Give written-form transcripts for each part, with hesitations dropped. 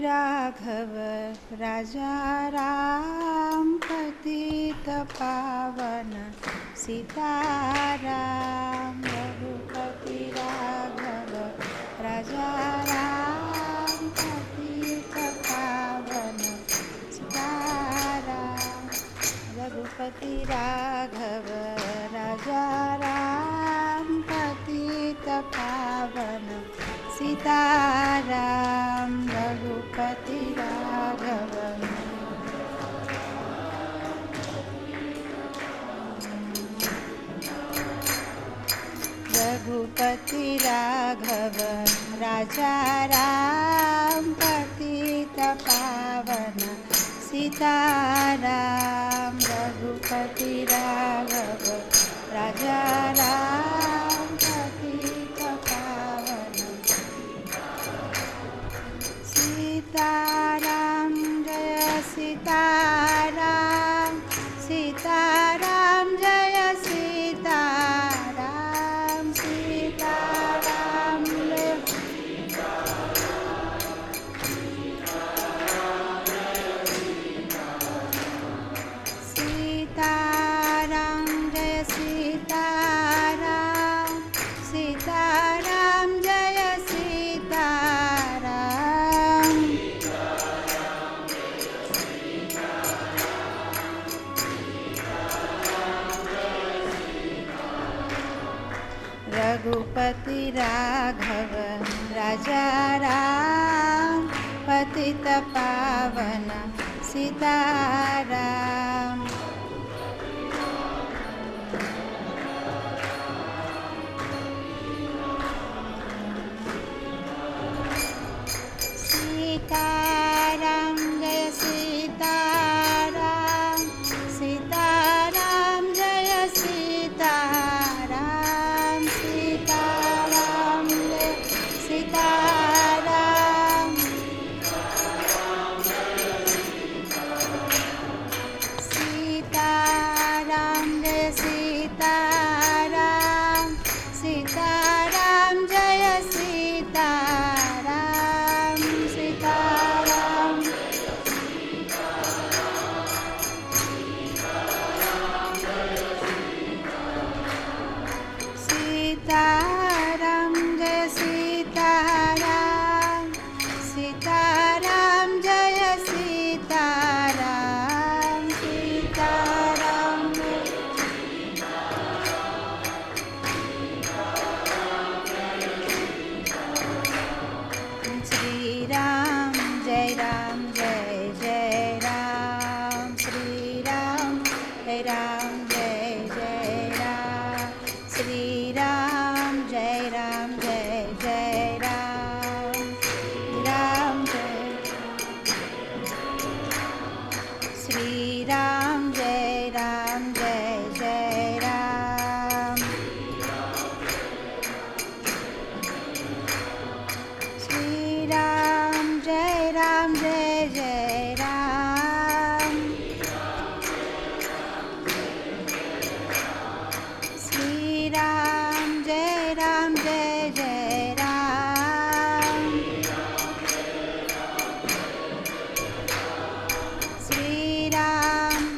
राघव राजा राम पतित पावन सीताराम। रघुपति राघव राजा राम पतित पावन सीताराम। रघुपति राघव राजा राम पतित पावन सीताराम। रघुपति राघव रघुपति राघव राजा राम पतित पावन सीताराम। रघुपति राघव राजा राम पतित पावन सीताराम। जय सीताराम सीताराम जय सीताराम। सीताराम सीताराम जय सीताराम। सीताराम जय सीताराम। रघुपति राघव राजा राम पतित पावन सीताराम। सीताराम जय सीताराम। सीताराम जय सीताराम। सीताराम जय सीताराम। सीताराम जय सीताराम। सीताराम जय सीताराम। सीताराम सीताराम जय सीताराम। सीताराम जय सीताराम। सीताराम श्री राम जय राम जय जय राम। श्री राम जय राम जय जय राम। श्री राम जय राम जय जय राम। राम जय श्री राम जय राम जय जय राम। श्री राम जय राम जय जय राम। श्री राम जय राम जय जय राम। श्री राम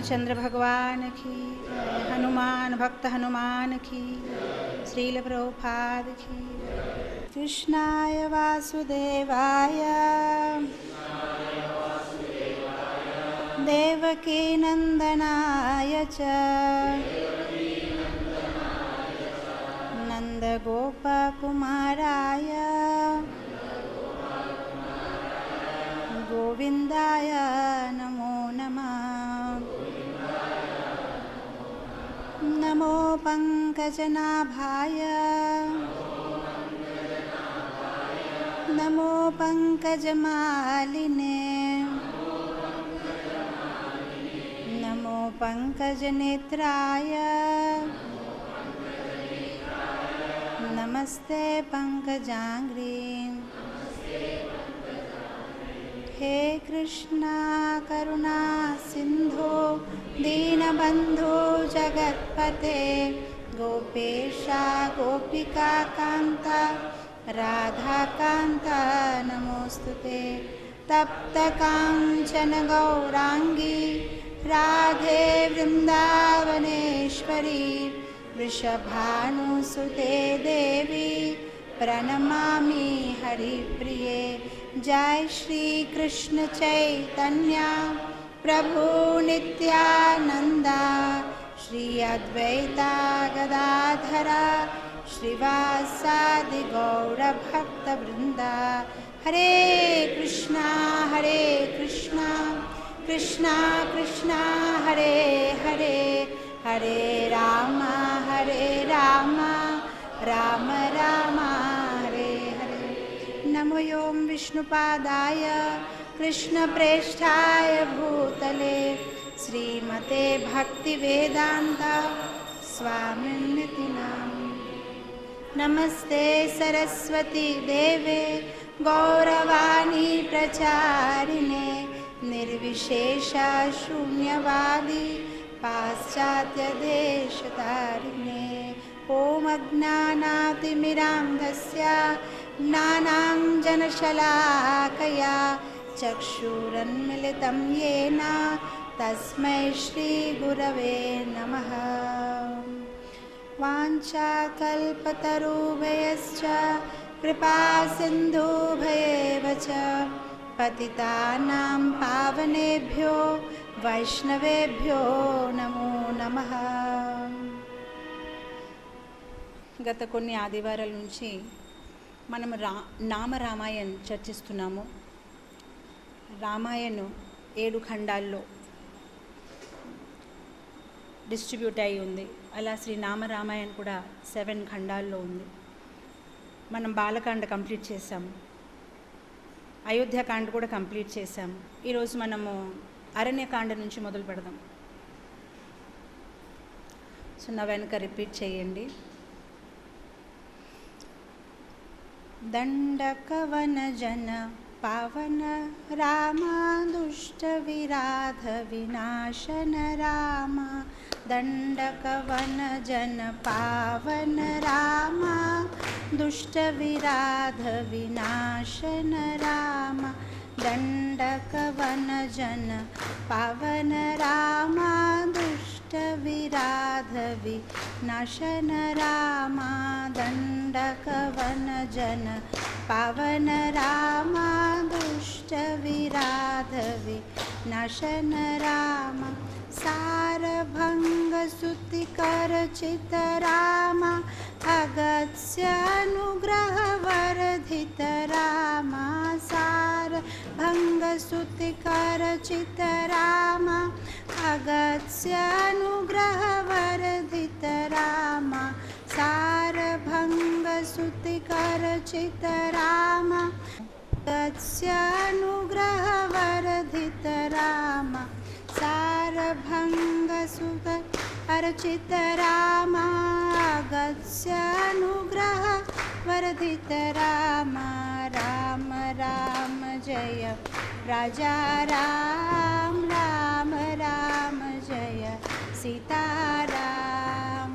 रामचंद्र भगवान की जय, हनुमान भक्त हनुमान की जय, श्रील प्रभुपाद की जय। कृष्णाय वासुदेवाय देवकी नंदनाय च नंदगोपकुमाराय गोविंदाय नमो नमः। नमो पंकजनाभाय नमो पंकजमालिने नमो पंकजनेत्राय नमस्ते पंकजांग्री। हे कृष्णा करुणा सिंधु दीनबंधु जगत्पते गोपेशा गोपिका कांता राधा कांता नमोस्तुते। तप्त कांचन गौरांगी राधे वृंदावनेश्वरी वृषभानुसुते देवी प्रणमामि हरिप्रिये। जय श्री कृष्ण चैतन्य प्रभु नित्यानंदा श्री अद्वैता गदाधरा श्रीवासादि गौर भक्त वृंदा। हरे कृष्णा कृष्णा कृष्णा हरे हरे हरे राम राम राम हरे हरे। नमो ओं विष्णुपादाय कृष्णप्रेष्ठाय भूतले श्रीमते भक्तिवेदांता स्वामिनिति नामिने। नमस्ते सरस्वती देवे गौरवाणी प्रचारिणे निर्विशेषा शून्यवादी पाश्चात्य देशतारिणे। ओम अज्ञानातिमिरान्धस्य ज्ञानाञ्जनशलाकया चक्षुरुन्मीलितं येन तस्मै श्रीगुरवे नमः। वाञ्छाकल्पतरुभ्यश्च कृपासिन्धुभ्येव च पतितानां पावनेभ्यो వైష్ణవేభ్యో నమో నమః. గత కొన్ని ఆదివారాల నుంచి మనము నామరామాయణ్ చర్చిస్తున్నాము. రామాయణం 7 ఖండాల్లో డిస్ట్రిబ్యూట్ అయి ఉంది. అలా శ్రీ నామరామాయణ్ కూడా 7 ఖండాల్లో ఉంది. మనం బాలకాండ కంప్లీట్ చేసాము, అయోధ్యకాండ కూడా కంప్లీట్ చేసాము. ఈరోజు మనము అరణ్యకాండ నుంచి మొదలు పెడదాం. సో నా వెనక రిపీట్ చేయండి. దండకవన జన పావన రామ దుష్ట విరాధ వినాశన రామ. దండకవన జన పావన రామ దుష్ట విరాధ వినాశన రామ. దండకవన జన పవన రామ దుష్ట విరాధ వినాశన రామ. దండకవన జన పవన రామ దుష్ట విరాధ వినాశన రామ. సారభంగ స్తుతికర చిత రామ అగత్య అనుగ్రహ వరధిత రామ. సారభంగ స్తుతికర చిత రామ అగత్య అనుగ్రహ వరధిత రామ. సారభంగ స్తుతికర చిత రామ అగత్య అనుగ్రహ వరధిత రామ. సారభంగ సుత అర్చిత రామ అగత్య అనుగ్రహ వరధిత రామ. రామ రామ జయ రాజా రామ రామ రామ జయ సీతారామ.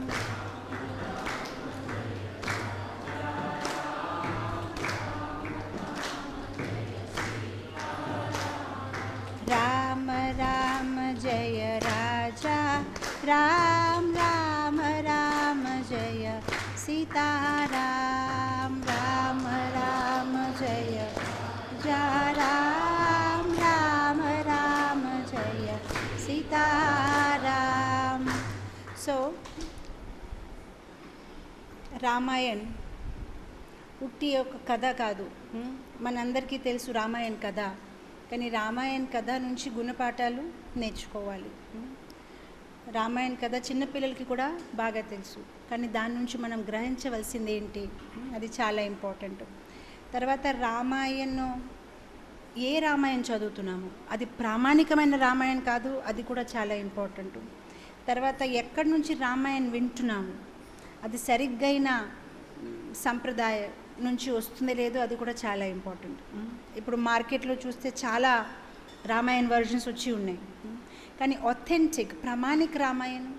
రామ రామ జయ రాజా सीताराम राम राम जय जय राम राम राम जय सीताराम. సో రామాయణ్ ఉట్టి ఒక కథ కాదు. మనందరికీ తెలుసు రామాయణ్ కథ, కానీ రామాయణ్ కథ నుంచి గుణపాఠాలు నేర్చుకోవాలి. రామాయణ్ కథ చిన్నపిల్లలకి కూడా బాగా తెలుసు, కానీ దాని నుంచి మనం గ్రహించవలసింది ఏంటి, అది చాలా ఇంపార్టెంట్. తర్వాత రామాయణం, ఏ రామాయణం చదువుతున్నాము అది ప్రామాణికమైన రామాయణం కాదు, అది కూడా చాలా ఇంపార్టెంట్. తర్వాత ఎక్కడి నుంచి రామాయణం వింటున్నాము, అది సరిగ్గైన సంప్రదాయ నుంచి వస్తుందో లేదో అది కూడా చాలా ఇంపార్టెంట్. ఇప్పుడు మార్కెట్లో చూస్తే చాలా రామాయణ వర్జన్స్ వచ్చి ఉన్నాయి, కానీ ఆథెంటిక్ ప్రామాణిక రామాయణం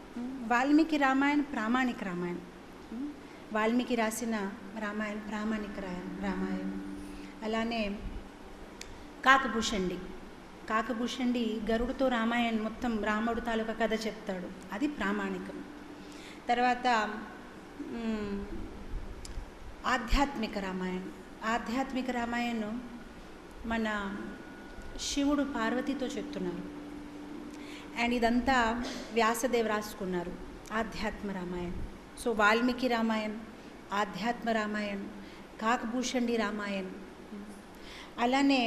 వాల్మీకి రామాయణం, ప్రామాణిక రామాయణం. వాల్మీకి రాసిన రామాయణం ప్రామాణిక రామాయణం. అలానే కాకభూషణి గరుడుతో రామాయణం మొత్తం రాముడు తాలూకా కథ చెప్తాడు, అది ప్రామాణికం. తర్వాత ఆధ్యాత్మిక రామాయణం మన శివుడు పార్వతితో చెప్తున్నారు, అండ్ ఇదంతా వ్యాసదేవ్ రాసుకున్నారు, ఆధ్యాత్మ రామాయణం. సో వాల్మీకి రామాయణం, ఆధ్యాత్మ రామాయణం, కాకభూషణి రామాయణం. అలానే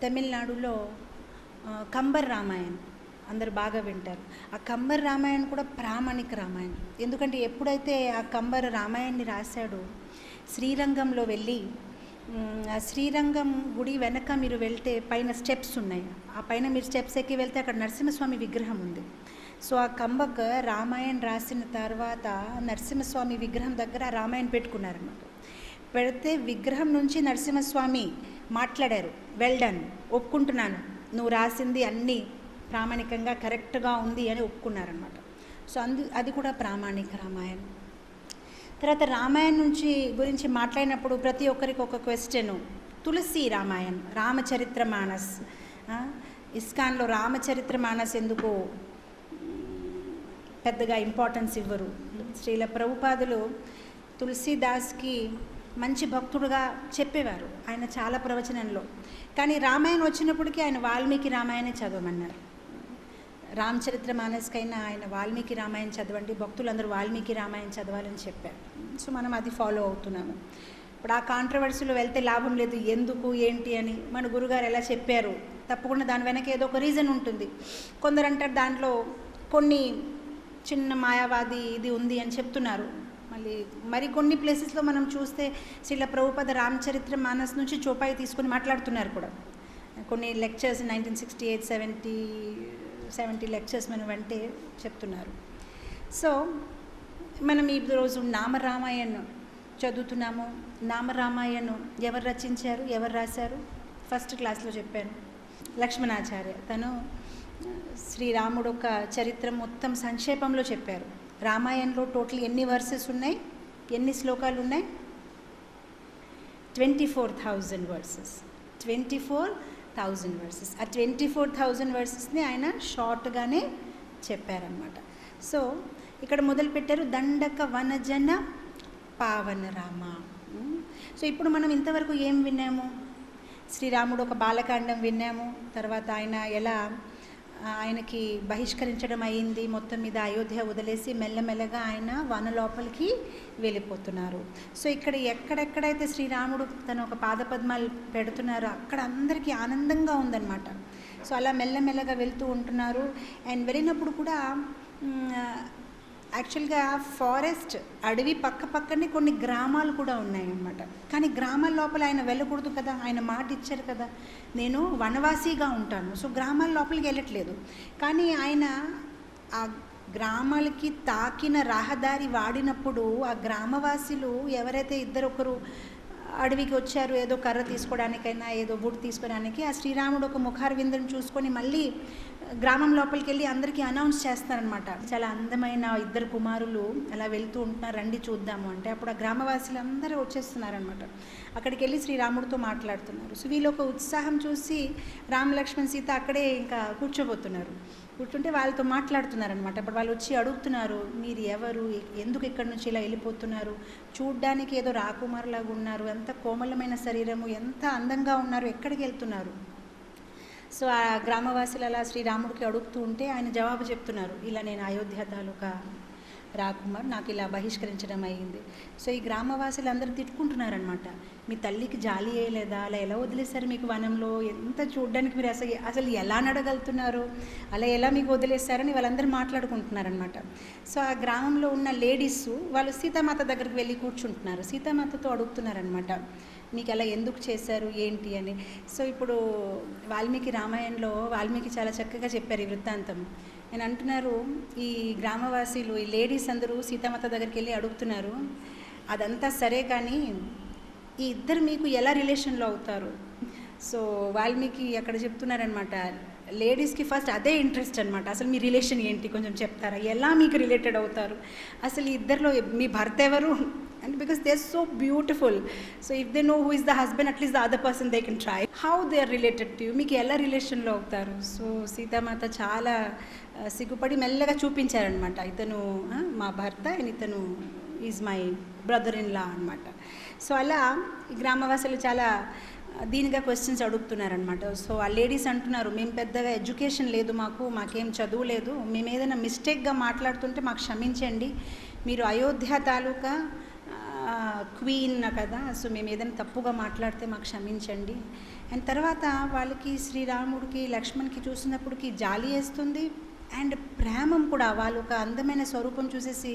తమిళనాడులో కంబర్ రామాయణం అందరు బాగా వింటారు. ఆ కంబర్ రామాయణం కూడా ప్రామాణిక రామాయణం. ఎందుకంటే ఎప్పుడైతే ఆ కంబర్ రామాయణాన్ని రాశాడో, శ్రీరంగంలో వెళ్ళి, ఆ శ్రీరంగం గుడి వెనక మీరు వెళ్తే పైన స్టెప్స్ ఉన్నాయి, ఆ పైన మీరు స్టెప్స్ ఎక్కి వెళ్తే అక్కడ నరసింహస్వామి విగ్రహం ఉంది. సో ఆ కంబక్ రామాయణ రాసిన తర్వాత నరసింహస్వామి విగ్రహం దగ్గర రామాయణ పెట్టుకున్నారన్నమాట. పెడితే విగ్రహం నుంచి నరసింహస్వామి మాట్లాడారు, వెల్ డన్, ఒప్పుకుంటున్నాను, నువ్వు రాసింది అన్నీ ప్రామాణికంగా కరెక్ట్గా ఉంది అని ఒప్పుకున్నారనమాట. సో అది కూడా ప్రామాణిక రామాయణం. తర్వాత రామాయణం గురించి మాట్లాడినప్పుడు ప్రతి ఒక్కరికి ఒక క్వశ్చను, తులసి రామాయణం, రామచరిత్ర మానస్. ఇస్కాన్లో రామచరిత్ర మానస్ ఎందుకు పెద్దగా ఇంపార్టెన్స్ ఇవ్వరు. శ్రీల ప్రభుపాదులు తులసీదాస్కి మంచి భక్తుడుగా చెప్పేవారు ఆయన చాలా ప్రవచనంలో, కానీ రామాయణం వచ్చినప్పటికీ ఆయన వాల్మీకి రామాయణే చదవమన్నారు. రామచరిత్ర మానస్కైనా ఆయన వాల్మీకి రామాయణం చదవండి, భక్తులందరూ వాల్మీకి రామాయణం చదవాలని చెప్పారు. సో మనం అది ఫాలో అవుతున్నాము. ఇప్పుడు ఆ కాంట్రవర్సీలో వెళ్తే లాభం లేదు, ఎందుకు ఏంటి అని మన గురుగారు ఎలా చెప్పారు, తప్పకుండా దాని వెనక ఏదో ఒక రీజన్ ఉంటుంది. కొందరు అంటారు దాంట్లో కొన్ని చిన్న మాయావాది ఇది ఉంది అని చెప్తున్నారు. మరి కొన్ని ప్లేసెస్లో మనం చూస్తే శ్రీల ప్రభుపాద రామచరిత్ర మానస్ నుంచి చోపాయి తీసుకొని మాట్లాడుతున్నారు కూడా. కొన్ని లెక్చర్స్ 1968, 70 లెక్చర్స్ మనం అంటే చెప్తున్నారు. సో మనం ఈరోజు నామరామాయణం చదువుతున్నాము. నామరామాయణం ఎవరు రచించారు, ఎవరు రాశారు, ఫస్ట్ క్లాస్లో చెప్పాను, లక్ష్మణాచార్య. తను శ్రీరాముడు ఒక చరిత్ర మొత్తం సంక్షేపంలో చెప్పారు. రామాయణంలో టోటల్ ఎన్ని వర్సెస్ ఉన్నాయి, ఎన్ని శ్లోకాలు ఉన్నాయి, 24,000 వర్సెస్. 24,000 వర్సెస్. ఆ 24,000 వర్సెస్ని ఆయన షార్ట్గానే చెప్పారన్నమాట. సో ఇక్కడ మొదలుపెట్టారు దండక వనజన పావన రామ. సో ఇప్పుడు మనం ఇంతవరకు ఏం విన్నాము, శ్రీరాముడు ఒక బాలకాండం విన్నాము. తర్వాత ఆయన ఎలా ఆయనకి బహిష్కరించడం అయింది, మొత్తం మీద అయోధ్య వదిలేసి మెల్లమెల్లగా ఆయన వన లోపలికి వెళ్ళిపోతున్నారు. సో ఇక్కడ ఎక్కడెక్కడైతే శ్రీరాముడు తన ఒక పాదపద్మాలు పెడుతున్నారో అక్కడ అందరికీ ఆనందంగా ఉందన్నమాట. సో అలా మెల్లమెల్లగా వెళ్తూ ఉంటున్నారు. అండ్ వెళ్ళినప్పుడు కూడా యాక్చువల్గా ఫారెస్ట్, అడవి పక్కనే కొన్ని గ్రామాలు కూడా ఉన్నాయన్నమాట. కానీ గ్రామాల లోపల ఆయన వెళ్ళకూడదు కదా, ఆయన మాట ఇచ్చారు కదా, నేను వనవాసిగా ఉంటాను. సో గ్రామాల లోపలికి వెళ్ళట్లేదు. కానీ ఆయన ఆ గ్రామాలకి తాకిన రహదారి వాడినప్పుడు ఆ గ్రామవాసులు ఎవరైతే ఇద్దరొకరు అడవికి వచ్చారు ఏదో కర్ర తీసుకోవడానికైనా ఏదో వుడ్ తీసుకోవడానికి, ఆ శ్రీరాముడు ఒక ముఖారవిందం చూసుకొని మళ్ళీ గ్రామం లోపలికి వెళ్ళి అందరికీ అనౌన్స్ చేస్తారనమాట, చాలా అందమైన ఇద్దరు కుమారులు అలా వెళ్తూ ఉంటున్నారు, రండి చూద్దాము అంటే. అప్పుడు ఆ గ్రామవాసులు అందరూ వచ్చేస్తున్నారనమాట. అక్కడికి వెళ్ళి శ్రీరాముడితో మాట్లాడుతున్నారు. సో వీళ్ళు ఒక ఉత్సాహం చూసి రామ లక్ష్మణ్ సీత అక్కడే ఇంకా కూర్చోబోతున్నారు. కూర్చుంటే వాళ్ళతో మాట్లాడుతున్నారనమాట. అప్పుడు వాళ్ళు వచ్చి అడుగుతున్నారు, మీరు ఎవరు, ఎందుకు ఇక్కడి నుంచి ఇలా వెళ్ళిపోతున్నారు, చూడ్డానికి ఏదో రాకుమారులాగా ఉన్నారు, ఎంత కోమలమైన శరీరము, ఎంత అందంగా ఉన్నారు, ఎక్కడికి వెళ్తున్నారు. సో ఆ గ్రామవాసులు అలా శ్రీరాముడికి అడుగుతూ ఉంటే ఆయన జవాబు చెప్తున్నారు, ఇలా నేను అయోధ్య తాలూకా రాకుమార్, నాకు ఇలా బహిష్కరించడం అయ్యింది. సో ఈ గ్రామవాసులు అందరూ తిట్టుకుంటున్నారనమాట, మీ తల్లికి జాలి వేయలేదా, అలా ఎలా వదిలేశారు మీకు వనంలో, ఎంత చూడ్డానికి మీరు అసలు ఎలా నడగలుగుతున్నారు, అలా ఎలా మీకు వదిలేశారని వాళ్ళందరూ మాట్లాడుకుంటున్నారనమాట. సో ఆ గ్రామంలో ఉన్న లేడీస్ వాళ్ళు సీతామాత దగ్గరికి వెళ్ళి కూర్చుంటున్నారు, సీతామాతతో అడుగుతున్నారనమాట, మీకు అలా ఎందుకు చేశారు ఏంటి అని. సో ఇప్పుడు వాల్మీకి రామాయణంలో వాల్మీకి చాలా చక్కగా చెప్పారు ఈ వృత్తాంతం. ఆయన అంటున్నారు, ఈ గ్రామవాసీలు ఈ లేడీస్ అందరూ సీతామాత దగ్గరికి వెళ్ళి అడుగుతున్నారు, అదంతా సరే కానీ ఈ ఇద్దరు మీకు ఎలా రిలేషన్లో అవుతారు. సో వాల్మీకి అక్కడ చెప్తున్నారనమాట, లేడీస్కి ఫస్ట్ అదే ఇంట్రెస్ట్ అనమాట, అసలు మీ రిలేషన్ ఏంటి కొంచెం చెప్తారా, ఎలా మీకు రిలేటెడ్ అవుతారు, అసలు ఇద్దరిలో మీ భర్త ఎవరు, and because they are so beautiful. So if they know who is the husband, at least the other person they can try how they are related to you, మీకు ఎలా రిలేషన్లో అవుతారు. సో సీతామాత చాలా సిగ్గుపడి మెల్లగా చూపించారనమాట, ఇతను మా భర్త అండ్ ఇతను is my brother in law అనమాట. సో అలా ఈ గ్రామవాసులు చాలా దీనిగా క్వశ్చన్స్ అడుగుతున్నారనమాట. సో ఆ లేడీస్ అంటున్నారు, మేము పెద్దగా ఎడ్యుకేషన్ లేదు, మాకేం చదువు లేదు, మేము ఏదైనా మిస్టేక్గా మాట్లాడుతుంటే మాకు క్షమించండి, మీరు అయోధ్య తాలూకా క్వీన్ కదా, సో మేము ఏదైనా తప్పుగా మాట్లాడితే మాకు క్షమించండి. అండ్ తర్వాత వాళ్ళకి శ్రీరాముడికి లక్ష్మణ్కి చూసినప్పటికి జాలి వేస్తుంది అండ్ ప్రేమం కూడా, వాళ్ళు ఒక అందమైన స్వరూపం చూసేసి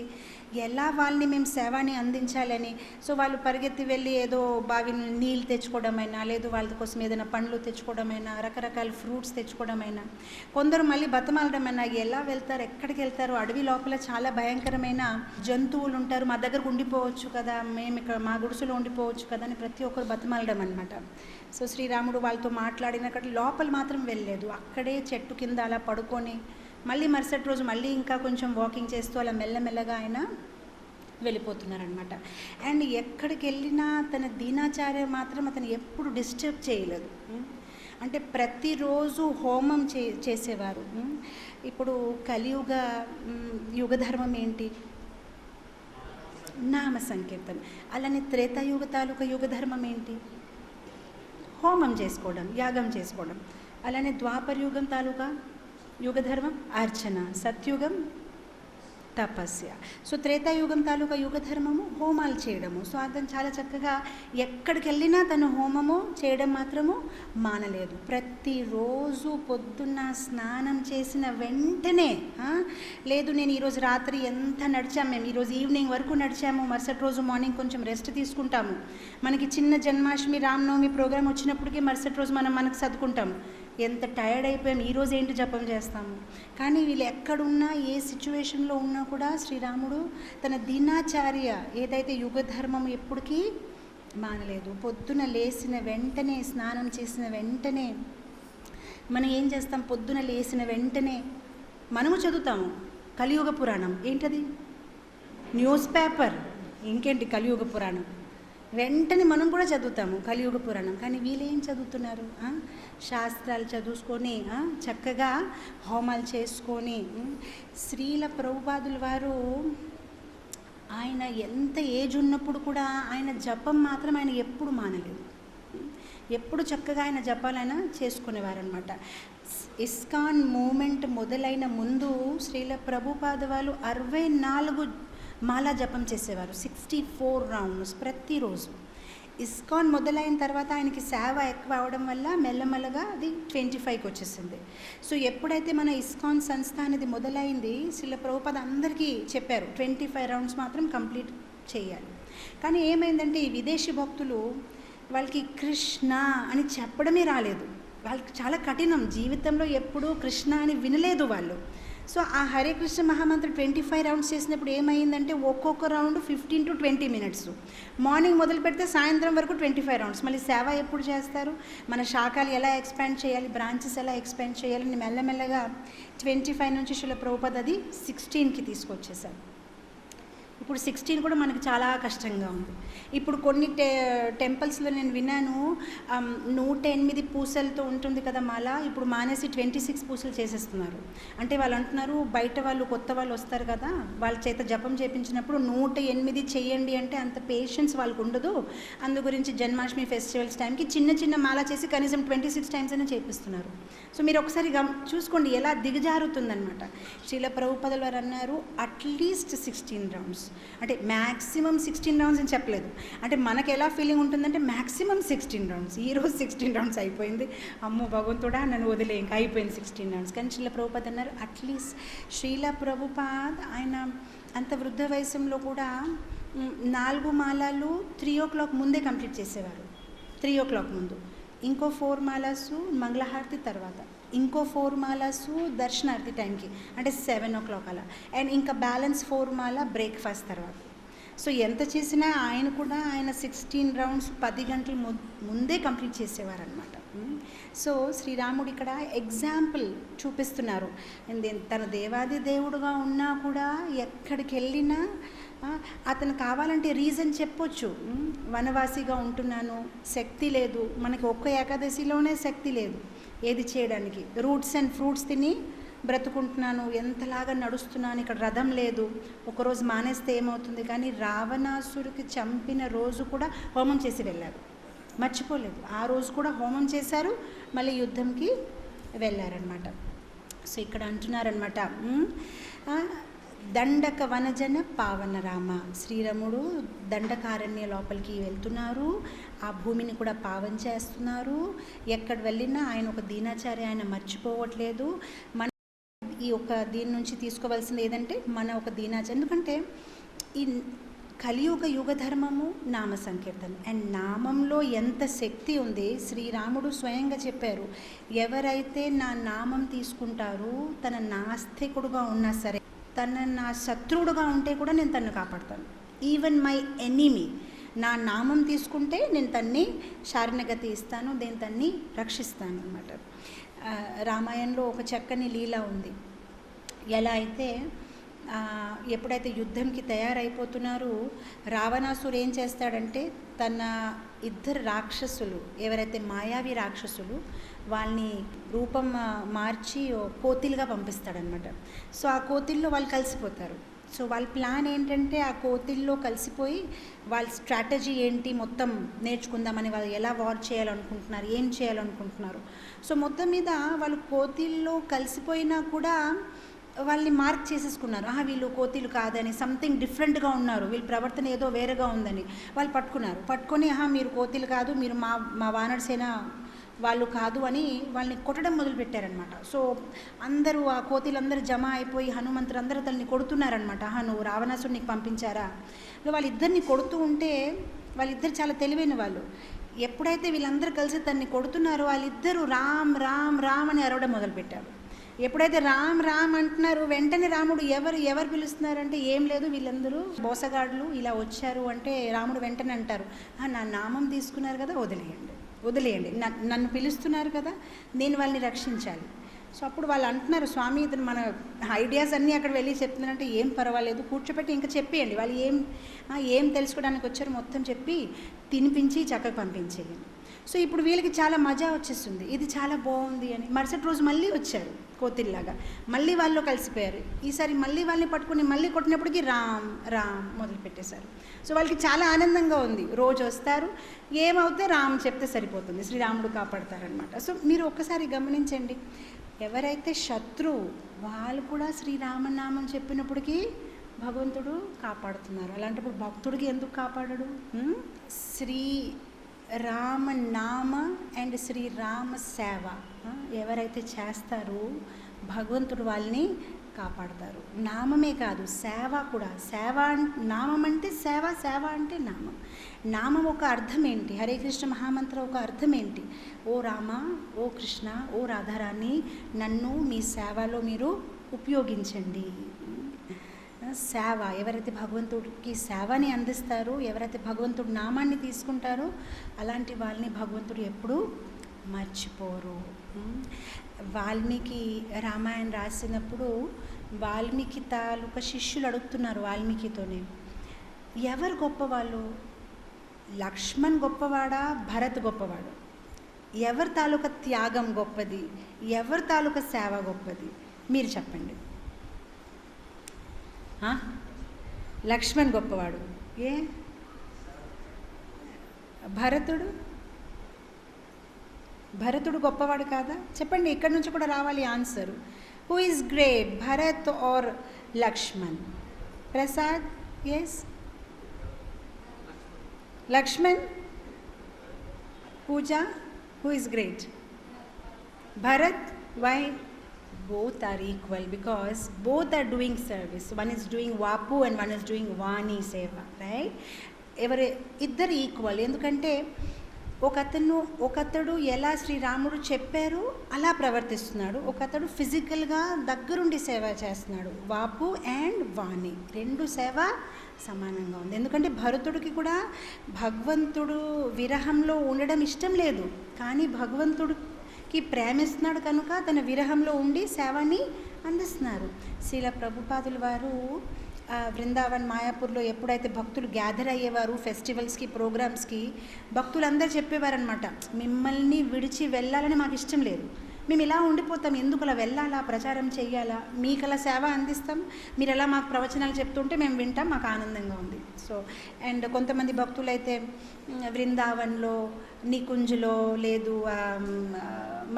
ఎలా వాళ్ళని మేము సేవని అందించాలని, సో వాళ్ళు పరిగెత్తి వెళ్ళి ఏదో బావి నీళ్ళు తెచ్చుకోవడమైనా, లేదు వాళ్ళ కోసం ఏదైనా పండ్లు తెచ్చుకోవడమైనా, రకరకాల ఫ్రూట్స్ తెచ్చుకోవడమైనా, కొందరు మళ్ళీ బతమాలడమైనా, ఎలా వెళ్తారు, ఎక్కడికి వెళ్తారు, అడవి లోపల చాలా భయంకరమైన జంతువులు ఉంటారు, మా దగ్గరకు ఉండిపోవచ్చు కదా, మేము ఇక్కడ మా గుడిసెలో ఉండిపోవచ్చు కదా అని ప్రతి ఒక్కరు బతమాలడం అనమాట. సో శ్రీరాముడు వాళ్ళతో మాట్లాడినక్కడ లోపల మాత్రం వెళ్ళలేదు, అక్కడే చెట్టు కింద అలా పడుకొని మళ్ళీ మరుసటి రోజు మళ్ళీ ఇంకా కొంచెం వాకింగ్ చేస్తూ అలా మెల్లమెల్లగా ఆయన వెళ్ళిపోతున్నారనమాట. అండ్ ఎక్కడికి వెళ్ళినా తన దీనాచార్య మాత్రం అతను ఎప్పుడు డిస్టర్బ్ చేయలేదు. అంటే ప్రతిరోజు హోమం చేసేవారు. ఇప్పుడు కలియుగ యుగధర్మం ఏంటి, నామ సంకీర్తన. అలానే త్రేతాయుగ తాలూకా యుగధర్మం ఏంటి, హోమం చేసుకోవడం, యాగం చేసుకోవడం. అలానే ద్వాపరయుగం తాలూకా యుగధర్మం అర్చన, సత్యుగం తపస్య. సో త్రేతాయుగం తాలూకా యుగధర్మము హోమాలు చేయడము. సో అతను చాలా చక్కగా ఎక్కడికి వెళ్ళినా తను హోమము చేయడం మాత్రము మానలేదు. ప్రతిరోజు పొద్దున్న స్నానం చేసిన వెంటనే, లేదు నేను ఈరోజు రాత్రి ఎంత నడిచాము, మేము ఈరోజు ఈవినింగ్ వరకు నడిచాము, మరుసటి రోజు మార్నింగ్ కొంచెం రెస్ట్ తీసుకుంటాము, మనకి చిన్న జన్మాష్టమి రామనవమి ప్రోగ్రాం వచ్చినప్పటికీ మరుసటి రోజు మనకు చదువుకుంటాము, ఎంత టైర్డ్ అయిపోయాం, ఈరోజు ఏంటి జపం చేస్తాము. కానీ వీళ్ళు ఎక్కడున్నా ఏ సిచ్యువేషన్లో ఉన్నా కూడా శ్రీరాముడు తన దినాచార్య ఏదైతే యుగధర్మం ఎప్పటికీ మానలేదు. పొద్దున లేచిన వెంటనే, స్నానం చేసిన వెంటనే మనం ఏం చేస్తాం, పొద్దున లేచిన వెంటనే మనము చదువుతాము కలియుగ పురాణం. ఏంటది, న్యూస్ పేపర్, ఇంకేంటి కలియుగ పురాణం, వెంటనే మనం కూడా చదువుతాము కలియుగ పురాణం. కానీ వీళ్ళు ఏం చదువుతున్నారు, శాస్త్రాలు చదువుకొని చక్కగా హోమాలు చేసుకొని. శ్రీల ప్రభుపాదుల వారు ఆయన ఎంత ఏజ్ ఉన్నప్పుడు కూడా ఆయన జపం మాత్రం ఆయన ఎప్పుడు మానలేదు, ఎప్పుడు చక్కగా ఆయన జపాలైనా చేసుకునేవారనమాట. ఇస్కాన్ మూమెంట్ మొదలైన ముందు శ్రీల ప్రభుపాద వాళ్ళు 64 మాలా జపం చేసేవారు, 64 రౌండ్స్ ప్రతిరోజు. ఇస్కాన్ మొదలైన తర్వాత ఆయనకి సేవ ఎక్కువ అవడం వల్ల మెల్లమెల్లగా అది 25కి వచ్చేసింది. సో ఎప్పుడైతే మన ఇస్కాన్ సంస్థ అనేది మొదలైంది, శ్రీల ప్రభుపాద అందరికీ చెప్పారు 25 రౌండ్స్ మాత్రం కంప్లీట్ చేయాలి. కానీ ఏమైందంటే ఈ విదేశీ భక్తులు వాళ్ళకి కృష్ణ అని చెప్పడమే రాలేదు, వాళ్ళకి చాలా కఠినం, జీవితంలో ఎప్పుడూ కృష్ణ అని వినలేదు వాళ్ళు. సో ఆ హరే కృష్ణ మహామంత్ర 25 రౌండ్స్ చేసినప్పుడు ఏమైందంటే ఒక్కొక్క రౌండ్ 15 to 20 మినిట్స్, మార్నింగ్ మొదలు పెడితే సాయంత్రం వరకు 25 రౌండ్స్. మళ్ళీ సేవ ఎప్పుడు చేస్తారు, మన శాఖలు ఎలా ఎక్స్పాండ్ చేయాలి, బ్రాంచెస్ ఎలా ఎక్స్పాండ్ చేయాలని మెల్లమెల్లగా 25 నుంచి శ్రీల ప్రభుపాద అది 16కి తీసుకొచ్చేసారు. ఇప్పుడు 16 కూడా మనకి చాలా కష్టంగా ఉంది. ఇప్పుడు కొన్ని టెంపుల్స్లో నేను విన్నాను, 108 పూసలతో ఉంటుంది కదా మాల, ఇప్పుడు మానేసి 26 పూసలు చేసేస్తున్నారు. అంటే వాళ్ళు అంటున్నారు, బయట వాళ్ళు కొత్త వాళ్ళు వస్తారు కదా, వాళ్ళ చేత జపం చేయించినప్పుడు 108 చేయండి అంటే అంత పేషెన్స్ వాళ్ళకు ఉండదు. అందు గురించి జన్మాష్టమి ఫెస్టివల్స్ టైంకి చిన్న చిన్న మాల చేసి కనీసం 26 టైమ్స్ అయినా చేపిస్తున్నారు. సో మీరు ఒకసారి చూసుకోండి ఎలా దిగజారుతుందనమాట. శ్రీల ప్రభుపాదుల వారు అన్నారు అట్లీస్ట్ 16 రౌండ్స్, అంటే మ్యాక్సిమం 16 రౌండ్స్ అని చెప్పలేదు. అంటే మనకు ఎలా ఫీలింగ్ ఉంటుందంటే మ్యాక్సిమం 16 రౌండ్స్, ఈరోజు 16 రౌండ్స్ అయిపోయింది, అమ్మో భగవంతుడా నన్ను వదిలే ఇంకా అయిపోయింది 16 రౌండ్స్. కానీ శ్రీల ప్రభుపాద్ అన్నారు అట్లీస్ట్ శ్రీల ప్రభుపాద్ ఆయన అంత వృద్ధ వయసులో కూడా 4 మాలలు 3 o'clock ముందే కంప్లీట్ చేసేవారు. 3 o'clock ముందు ఇంకో 4 మాలాసు మంగళహారతి తర్వాత, ఇంకో 4 మాలాసు దర్శనార్థి టైంకి అంటే 7 o'clock అలా, అండ్ ఇంకా బ్యాలెన్స్ 4 మాల బ్రేక్ఫాస్ట్ తర్వాత. సో ఎంత చేసినా ఆయన కూడా ఆయన 16 రౌండ్స్ 10 గంటల ముందే కంప్లీట్ చేసేవారనమాట. సో శ్రీరాముడు ఇక్కడ ఎగ్జాంపుల్ చూపిస్తున్నారు. తన దేవాది దేవుడుగా ఉన్నా కూడా ఎక్కడికి వెళ్ళినా అతను కావాలంటే రీజన్ చెప్పొచ్చు, వనవాసిగా ఉంటున్నాను, శక్తి లేదు, మనకి ఒక్క ఏకాదశిలోనే శక్తి లేదు ఏది చేయడానికి, రూట్స్ అండ్ ఫ్రూట్స్ తిని బ్రతుకుంటున్నాను, ఎంతలాగా నడుస్తున్నాను, ఇక్కడ రథం లేదు, ఒకరోజు మానేస్తే ఏమవుతుంది. కానీ రావణాసురికి చంపిన రోజు కూడా హోమం చేసి వెళ్ళారు, మర్చిపోలేదు. ఆ రోజు కూడా హోమం చేశారు, మళ్ళీ యుద్ధంకి వెళ్ళారనమాట. సో ఇక్కడ అంటున్నారనమాట, దండక వనజన పావన రామ, శ్రీరాముడు దండకారణ్య లోపలికి వెళ్తున్నారు, ఆ భూమిని కూడా పావన చేస్తున్నారు. ఎక్కడ వెళ్ళినా ఆయన ఒక దీనాచారి, ఆయన మర్చిపోవట్లేదు. మన ఈ ఒక దీని నుంచి తీసుకోవాల్సింది ఏదంటే మన ఒక దీనాచారి, ఎందుకంటే ఈ కలియుగ యుగ ధర్మము నామ సంకీర్తన, అండ్ నామంలో ఎంత శక్తి ఉంది. శ్రీరాముడు స్వయంగా చెప్పారు, ఎవరైతే నా నామం తీసుకుంటారో తన నాస్తికుడుగా ఉన్నా సరే, తన నా శత్రువుడుగా ఉంటే కూడా నేను తన్ను కాపాడుతాను. ఈవెన్ మై ఎనిమీ నా నామం తీసుకుంటే నేను తన్ని శారణగతి ఇస్తాను, నేను తన్ని రక్షిస్తాను అనమాట. రామాయణంలో ఒక చక్కని లీల ఉంది. ఎలా అయితే ఎప్పుడైతే యుద్ధంకి తయారైపోతున్నారో రావణాసురు ఏం చేస్తాడంటే తన ఇద్దరు రాక్షసులు, ఎవరైతే మాయావి రాక్షసులు, వాళ్ళని రూపం మార్చి కోతిలుగా పంపిస్తాడనమాట. సో ఆ కోతిల్లో వాళ్ళు కలిసిపోతారు. సో వాళ్ళ ప్లాన్ ఏంటంటే ఆ కోతిల్లో కలిసిపోయి వాళ్ళ స్ట్రాటజీ ఏంటి మొత్తం నేర్చుకుందామని, వాళ్ళు ఎలా వార్ చేయాలనుకుంటున్నారు, ఏం చేయాలనుకుంటున్నారు. సో మొత్తం మీద వాళ్ళు కోతిల్లో కలిసిపోయినా కూడా వాళ్ళని మార్క్ చేసేసుకున్నారు. వీళ్ళు కోతిలు కాదని, సంథింగ్ డిఫరెంట్గా ఉన్నారు, వీళ్ళ ప్రవర్తన ఏదో వేరేగా ఉందని వాళ్ళు పట్టుకొని మీరు కోతిలు కాదు, మీరు మా వానరసేన వాళ్ళు కాదు అని వాళ్ళని కొట్టడం మొదలుపెట్టారనమాట. సో అందరూ ఆ కోతిలందరూ జమ అయిపోయి హనుమంతుడు అందరూ తనని కొడుతున్నారనమాట. నువ్వు రావణాసుడిని పంపించారా. వాళ్ళిద్దరిని కొడుతూ ఉంటే వాళ్ళిద్దరు చాలా తెలివైన వాళ్ళు. ఎప్పుడైతే వీళ్ళందరూ కలిసి తనని కొడుతున్నారో వాళ్ళిద్దరూ రామ్ రామ్ రామ్ అని అరవడం మొదలుపెట్టారు. ఎప్పుడైతే రామ్ రామ్ అంటున్నారు, వెంటనే రాముడు ఎవరు పిలుస్తున్నారంటే ఏం లేదు, వీళ్ళందరూ బోసగాడులు ఇలా వచ్చారు అంటే రాముడు వెంటనే అంటారు, నా నామం తీసుకున్నారు కదా, వదిలేయండి, నన్ను పిలుస్తున్నారు కదా, నేను వాళ్ళని రక్షించాలి. సో అప్పుడు వాళ్ళు అంటున్నారు, స్వామి ఇతను మన ఐడియాస్ అన్నీ అక్కడ వెళ్ళి చెప్తున్నారంటే ఏం పర్వాలేదు, కూర్చోపెట్టి ఇంకా చెప్పేయండి, వాళ్ళు ఏం తెలుసుకోవడానికి వచ్చారో మొత్తం చెప్పి తినిపించి చక్కగా పంపించేయండి. సో ఇప్పుడు వీళ్ళకి చాలా మజా వచ్చేస్తుంది, ఇది చాలా బాగుంది అని. మరుసటి రోజు మళ్ళీ వచ్చారు కోతిల్లాగా, మళ్ళీ వాళ్ళు కలిసిపోయారు. ఈసారి మళ్ళీ వాళ్ళని పట్టుకుని మళ్ళీ కొట్టినప్పటికీ రామ్ రామ్ మొదలు పెట్టేశారు. సో వాళ్ళకి చాలా ఆనందంగా ఉంది. రోజు వస్తారు, ఏమవుతే రామ్ చెప్తే సరిపోతుంది, శ్రీరాముడు కాపాడతారనమాట. సో మీరు ఒక్కసారి గమనించండి, ఎవరైతే శత్రువు వాళ్ళు కూడా శ్రీరామనామం చెప్పినప్పటికీ భగవంతుడు కాపాడుతున్నారు. అలాంటప్పుడు భక్తుడికి ఎందుకు కాపాడడు? శ్రీ రామనామ అండ్ శ్రీరామ సేవ ఎవరైతే చేస్తారో భగవంతుడు వాళ్ళని కాపాడతారు. నామమే కాదు, సేవ కూడా. నామం అంటే సేవ, సేవ అంటే నామం. నామం ఒక అర్థం ఏంటి? హరే కృష్ణ మహామంత్రం ఒక అర్థం ఏంటి? ఓ రామ, ఓ కృష్ణ, ఓ రాధారాణి, నన్ను మీ సేవలో మీరు ఉపయోగించండి. సేవ, ఎవరైతే భగవంతుడికి సేవని అందిస్తారో, ఎవరైతే భగవంతుడి నామాన్ని తీసుకుంటారో అలాంటి వాళ్ళని భగవంతుడు ఎప్పుడూ మర్చిపోరు. వాల్మీకి రామాయణ రాసినప్పుడు వాల్మీకి తాలూకా శిష్యులు అడుగుతున్నారు వాల్మీకితోనే, ఎవరు గొప్పవాళ్ళు? లక్ష్మణ్ గొప్పవాడా, భరత్ గొప్పవాడు? ఎవరి తాలూకా త్యాగం గొప్పది, ఎవరి తాలూకా సేవ గొప్పది? మీరు చెప్పండి. లక్ష్మణ్ గొప్పవాడు. ఏ భరతుడు గొప్పవాడు కాదా? చెప్పండి, ఇక్కడ నుంచి కూడా రావాలి answer. Who is great, Bharat or Lakshman? Prasad, yes, Lakshman. Pooja, who is great? Bharat. Why? Both are equal because both are doing service. One is doing Vapu and one is doing Vani Seva, right? ఇద్దరు ఈక్వల్. ఎందుకంటే ఒకతడు ఎలా శ్రీరాముడు చెప్పారు అలా ప్రవర్తిస్తున్నాడు, ఒకతడు ఫిజికల్గా దగ్గరుండి సేవ చేస్తున్నాడు. వాపు అండ్ వాణి రెండు సేవ సమానంగా ఉంది. ఎందుకంటే భరతుడికి కూడా భగవంతుడు విరహంలో ఉండడం ఇష్టం లేదు, కానీ భగవంతుడికి ప్రేమిస్తున్నాడు కనుక తన విరహంలో ఉండి సేవని అందిస్తున్నారు. శ్రీల ప్రభుపాదుల వారు బృందావన్ మాయాపూర్లో ఎప్పుడైతే భక్తులు గ్యాదర్ అయ్యేవారు ఫెస్టివల్స్కి, ప్రోగ్రామ్స్కి, భక్తులందరూ చెప్పేవారనమాట, మిమ్మల్ని విడిచి వెళ్ళాలని మాకు ఇష్టం లేదు, మేము ఇలా ఉండిపోతాం, ఎందుకు అలా వెళ్ళాలా, ప్రచారం చేయాలా, మీకు అలా సేవ అందిస్తాం, మీరు ఎలా మాకు ప్రవచనాలు చెప్తుంటే మేము వింటాం, మాకు ఆనందంగా ఉంది. సో అండ్ కొంతమంది భక్తులు అయితే బృందావన్లో, నికుంజ్లో, లేదు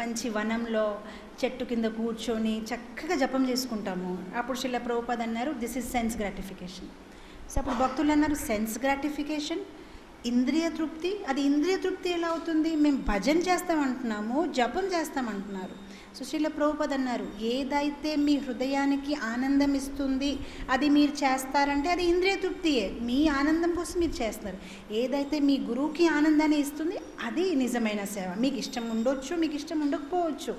మంచి వనంలో చెట్టు కింద కూర్చొని చక్కగా జపం చేసుకుంటాము. అప్పుడు శ్రీల ప్రభుపాద అన్నారు, this is sense gratification. So అప్పుడు భక్తులు అన్నారు, సెన్స్ గ్రాటిఫికేషన్, ఇంద్రియ తృప్తి, అది ఇంద్రియ తృప్తి ఎలా అవుతుంది? మేము భజన చేస్తామంటున్నాము, జపం చేస్తామంటున్నారు. సో శ్రీల ప్రభుపాద అన్నారు, ఏదైతే మీ హృదయానికి ఆనందం ఇస్తుంది అది మీరు చేస్తారంటే అది ఇంద్రియ తృప్తియే, మీ ఆనందం కోసం మీరు చేస్తున్నారు. ఏదైతే మీ గురువుకి ఆనందాన్ని ఇస్తుంది అది నిజమైన సేవ. మీకు ఇష్టం ఉండొచ్చు, మీకు ఇష్టం ఉండకపోవచ్చు,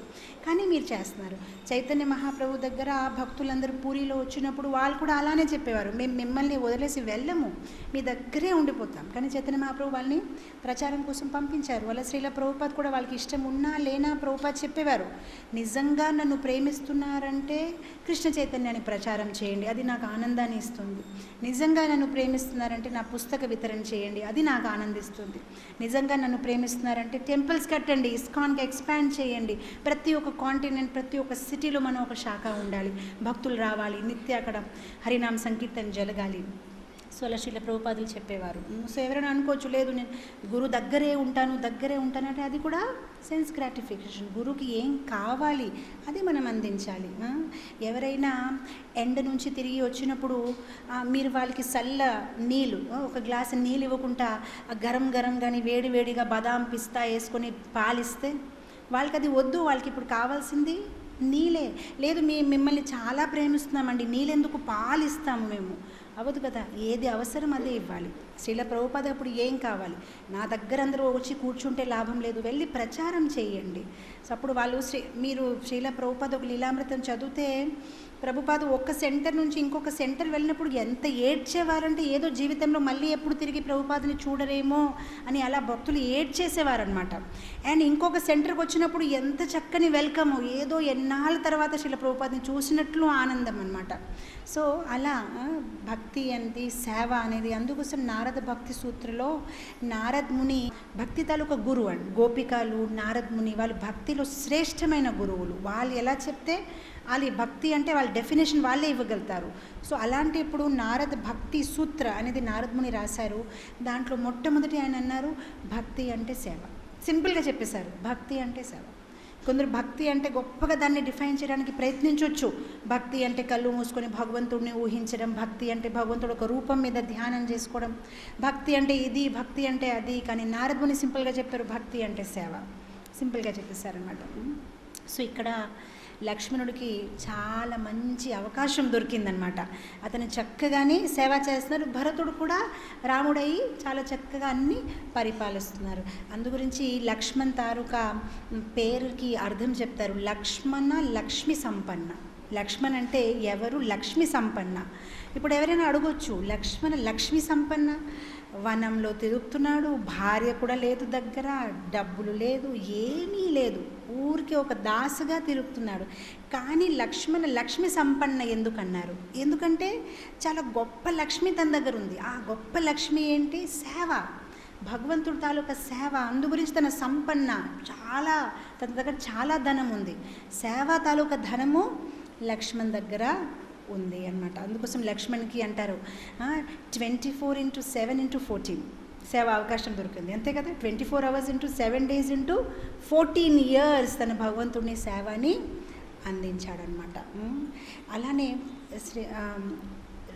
కానీ మీరు చేస్తున్నారు. చైతన్య మహాప్రభు దగ్గర భక్తులందరూ పూరిలో వచ్చినప్పుడు వాళ్ళు కూడా అలానే చెప్పేవారు, మేము మిమ్మల్ని వదిలేసి వెళ్ళము, మీ దగ్గరే ఉండిపోతాం. కానీ చైతన్య మహాప్రభు వాళ్ళని ప్రచారం కోసం పంపించారు. వాళ్ళ శ్రీల ప్రభుపాద్ కూడా వాళ్ళకి ఇష్టం ఉన్నా లేనా ప్రభుపాద్ చెప్పేవారు, నిజంగా నన్ను ప్రేమిస్తున్నారంటే కృష్ణ చైతన్యాన్ని ప్రచారం చేయండి, అది నాకు ఆనందాన్ని ఇస్తుంది. నిజంగా నన్ను ప్రేమిస్తున్నారంటే నా పుస్తక వితరణ చేయండి, అది నాకు ఆనందిస్తుంది. నిజంగా నన్ను ప్రేమిస్తున్నారంటే టెంపుల్స్ కట్టండి, ఇస్కాన్కి ఎక్స్పాండ్ చేయండి, ప్రతి ఒక్క కాంటినెంట్, ప్రతి ఒక్క సిటీలో మనం ఒక శాఖ ఉండాలి, భక్తులు రావాలి, నిత్య అక్కడ హరినామ సంకీర్తన జరగాలి. సో అలా శ్రీల ప్రభుపాదులు చెప్పేవారు. సో ఎవరైనా అనుకోవచ్చు, లేదు నేను గురువు దగ్గరే ఉంటానంటే అది కూడా సెన్స్ గ్రాటిఫికేషన్. గురువుకి ఏం కావాలి అది మనం అందించాలి. ఎవరైనా ఎండ నుంచి తిరిగి వచ్చినప్పుడు మీరు వాళ్ళకి చల్ల నీళ్ళు, ఒక గ్లాసు నీళ్ళు ఇవ్వకుండా గరం కానీ వేడిగా బాదాం పిస్తా వేసుకొని పాలిస్తే వాళ్ళకి అది వద్దు, వాళ్ళకి ఇప్పుడు కావాల్సింది నీళ్ళే. లేదు మిమ్మల్ని చాలా ప్రేమిస్తున్నామండి, నీళ్ళెందుకు, పాలిస్తాము మేము, అవ్వదు కదా. ఏది అవసరం అదే ఇవ్వాలి. శ్రీల ప్రభుపాద అప్పుడు ఏం కావాలి, నా దగ్గర అందరూ వచ్చి కూర్చుంటే లాభం లేదు, వెళ్ళి ప్రచారం చేయండి. సో అప్పుడు వాళ్ళు మీరు శ్రీల ప్రభుపాద ఒక లీలామృతం చదివితే ప్రభుపాద ఒక్క సెంటర్ నుంచి ఇంకొక సెంటర్ వెళ్ళినప్పుడు ఎంత ఏడ్చేవారంటే, ఏదో జీవితంలో మళ్ళీ ఎప్పుడు తిరిగి ప్రభుపాదని చూడరేమో అని అలా భక్తులు ఏడ్చేసేవారనమాట. అండ్ ఇంకొక సెంటర్కి వచ్చినప్పుడు ఎంత చక్కని వెల్కమ్, ఏదో ఎన్నాళ్ళ తర్వాత శ్రీల ప్రభుపాదని చూసినట్లు ఆనందం అనమాట. సో అలా భక్తి అనేది సేవ అనేది. అందుకోసం నారద భక్తి సూత్రలో నారద్ ముని భక్తి తాలూకా గురువు అండి. గోపికలు, నారద్ ముని వాళ్ళు భక్తిలో శ్రేష్టమైన గురువులు. వాళ్ళు ఎలా చెప్తే వాళ్ళు భక్తి అంటే వాళ్ళ డెఫినేషన్ వాళ్ళే ఇవ్వగలుగుతారు. సో అలాంటి ఇప్పుడు నారద భక్తి సూత్ర అనేది నారద్ ముని రాశారు. దాంట్లో మొట్టమొదటి ఆయన అన్నారు, భక్తి అంటే సేవ. సింపుల్గా చెప్పేశారు, భక్తి అంటే సేవ. కొందరు భక్తి అంటే గొప్పగా దాన్ని డిఫైన్ చేయడానికి ప్రయత్నించవచ్చు. భక్తి అంటే కళ్ళు మూసుకొని భగవంతుడిని ఊహించడం, భక్తి అంటే భగవంతుడు ఒక రూపం మీద ధ్యానం చేసుకోవడం, భక్తి అంటే ఇది, భక్తి అంటే అది. కానీ నారద్ ముని సింపుల్గా చెప్పారు, భక్తి అంటే సేవ, సింపుల్గా చెప్పేశారనమాట. సో ఇక్కడ లక్ష్మణుడికి చాలా మంచి అవకాశం దొరికిందనమాట. అతను చక్కగానే సేవ చేస్తున్నారు. భరతుడు కూడా రాముడయ్యి చాలా చక్కగా అన్నీ పరిపాలిస్తున్నారు. అందుగురించి లక్ష్మణ్ తాలూకా పేరుకి అర్థం చెప్తారు, లక్ష్మణ లక్ష్మి సంపన్న. లక్ష్మణ్ అంటే ఎవరు? లక్ష్మి సంపన్న. ఇప్పుడు ఎవరైనా అడగొచ్చు, లక్ష్మణ లక్ష్మి సంపన్న వనంలో తిరుగుతున్నాడు, భార్య కూడా లేదు దగ్గర, డబ్బులు లేదు, ఏమీ లేదు, ఊరికి ఒక దాసుగా తిరుగుతున్నాడు. కానీ లక్ష్మి సంపన్న ఎందుకన్నారు? ఎందుకంటే చాలా గొప్ప లక్ష్మి తన దగ్గర ఉంది. ఆ గొప్ప లక్ష్మి ఏంటి? సేవ, భగవంతుడి తాలూకా సేవ. అందు గురించి తన సంపన్న, చాలా తన దగ్గర చాలా ధనం ఉంది. సేవ తాలూకా ధనము లక్ష్మణ్ దగ్గర ఉంది అన్నమాట. అందుకోసం లక్ష్మణ్కి అంటారు 24x7x14 సేవ అవకాశం దొరికింది, అంతే కదా. 24 hours into 7 days into 14 years తన భగవంతుడిని సేవని అందించాడనమాట. అలానే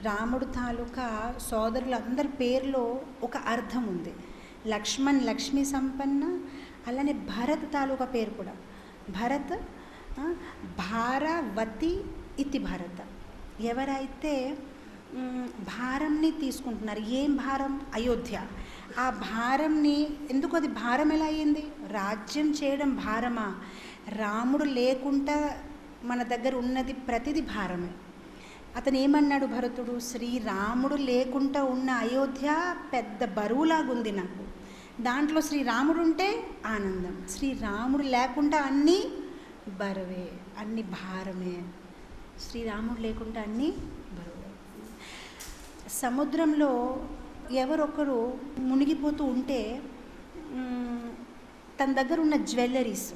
రాముడు తాలూకా సోదరులందరి పేర్లో ఒక అర్థం ఉంది. లక్ష్మణ్ లక్ష్మీ సంపన్న, అలానే భరత్ తాలూకా పేరు కూడా భరత్, భారవతి ఇతి భరత. ఎవరైతే భారంని తీసుకుంటున్నారు, ఏం భారం? అయోధ్య. ఆ భారంని ఎందుకు, అది భారం ఎలా అయ్యింది? రాజ్యం చేయడం భారమా? రాముడు లేకుండా మన దగ్గర ఉన్నది ప్రతిదీ భారమే. అతను ఏమన్నాడు భరతుడు? శ్రీరాముడు లేకుండా ఉన్న అయోధ్య పెద్ద బరువులాగుంది నాకు, దాంట్లో శ్రీరాముడు ఉంటే ఆనందం, శ్రీరాముడు లేకుండా అన్నీ బరువే, అన్ని భారమే. శ్రీరాముడు లేకుండా అన్నీ బరువే. సముద్రంలో ఎవరొకరు మునిగిపోతూ ఉంటే తన దగ్గర ఉన్న జ్యువెలరీస్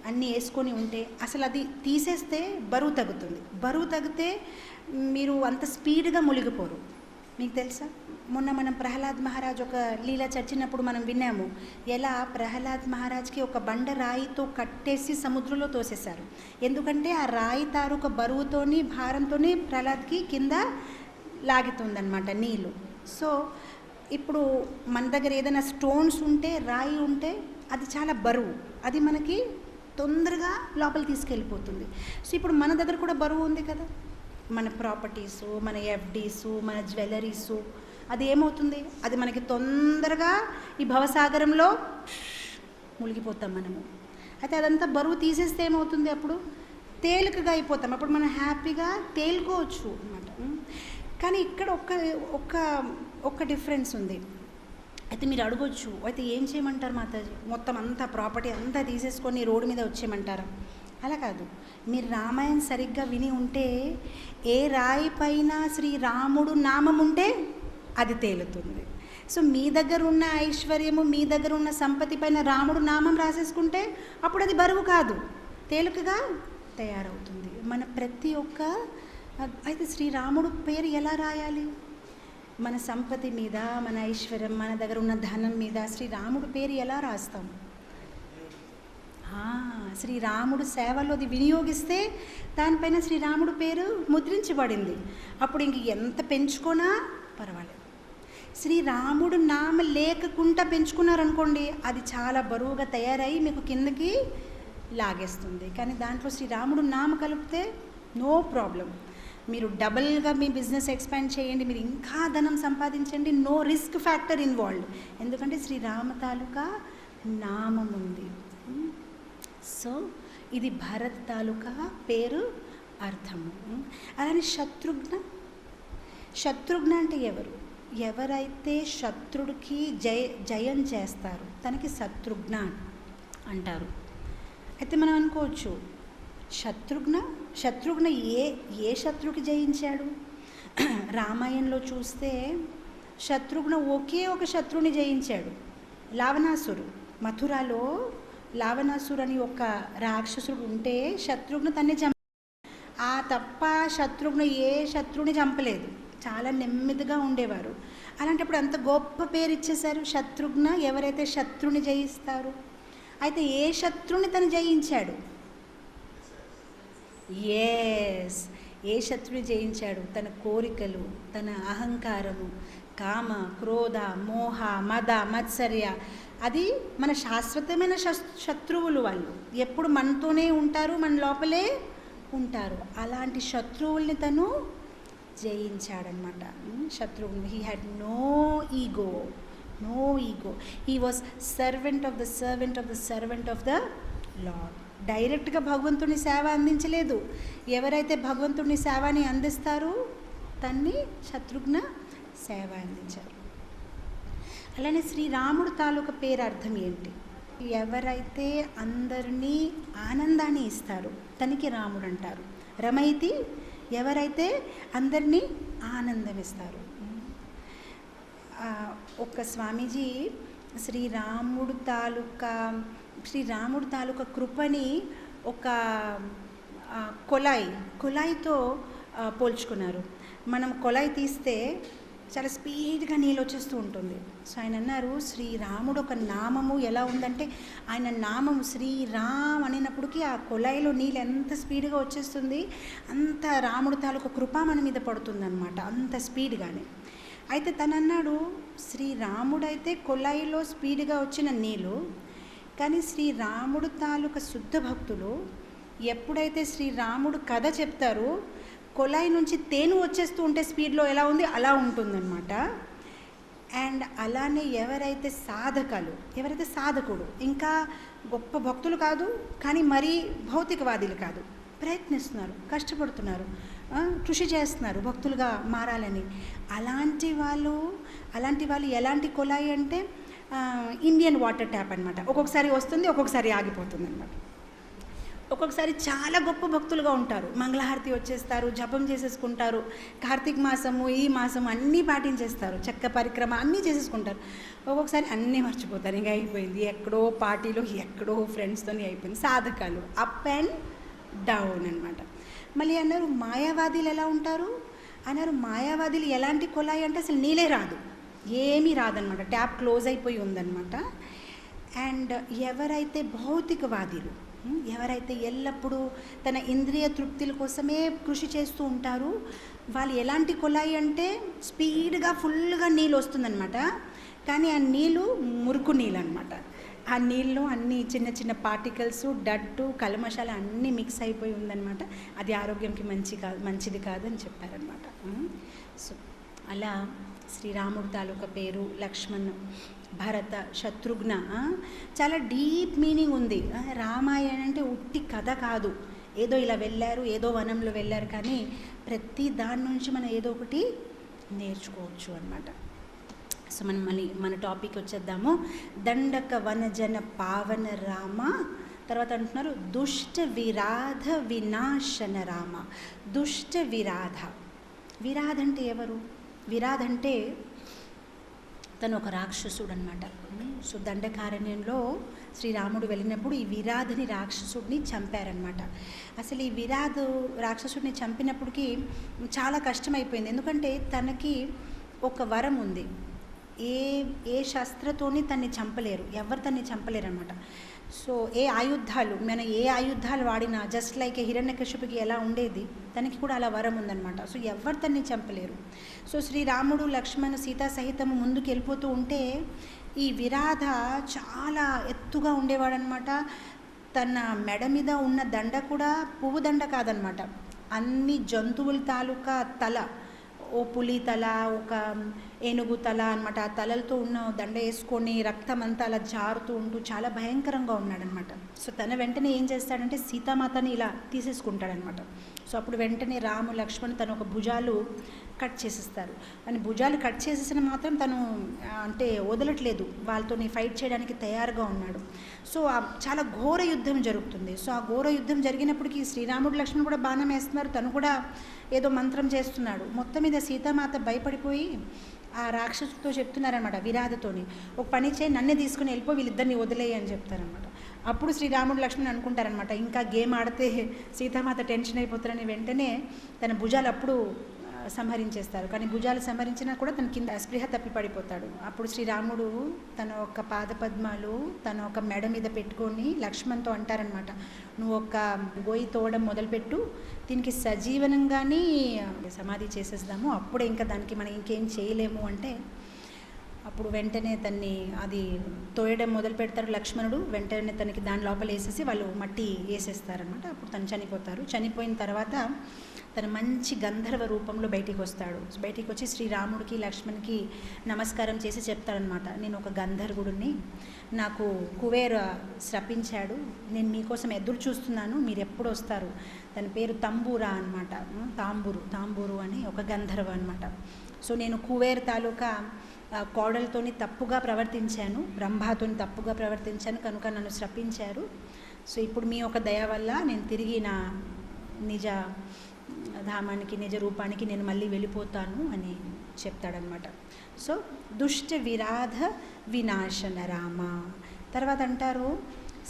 అన్నీ వేసుకొని ఉంటే అసలు అది తీసేస్తే బరువు తగ్గుతుంది. బరువు తగ్గితే మీరు అంత స్పీడ్గా మునిగిపోరు. మీకు తెలుసా, మొన్న మనం ప్రహ్లాద్ మహారాజ్ ఒక లీల చర్చినప్పుడు మనం విన్నాము, ఎలా ప్రహ్లాద్ మహారాజ్కి ఒక బండ రాయితో కట్టేసి సముద్రంలో తోసేశారు. ఎందుకంటే ఆ రాయి తాలూక బరువుతోని భారంతోని ప్రహ్లాద్కి కింద లాగుతుందన్నమాట నీళ్ళు. సో ఇప్పుడు మన దగ్గర ఏదైనా స్టోన్స్ ఉంటే, రాయి ఉంటే అది చాలా బరువు, అది మనకి తొందరగా లోపలికి తీసుకెళ్ళిపోతుంది. సో ఇప్పుడు మన దగ్గర కూడా బరువు ఉంది కదా, మన ప్రాపర్టీసు, మన ఎఫ్డీసు, మన జ్యువెలరీసు, అది ఏమవుతుంది? అది మనకి తొందరగా ఈ భవసాగరంలో మునిగిపోతాం మనము. అయితే అదంతా బరువు తీసేస్తే ఏమవుతుంది? అప్పుడు తేలికగా అయిపోతాం, అప్పుడు మనం హ్యాపీగా తేలుకోవచ్చు అన్నమాట. కానీ ఇక్కడ ఒక్క డిఫరెన్స్ ఉంది. అయితే మీరు అడగొచ్చు, అయితే ఏం చేయమంటారు మాతాజీ? మొత్తం అంతా ప్రాపర్టీ అంతా తీసేసుకొని రోడ్డు మీద వచ్చేయమంటారా? అలా కాదు. మీరు రామాయణం సరిగ్గా విని ఉంటే, ఏ రాయి పైన శ్రీరాముడు నామం ఉంటే అది తేలుతుంది. సో మీ దగ్గర ఉన్న ఐశ్వర్యము, మీ దగ్గర ఉన్న సంపత్తి పైన రాముడు నామం రాసేసుకుంటే అప్పుడు అది బరువు కాదు, తేలికగా తయారవుతుంది. మన ప్రతి ఒక్క అయితే శ్రీరాముడు పేరు ఎలా రాయాలి? మన సంపత్తి మీద, మన ఐశ్వర్యం, మన దగ్గర ఉన్న ధనం మీద శ్రీరాముడు పేరు ఎలా రాస్తాం? శ్రీరాముడు సేవలో అది వినియోగిస్తే దానిపైన శ్రీరాముడు పేరు ముద్రించబడింది. అప్పుడు ఇంక ఎంత పెంచుకున్నా పర్వాలేదు. శ్రీరాముడు నామ లేకుండా పెంచుకున్నారనుకోండి, అది చాలా బరువుగా తయారై మీకు కిందకి లాగేస్తుంది. కానీ దాంట్లో శ్రీరాముడు నామ కలిపితే నో ప్రాబ్లం. మీరు డబల్గా మీ బిజినెస్ ఎక్స్పాండ్ చేయండి, మీరు ఇంకా ధనం సంపాదించండి, నో రిస్క్ ఫ్యాక్టర్ ఇన్వాల్వ్డ్. ఎందుకంటే శ్రీరామ తాలూకా నామం ఉంది. సో ఇది భరత్ తాలూకా పేరు అర్థము. అలానే శత్రుఘ్న అంటే ఎవరు? ఎవరైతే శత్రుడికి జయం చేస్తారు తనకి శత్రుఘ్న అంటారు. అయితే మనం అనుకోవచ్చు, శత్రుఘ్న ఏ శత్రుకి జయించాడు? రామాయణంలో చూస్తే శత్రుఘ్న ఒకే ఒక శత్రుని జయించాడు, లావణాసురు. మథురాలో లావణాసురు అని ఒక రాక్షసుడు ఉంటే శత్రుఘ్న తన్ని ఆ తప్ప శత్రుఘ్న ఏ శత్రుని చంపలేదు, చాలా నెమ్మదిగా ఉండేవారు. అలాంటప్పుడు అంత గొప్ప పేరు ఇచ్చేశారు శత్రుఘ్న, ఎవరైతే శత్రుని జయిస్తారు. అయితే ఏ శత్రుని తను జయించాడు? ఏ శత్రుని జయించాడు? తన కోరికలు, తన అహంకారము, కామ, క్రోధ, మోహ, మద, మత్సర్య. అది మన శాశ్వతమైన శత్రువులు. వాళ్ళు ఎప్పుడు మనతోనే ఉంటారు, మన లోపలే ఉంటారు. అలాంటి శత్రువుల్ని తను జయించాడనమాట. శత్రువుని he had no ego. He was servant of the lord. డైరెక్ట్గా భగవంతుని సేవ అందించలేదు. ఎవరైతే భగవంతుని సేవని అందిస్తారో తన్ని శత్రుఘ్న సేవ అందించారు. అలానే శ్రీరాముడు తాలూకా పేరు అర్థం ఏంటి? ఎవరైతే అందరినీ ఆనందాన్ని ఇస్తారు తనకి రాముడు అంటారు. రమైతి ఎవరైతే అందరినీ ఆనందం ఇస్తారు. ఒక స్వామీజీ శ్రీరాముడు తాలూకా కృపని ఒక కొలాయితో పోల్చుకున్నారు. మనం కొలాయి తీస్తే చాలా స్పీడ్గా నీళ్ళు వచ్చేస్తూ ఉంటుంది. సో ఆయన అన్నారు, శ్రీరాముడు ఒక నామము ఎలా ఉందంటే, ఆయన నామము శ్రీరామ్ అనినప్పటికీ ఆ కొలాయిలో నీళ్ళు ఎంత స్పీడ్గా వచ్చేస్తుంది, అంత రాముడు తాలూకా కృప మన మీద పడుతుందన్నమాట, అంత స్పీడ్గానే. అయితే తను అన్నాడు, శ్రీరాముడైతే కొలాయిలో స్పీడ్గా వచ్చిన నీళ్ళు, కానీ శ్రీరాముడు తాలూకా శుద్ధ భక్తులు ఎప్పుడైతే శ్రీరాముడు కథ చెప్తారో కొలాయి నుంచి తేనె వచ్చేస్తూ ఉంటే స్పీడ్లో ఎలా ఉంది అలా ఉంటుందన్నమాట. అండ్ అలానే ఎవరైతే సాధకుడు, ఇంకా గొప్ప భక్తులు కాదు కానీ మరీ భౌతికవాదులు కాదు, ప్రయత్నిస్తున్నారు, కష్టపడుతున్నారు, కృషి చేస్తున్నారు భక్తులుగా మారాలని, అలాంటి వాళ్ళు ఎలాంటి కొలాయి అంటే ఇండియన్ వాటర్ ట్యాప్ అనమాట. ఒక్కొక్కసారి వస్తుంది, ఒక్కొక్కసారి ఆగిపోతుంది అనమాట. ఒక్కొక్కసారి చాలా గొప్ప భక్తులుగా ఉంటారు, మంగళహారతి వచ్చేస్తారు, జపం చేసేసుకుంటారు, కార్తీక మాసము ఈ మాసము అన్నీ పాటించేస్తారు, చెక్క పరిక్రమ అన్నీ చేసేసుకుంటారు. ఒక్కొక్కసారి అన్నీ మర్చిపోతారు, ఇంకా అయిపోయింది, ఎక్కడో పార్టీలో ఎక్కడో ఫ్రెండ్స్తో అయిపోయింది. సాధకాలు అప్ అండ్ డౌన్ అనమాట. మళ్ళీ అన్నారు మాయావాదీలు ఎలా ఉంటారు అన్నారు, మాయావాదీలు ఎలాంటి కొలాయి అంటే అసలు నీళ్ళే రాదు, ఏమీ రాదనమాట, ట్యాప్ క్లోజ్ అయిపోయి ఉందన్నమాట. అండ్ ఎవరైతే భౌతికవాదీలు, ఎవరైతే ఎల్లప్పుడూ తన ఇంద్రియ తృప్తుల కోసమే కృషి చేస్తూ ఉంటారు, వాళ్ళు ఎలాంటి కొలాయి అంటే స్పీడ్గా ఫుల్గా నీళ్ళు వస్తుందన్నమాట, కానీ ఆ నీళ్ళు మురుకు నీళ్ళు అనమాట. ఆ నీళ్ళు అన్నీ చిన్న చిన్న పార్టికల్స్, డట్టు, కల్మషాలు అన్నీ మిక్స్ అయిపోయి ఉందన్నమాట. అది ఆరోగ్యంకి మంచిది కాదని చెప్పారనమాట. సో అలా శ్రీరాముడు తాలూకా పేరు, లక్ష్మణ్, భరత, శత్రుఘ్న చాలా డీప్ మీనింగ్ ఉంది. రామాయణం అంటే ఉట్టి కథ కాదు, ఏదో ఇలా వెళ్ళారు, ఏదో వనంలో వెళ్ళారు, కానీ ప్రతి దాని నుంచి మనం ఏదో ఒకటి నేర్చుకోవచ్చు అన్నమాట. సో మనం మళ్ళీ మన టాపిక్ వచ్చేద్దాము. దండక వనజన పావన రామ, తర్వాత అంటున్నారు దుష్ట విరాధ వినాశన రామ. దుష్ట విరాధ అంటే ఎవరు? విరాధ అంటే తను ఒక రాక్షసుడు అనమాట. సో దండకారణ్యంలో శ్రీరాముడు వెళ్ళినప్పుడు ఈ విరాధని రాక్షసుడిని చంపారనమాట. అసలు ఈ రాక్షసుడిని చంపినప్పటికీ చాలా కష్టమైపోయింది, ఎందుకంటే తనకి ఒక వరం ఉంది, ఏ శస్త్రతోని తన్ని చంపలేరు, ఎవరు తన్ని చంపలేరు అనమాట. సో మనం ఏ ఆయుధాలు వాడినా జస్ట్ లైక్ హిరణ్యకశిపుకి ఎలా ఉండేది, తనకి కూడా అలా వరం ఉందన్నమాట. సో ఎవరు తన్ని చంపలేరు. సో శ్రీరాముడు, లక్ష్మణ్, సీతా సహితము ముందుకు వెళ్ళిపోతూ ఉంటే ఈ విరాధ చాలా ఎత్తుగా ఉండేవాడనమాట. తన మెడ మీద ఉన్న దండ కూడా పువ్వు దండ కాదనమాట, అన్ని జంతువుల తాలూకా తల, ఓ పులి తల, ఒక ఏనుగు తల అనమాట. ఆ తలలతో ఉన్న దండ వేసుకొని రక్తం అంతా అలా జారుతూ ఉంటూ చాలా భయంకరంగా ఉన్నాడనమాట. సో తన వెంటనే ఏం చేస్తాడంటే సీతామాతని ఇలా తీసేసుకుంటాడనమాట. సో అప్పుడు వెంటనే రాము, లక్ష్మణ్ తను ఒక భుజాలు కట్ చేసేస్తారు. అని భుజాలు కట్ చేసేసిన మాత్రం తను అంటే వదలట్లేదు, వాళ్ళతో ఫైట్ చేయడానికి తయారుగా ఉన్నాడు. సో చాలా ఘోర యుద్ధం జరుగుతుంది. సో ఆ ఘోర యుద్ధం జరిగినప్పటికీ శ్రీరాముడు, లక్ష్మణ్ కూడా బాణం వేస్తున్నారు, తను కూడా ఏదో మంత్రం చేస్తున్నాడు. మొత్తం మీద సీతామాత భయపడిపోయి ఆ రాక్షసుతో చెప్తున్నారనమాట, విరాధతోని, ఒక పని చేయి, నన్నే తీసుకుని వెళ్ళిపో, వీళ్ళిద్దరిని వదిలేయి అని చెప్తారనమాట. అప్పుడు శ్రీరాముడు, లక్ష్మణ్ అనుకుంటారనమాట, ఇంకా గేమ్ ఆడితే సీతామాత టెన్షన్ అయిపోతారని వెంటనే తన భుజాలు అప్పుడు సంహరించేస్తారు. కానీ భుజాలు సంహరించినా కూడా తన కింద స్పృహ తప్పి పడిపోతాడు. అప్పుడు శ్రీరాముడు తన ఒక పాదపద్మాలు తన ఒక మెడ మీద పెట్టుకొని లక్ష్మణ్తో అంటారనమాట, నువ్వు ఒక గోయి తోవడం మొదలుపెట్టు, దీనికి సజీవనంగానే సమాధి చేసేద్దాము, అప్పుడే ఇంకా దానికి మనం ఇంకేం చేయలేము అంటే అప్పుడు వెంటనే తన్ని అది తోయడం మొదలు పెడతారు లక్ష్మణుడు. వెంటనే తనకి దాని లోపల వేసేసి వాళ్ళు మట్టి వేసేస్తారనమాట. అప్పుడు తను చనిపోతారు. చనిపోయిన తర్వాత తను మంచి గంధర్వ రూపంలో బయటికి వస్తాడు. బయటికి వచ్చి శ్రీరాముడికి, లక్ష్మణ్కి నమస్కారం చేసి చెప్తాడనమాట, నేను ఒక గంధర్వుడిని, నాకు కుబేర శపించాడు, నేను మీకోసం ఎదురు చూస్తున్నాను, మీరు ఎప్పుడు వస్తారు. తన పేరు తంబూరా అనమాట, తాంబూరు అని ఒక గంధర్వ అనమాట. సో నేను కుబేర తాలూకా కోడలతోని తప్పుగా ప్రవర్తించాను, రంభాతోని తప్పుగా ప్రవర్తించాను, కనుక నన్ను శపించారు. సో ఇప్పుడు మీ యొక్క దయ వల్ల నేను తిరిగి నా నిజ ధామానికి, నిజ రూపానికి నేను మళ్ళీ వెళ్ళిపోతాను అని చెప్తాడనమాట. సో దుష్ట విరాధ వినాశన రామ. తర్వాత అంటారు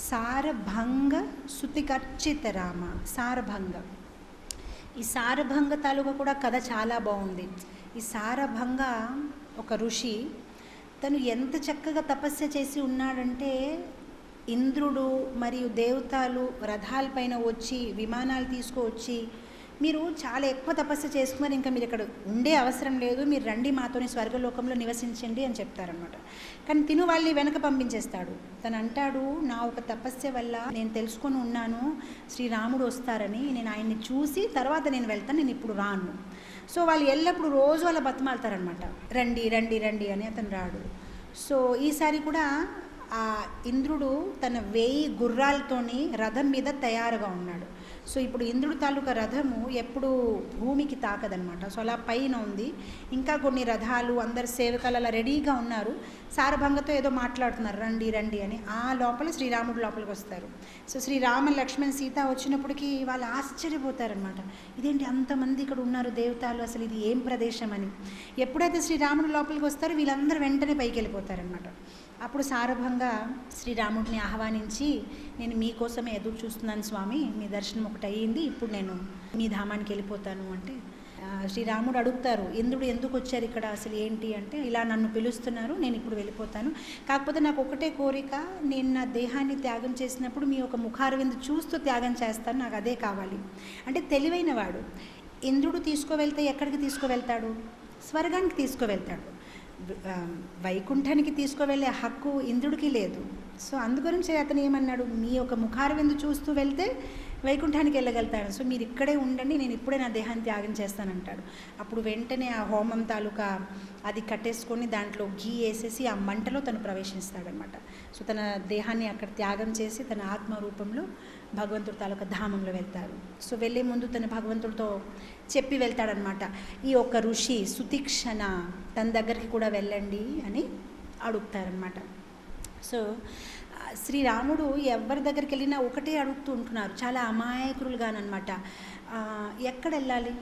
సారభంగ సుతికర్చిత రామ. సారభంగ, ఈ సారభంగ తాలూకా కూడా కథ చాలా బాగుంది. ఈ సారభంగ ఒక ఋషి, తను ఎంత చక్కగా తపస్య చేసి ఉన్నాడంటే ఇంద్రుడు మరియు దేవతలు రథాలపైన వచ్చి విమానాలు తీసుకువచ్చి, మీరు చాలా ఎక్కువ తపస్సు చేసుకున్నారు, ఇంకా మీరు ఇక్కడ ఉండే అవసరం లేదు, మీరు రండి మాతోని స్వర్గలోకంలో నివసించండి అని చెప్తారనమాట. కానీ తిను వాళ్ళని వెనక పంపించేస్తాడు. తను అంటాడు, నా ఒక తపస్య వల్ల నేను తెలుసుకొని ఉన్నాను శ్రీరాముడు వస్తారని, నేను ఆయన్ని చూసి తర్వాత నేను వెళ్తాను, నేను ఇప్పుడు రాను. సో వాళ్ళు ఎల్లప్పుడు రోజు అలా బతిమాలుతారనమాట, రండి రండి రండి అని. అతను రాడు. సో ఈసారి కూడా ఆ ఇంద్రుడు తన 1000 గుర్రాలతోని రథం మీద తయారుగా ఉన్నాడు. సో ఇప్పుడు ఇంద్రుడు తాలూకా రథము ఎప్పుడు భూమికి తాకదనమాట. సో అలా పైన ఉంది. ఇంకా కొన్ని రథాలు, అందరు సేవకులు అలా రెడీగా ఉన్నారు. సారభంగతో ఏదో మాట్లాడుతున్నారు, రండి రండి అని. ఆ లోపల శ్రీరాముడు లోపలికి వస్తారు. సో శ్రీరామ, లక్ష్మణ్, సీత వచ్చినప్పటికీ వాళ్ళు ఆశ్చర్యపోతారనమాట. ఇదేంటి అంతమంది ఇక్కడ ఉన్నారు దేవతలు, అసలు ఇది ఏం ప్రదేశం అని. ఎప్పుడైతే శ్రీరాముడు లోపలికి వస్తారో వీళ్ళందరూ వెంటనే పైకి వెళ్ళిపోతారనమాట. అప్పుడు సారభంగ శ్రీరాముడిని ఆహ్వానించి, నేను మీకోసమే ఎదురు చూస్తున్నాను స్వామి, మీ దర్శనం ఒకటి అయ్యింది, ఇప్పుడు నేను మీ ధామానికి వెళ్ళిపోతాను అంటే శ్రీరాముడు అడుగుతారు, ఇంద్రుడు ఎందుకు వచ్చారు ఇక్కడ, అసలు ఏంటి అంటే, ఇలా నన్ను పిలుస్తున్నారు, నేను ఇప్పుడు వెళ్ళిపోతాను, కాకపోతే నాకు ఒకటే కోరిక, నేను నా దేహాన్ని త్యాగం చేసినప్పుడు మీ ఒక ముఖారవిందు చూస్తూ త్యాగం చేస్తాను, నాకు అదే కావాలి అంటే. తెలివైన వాడు. ఇంద్రుడు తీసుకువెళ్తే ఎక్కడికి తీసుకువెళ్తాడు? స్వర్గానికి తీసుకువెళ్తాడు. వైకుంఠానికి తీసుకువెళ్ళే హక్కు ఇంద్రుడికి లేదు. సో అందుగురించి అతను ఏమన్నాడు, మీ యొక్క ముఖారవిందు చూస్తూ వెళ్తే వైకుంఠానికి వెళ్ళగలుగుతాడు, సో మీరు ఇక్కడే ఉండండి, నేను ఇప్పుడే నా దేహాన్ని త్యాగం చేస్తానంటాడు. అప్పుడు వెంటనే ఆ హోమం తాలూకా అది కట్టేసుకొని దాంట్లో ఘీ వేసేసి ఆ మంటలో తను ప్రవేశిస్తాడనమాట. సో తన దేహాన్ని అక్కడ త్యాగం చేసి తన ఆత్మ రూపంలో భగవంతుడి తాలూకా ధామంలో వెళ్తారు. సో వెళ్ళే ముందు తన భగవంతుడితో చెప్పి వెళ్తాడనమాట, ఈ ఒక్క ఋషి సుతీక్షణ తన దగ్గరికి కూడా వెళ్ళండి అని అడుగుతారనమాట. సో శ్రీరాముడు ఎవరి దగ్గరికి వెళ్ళినా ఒకటే అడుగుతూ ఉంటున్నారు, చాలా అమాయకులుగానమాట. ఎక్కడ వెళ్ళాలి,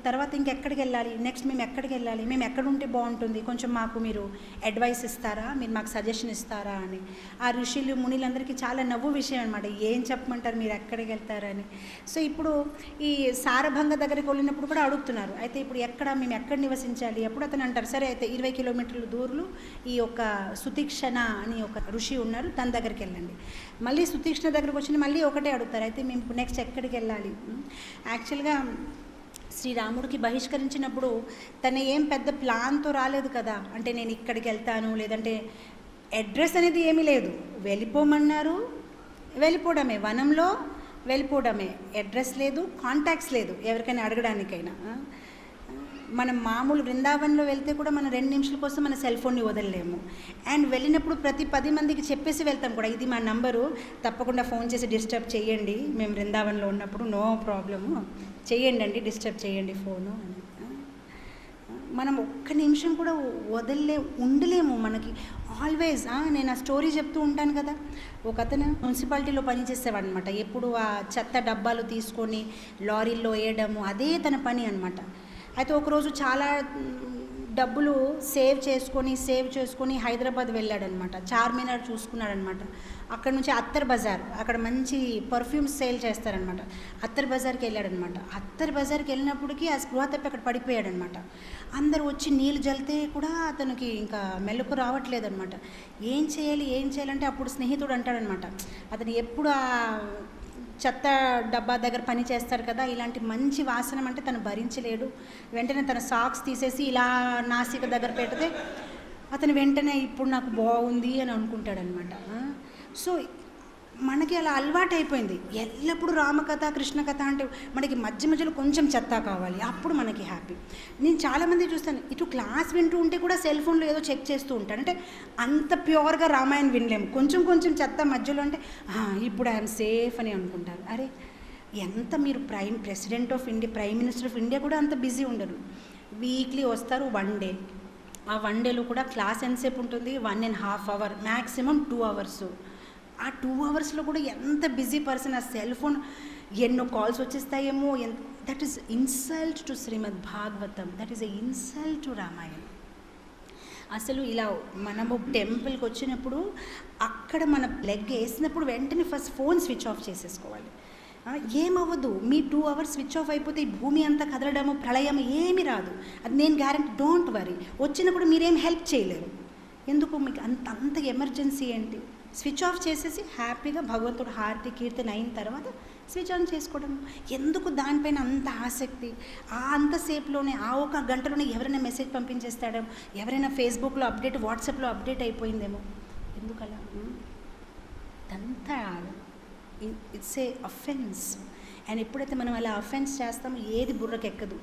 తర్వాత ఇంకెక్కడికి వెళ్ళాలి, నెక్స్ట్ మేము ఎక్కడికి వెళ్ళాలి, మేము ఎక్కడ ఉంటే బాగుంటుంది, కొంచెం మాకు మీరు అడ్వైస్ ఇస్తారా, మీరు మాకు సజెషన్ ఇస్తారా అని. ఆ ఋషులు మునులందరికీ చాలా నవ్వు విషయం అనమాట, ఏం చెప్పమంటారు, మీరు ఎక్కడికి వెళ్తారని. సో ఇప్పుడు ఈ సారభంగ దగ్గరికి వెళ్ళినప్పుడు కూడా అడుగుతున్నారు, అయితే ఇప్పుడు మేము ఎక్కడ నివసించాలి. అప్పుడు అతను అంటారు, సరే అయితే 20 కిలోమీటర్ల దూరంలో ఈ యొక్క సుతీక్షణ అని ఒక ఋషి ఉన్నారు, తన దగ్గరికి వెళ్ళండి. మళ్ళీ సుతీక్షణ దగ్గరికి వచ్చి మళ్ళీ ఒకటే అడుగుతారు, అయితే మేము నెక్స్ట్ ఎక్కడికి వెళ్ళాలి. యాక్చువల్గా శ్రీరాముడికి బహిష్కరించినప్పుడు తన ఏం పెద్ద ప్లాన్తో రాలేదు కదా, అంటే నేను ఇక్కడికి వెళ్తాను, లేదంటే అడ్రస్ అనేది ఏమీ లేదు, వెళ్ళిపోమన్నారు, వెళ్ళిపోవడమే, వనంలో వెళ్ళిపోవడమే, అడ్రస్ లేదు, కాంటాక్ట్స్ లేదు ఎవరికైనా అడగడానికైనా. మనం మామూలు బృందావనంలో వెళ్తే కూడా మనం 2 నిమిషాల కోసం మన సెల్ ఫోన్ని వదలలేము. అండ్ వెళ్ళినప్పుడు ప్రతి 10 మందికి చెప్పేసి వెళ్తాం కూడా, ఇది మా నంబరు, తప్పకుండా ఫోన్ చేసి డిస్టర్బ్ చేయండి, మేము బృందావనంలో ఉన్నప్పుడు నో ప్రాబ్లము, చేయండి, డిస్టర్బ్ చేయండి ఫోను అని. మనం ఒక్క నిమిషం కూడా ఉండలేము. మనకి ఆల్వేస్ నేను ఆ స్టోరీ చెప్తూ ఉంటాను కదా, ఒక అతను మున్సిపాలిటీలో పనిచేసేవాడు అనమాట. ఎప్పుడు ఆ చెత్త డబ్బాలు తీసుకొని లారీల్లో వేయడము అదే తన పని అనమాట. అయితే ఒకరోజు చాలా డబ్బులు సేవ్ చేసుకొని హైదరాబాద్ వెళ్ళాడనమాట. చార్మినార్ చూసుకున్నాడనమాట. అక్కడ నుంచి అత్తర్ బజార్, అక్కడ మంచి పర్ఫ్యూమ్స్ సేల్ చేస్తారనమాట. అత్తర్ బజార్కి వెళ్ళాడనమాట. అత్తర్ బజార్కి వెళ్ళినప్పటికీ ఆ స్పృహ తప్పి అక్కడ పడిపోయాడనమాట. అందరూ వచ్చి నీళ్ళు జల్లితే కూడా అతనికి ఇంకా మెలకు రావట్లేదనమాట. ఏం చేయాలంటే అప్పుడు స్నేహితుడు అంటాడనమాట, అతను ఎప్పుడు ఆ చెత్త డబ్బా దగ్గర పని చేస్తాడు కదా, ఇలాంటి మంచి వాసన అంటే తను భరించలేడు. వెంటనే తన సాక్స్ తీసేసి ఇలా నాసిక దగ్గర పెడితే అతను వెంటనే ఇప్పుడు నాకు బాగుంది అని అనుకుంటాడనమాట. సో మనకి అలా అలవాటు అయిపోయింది, ఎల్లప్పుడూ రామకథ కృష్ణకథ అంటే మనకి మధ్యలో కొంచెం చెత్త కావాలి, అప్పుడు మనకి హ్యాపీ. నేను చాలామంది చూస్తాను, ఇటు క్లాస్ వింటూ ఉంటే కూడా సెల్ ఫోన్లో ఏదో చెక్ చేస్తూ ఉంటాను. అంటే అంత ప్యూర్గా రామాయణం వినలేము, కొంచెం చెత్త మధ్యలో అంటే ఇప్పుడు ఐఎమ్ సేఫ్ అని అనుకుంటారు. అరే ఎంత మీరు president of India, prime minister of India కూడా అంత బిజీ ఉండరు. వీక్లీ వస్తారు 1 డే, ఆ 1 డేలో కూడా క్లాస్ ఎంతసేపు ఉంటుంది, 1.5 అవర్, మ్యాక్సిమం 2 అవర్స్. ఆ 2 అవర్స్లో కూడా ఎంత బిజీ పర్సన్, ఆ సెల్ ఫోన్ ఎన్నో కాల్స్ వచ్చేస్తాయేమో. That is insult to Srimad Bhagavatam, that is a insult to Ramayanam. అసలు ఇలా మనము టెంపుల్కి వచ్చినప్పుడు అక్కడ మన లెగ్ వేసినప్పుడు వెంటనే ఫస్ట్ ఫోన్ స్విచ్ ఆఫ్ చేసేసుకోవాలి. ఏమవ్వదు, మీ 2 అవర్స్ స్విచ్ ఆఫ్ అయిపోతే ఈ భూమి అంతా కదలడము, ప్రళయం ఏమీ రాదు. అది నేను గ్యారంటీ, డోంట్ వరీ. వచ్చినప్పుడు మీరేం హెల్ప్ చేయలేరు. ఎందుకు, మీకు అంత ఎమర్జెన్సీ ఏంటి? స్విచ్ ఆఫ్ చేసేసి హ్యాపీగా భగవంతుడు హారతి కీర్తన అయిన తర్వాత స్విచ్ ఆన్ చేసుకోవడం. ఎందుకు దానిపైన అంత ఆసక్తి? అంతసేపులోనే, ఆ 1 గంటలోనే ఎవరైనా మెసేజ్ పంపించేస్తాడో, ఎవరైనా ఫేస్బుక్లో అప్డేట్, వాట్సాప్లో అప్డేట్ అయిపోయిందేమో. ఎందుకలా? అంతా ఇట్స్ ఏ అఫెన్స్. అండ్ ఎప్పుడైతే మనం అలా అఫెన్స్ చేస్తామో ఏది బుర్రకు ఎక్కదు.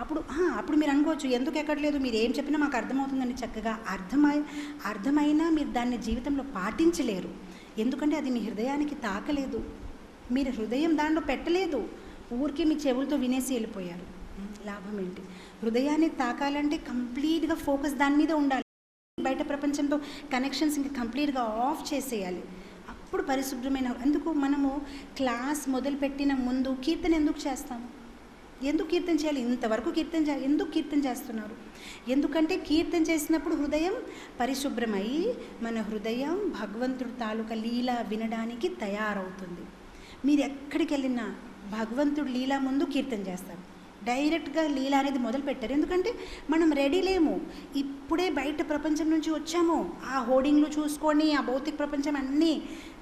అప్పుడు మీరు అనుకోవచ్చు, ఎందుకు ఎక్కట్లేదు, మీరు ఏం చెప్పినా మాకు అర్థమవుతుందని. చక్కగా అర్థమైనా మీరు దాన్ని జీవితంలో పాటించలేరు. ఎందుకంటే అది మీ హృదయానికి తాకలేదు, మీరు హృదయం దాంట్లో పెట్టలేదు. ఊరికి మీ చెవులతో వినేసి వెళ్ళిపోయారు. లాభం ఏంటి? హృదయాన్ని తాకాలంటే కంప్లీట్గా ఫోకస్ దాని మీద ఉండాలి. బయట ప్రపంచంతో కనెక్షన్స్ ఇంకా కంప్లీట్గా ఆఫ్ చేసేయాలి. అప్పుడు పరిశుభ్రమైన. ఎందుకు మనము క్లాస్ మొదలుపెట్టిన ముందు కీర్తన ఎందుకు చేస్తాము? ఎందుకు కీర్తన చేయాలి? ఇంతవరకు కీర్తన చేయాలి. ఎందుకు కీర్తన చేస్తున్నారు? ఎందుకంటే కీర్తన చేసినప్పుడు హృదయం పరిశుభ్రమై మన హృదయం భగవంతుడి తాలూకా లీల వినడానికి తయారవుతుంది. మీరు ఎక్కడికి వెళ్ళినా భగవంతుడి లీల ముందు కీర్తన చేస్తారు. డైరెక్ట్గా లీల అనేది మొదలు పెట్టారు. ఎందుకంటే మనం రెడీ లేము, ఇప్పుడే బయట ప్రపంచం నుంచి వచ్చాము. ఆ హోర్డింగ్లు చూసుకొని, ఆ భౌతిక ప్రపంచం అన్నీ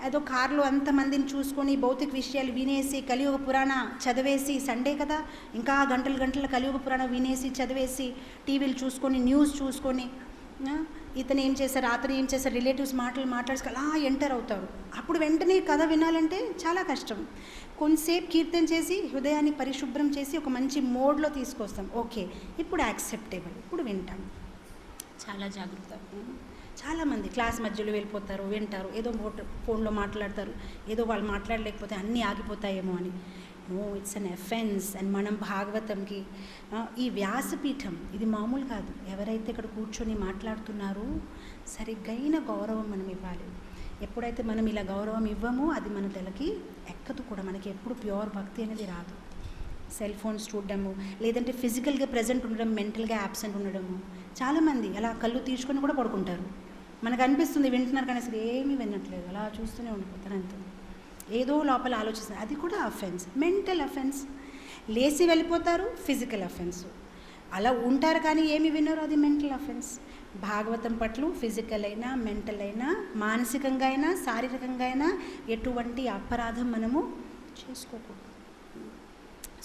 ఏదో కార్లో అంతమందిని చూసుకొని, భౌతిక విషయాలు వినేసి, కలియుగ పురాణ చదివేసి, సండే కదా ఇంకా గంటల కలియుగ పురాణం వినేసి చదివేసి, టీవీలు చూసుకొని, న్యూస్ చూసుకొని, ఇతను ఏం చేశారు, అతను ఏం చేశారు, రిలేటివ్స్ మాట్లాడుకు అలా ఎంటర్ అవుతారు. అప్పుడు వెంటనే కథ వినాలంటే చాలా కష్టం. కొంతసేపు కీర్తన చేసి హృదయాన్ని పరిశుభ్రం చేసి ఒక మంచి మోడ్లో తీసుకొస్తాం. ఓకే, ఇప్పుడు యాక్సెప్టేబుల్, ఇప్పుడు వింటాం. చాలా జాగ్రత్త. చాలామంది క్లాస్ మధ్యలో వెళ్ళిపోతారు, వింటారు, ఏదో ఫోన్లో మాట్లాడతారు, ఏదో వాళ్ళు మాట్లాడలేకపోతే అన్నీ ఆగిపోతాయేమో అని. No, it's an offence. And మనం భాగవతంకి ఈ వ్యాసపీఠం ఇది మామూలు కాదు. ఎవరైతే ఇక్కడ కూర్చొని మాట్లాడుతున్నారో సరిగ్గైన గౌరవం మనం ఇవ్వాలి. ఎప్పుడైతే మనం ఇలా గౌరవం ఇవ్వమో అది మన తలకి ఎక్కదు కూడా. మనకి ఎప్పుడు ప్యూర్ భక్తి అనేది రాదు. సెల్ ఫోన్స్ చూడడము, లేదంటే ఫిజికల్గా ప్రజెంట్ ఉండడం, మెంటల్గా యాబ్సెంట్ ఉండడము. చాలామంది అలా కళ్ళు తీసుకొని కూడా పడుకుంటారు. మనకు అనిపిస్తుంది వింటున్నారు, కానీ అసలు ఏమీ వినట్లేదు, అలా చూస్తూనే ఉండిపోతారు. అంతే, ఏదో లోపల ఆలోచిస్తారు. అది కూడా అఫెన్స్, మెంటల్ అఫెన్స్. లేచి వెళ్ళిపోతారు, ఫిజికల్ అఫెన్స్. అలా ఉంటారు కానీ ఏమి వినరు, అది మెంటల్ అఫెన్స్. భాగవతం పట్ల ఫిజికల్ అయినా, మెంటల్ అయినా, మానసికంగా అయినా, శారీరకంగా అయినా ఎటువంటి అపరాధం మనము చేసుకోకూడదు.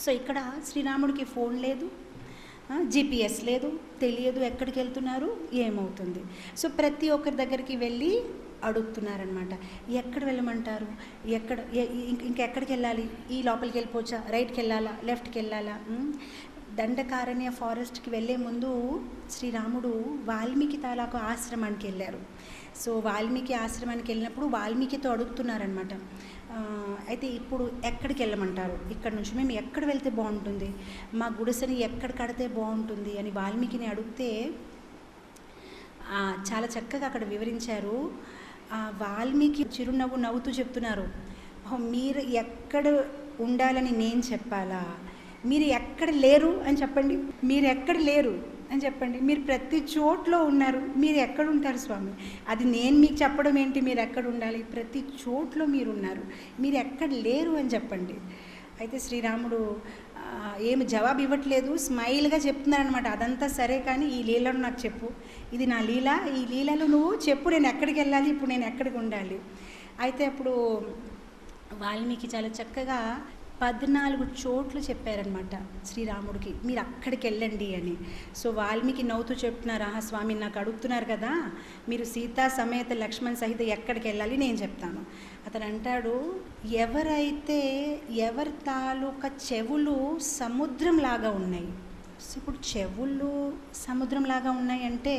సో ఇక్కడ శ్రీరాముడికి ఫోన్ లేదు, జీపీఎస్ లేదు, తెలియదు ఎక్కడికి వెళ్తున్నారు, ఏమవుతుంది. సో ప్రతి ఒక్కరి దగ్గరికి వెళ్ళి అడుగుతున్నారనమాట. ఎక్కడ వెళ్ళమంటారు, ఇంకెక్కడికి వెళ్ళాలి, ఈ లోపలికి వెళ్ళిపోవచ్చా, రైట్కి వెళ్ళాలా, లెఫ్ట్కి వెళ్ళాలా. దండకారణ్య ఫారెస్ట్కి వెళ్ళే ముందు శ్రీరాముడు వాల్మీకి తాలూకు ఆశ్రమానికి వెళ్ళారు. సో వాల్మీకి ఆశ్రమానికి వెళ్ళినప్పుడు వాల్మీకితో అడుగుతున్నారనమాట. అయితే ఇప్పుడు ఎక్కడికి వెళ్ళమంటారు, ఇక్కడ నుంచి మేము ఎక్కడ వెళ్తే బాగుంటుంది, మా గుడిసెని ఎక్కడ కడితే బాగుంటుంది అని వాల్మీకిని అడిగితే చాలా చక్కగా అక్కడ వివరించారు. వాల్మీకి చిరునవ్వు నవ్వుతూ చెప్తున్నారు, మీరు ఎక్కడ ఉండాలని నేను చెప్పాలా, మీరు ఎక్కడ లేరు అని చెప్పండి, మీరు ఎక్కడ లేరు అని చెప్పండి, మీరు ప్రతి చోట్లో ఉన్నారు, మీరు ఎక్కడ ఉంటారు స్వామి, అది నేను మీకు చెప్పడం ఏంటి, మీరు ఎక్కడ ఉండాలి, ప్రతి చోట్లో మీరు ఉన్నారు, మీరు ఎక్కడ లేరు అని చెప్పండి. అయితే శ్రీరాముడు ఏమి జవాబు ఇవ్వట్లేదు, స్మైల్గా చెప్తున్నారనమాట. అదంతా సరే, కానీ ఈ లీలను నాకు చెప్పు, ఇది నా లీల, ఈ లీలలో నువ్వు చెప్పు, నేను ఎక్కడికి వెళ్ళాలి, ఇప్పుడు నేను ఎక్కడికి ఉండాలి. అయితే అప్పుడు వాల్మీకి చాలా చక్కగా 14 చోట్లు చెప్పారనమాట శ్రీరాముడికి, మీరు అక్కడికి వెళ్ళండి అని. సో వాల్మీకి నవ్వుతూ చెప్తున్నారు, స్వామి నాకు అడుగుతున్నారు కదా, మీరు సీతా సమేత లక్ష్మణ్ సహిత ఎక్కడికి వెళ్ళాలి నేను చెప్తాను. అతను అంటాడు, ఎవరి తాలూకా చెవులు సముద్రంలాగా ఉన్నాయి. సో ఇప్పుడు చెవులు సముద్రంలాగా ఉన్నాయంటే,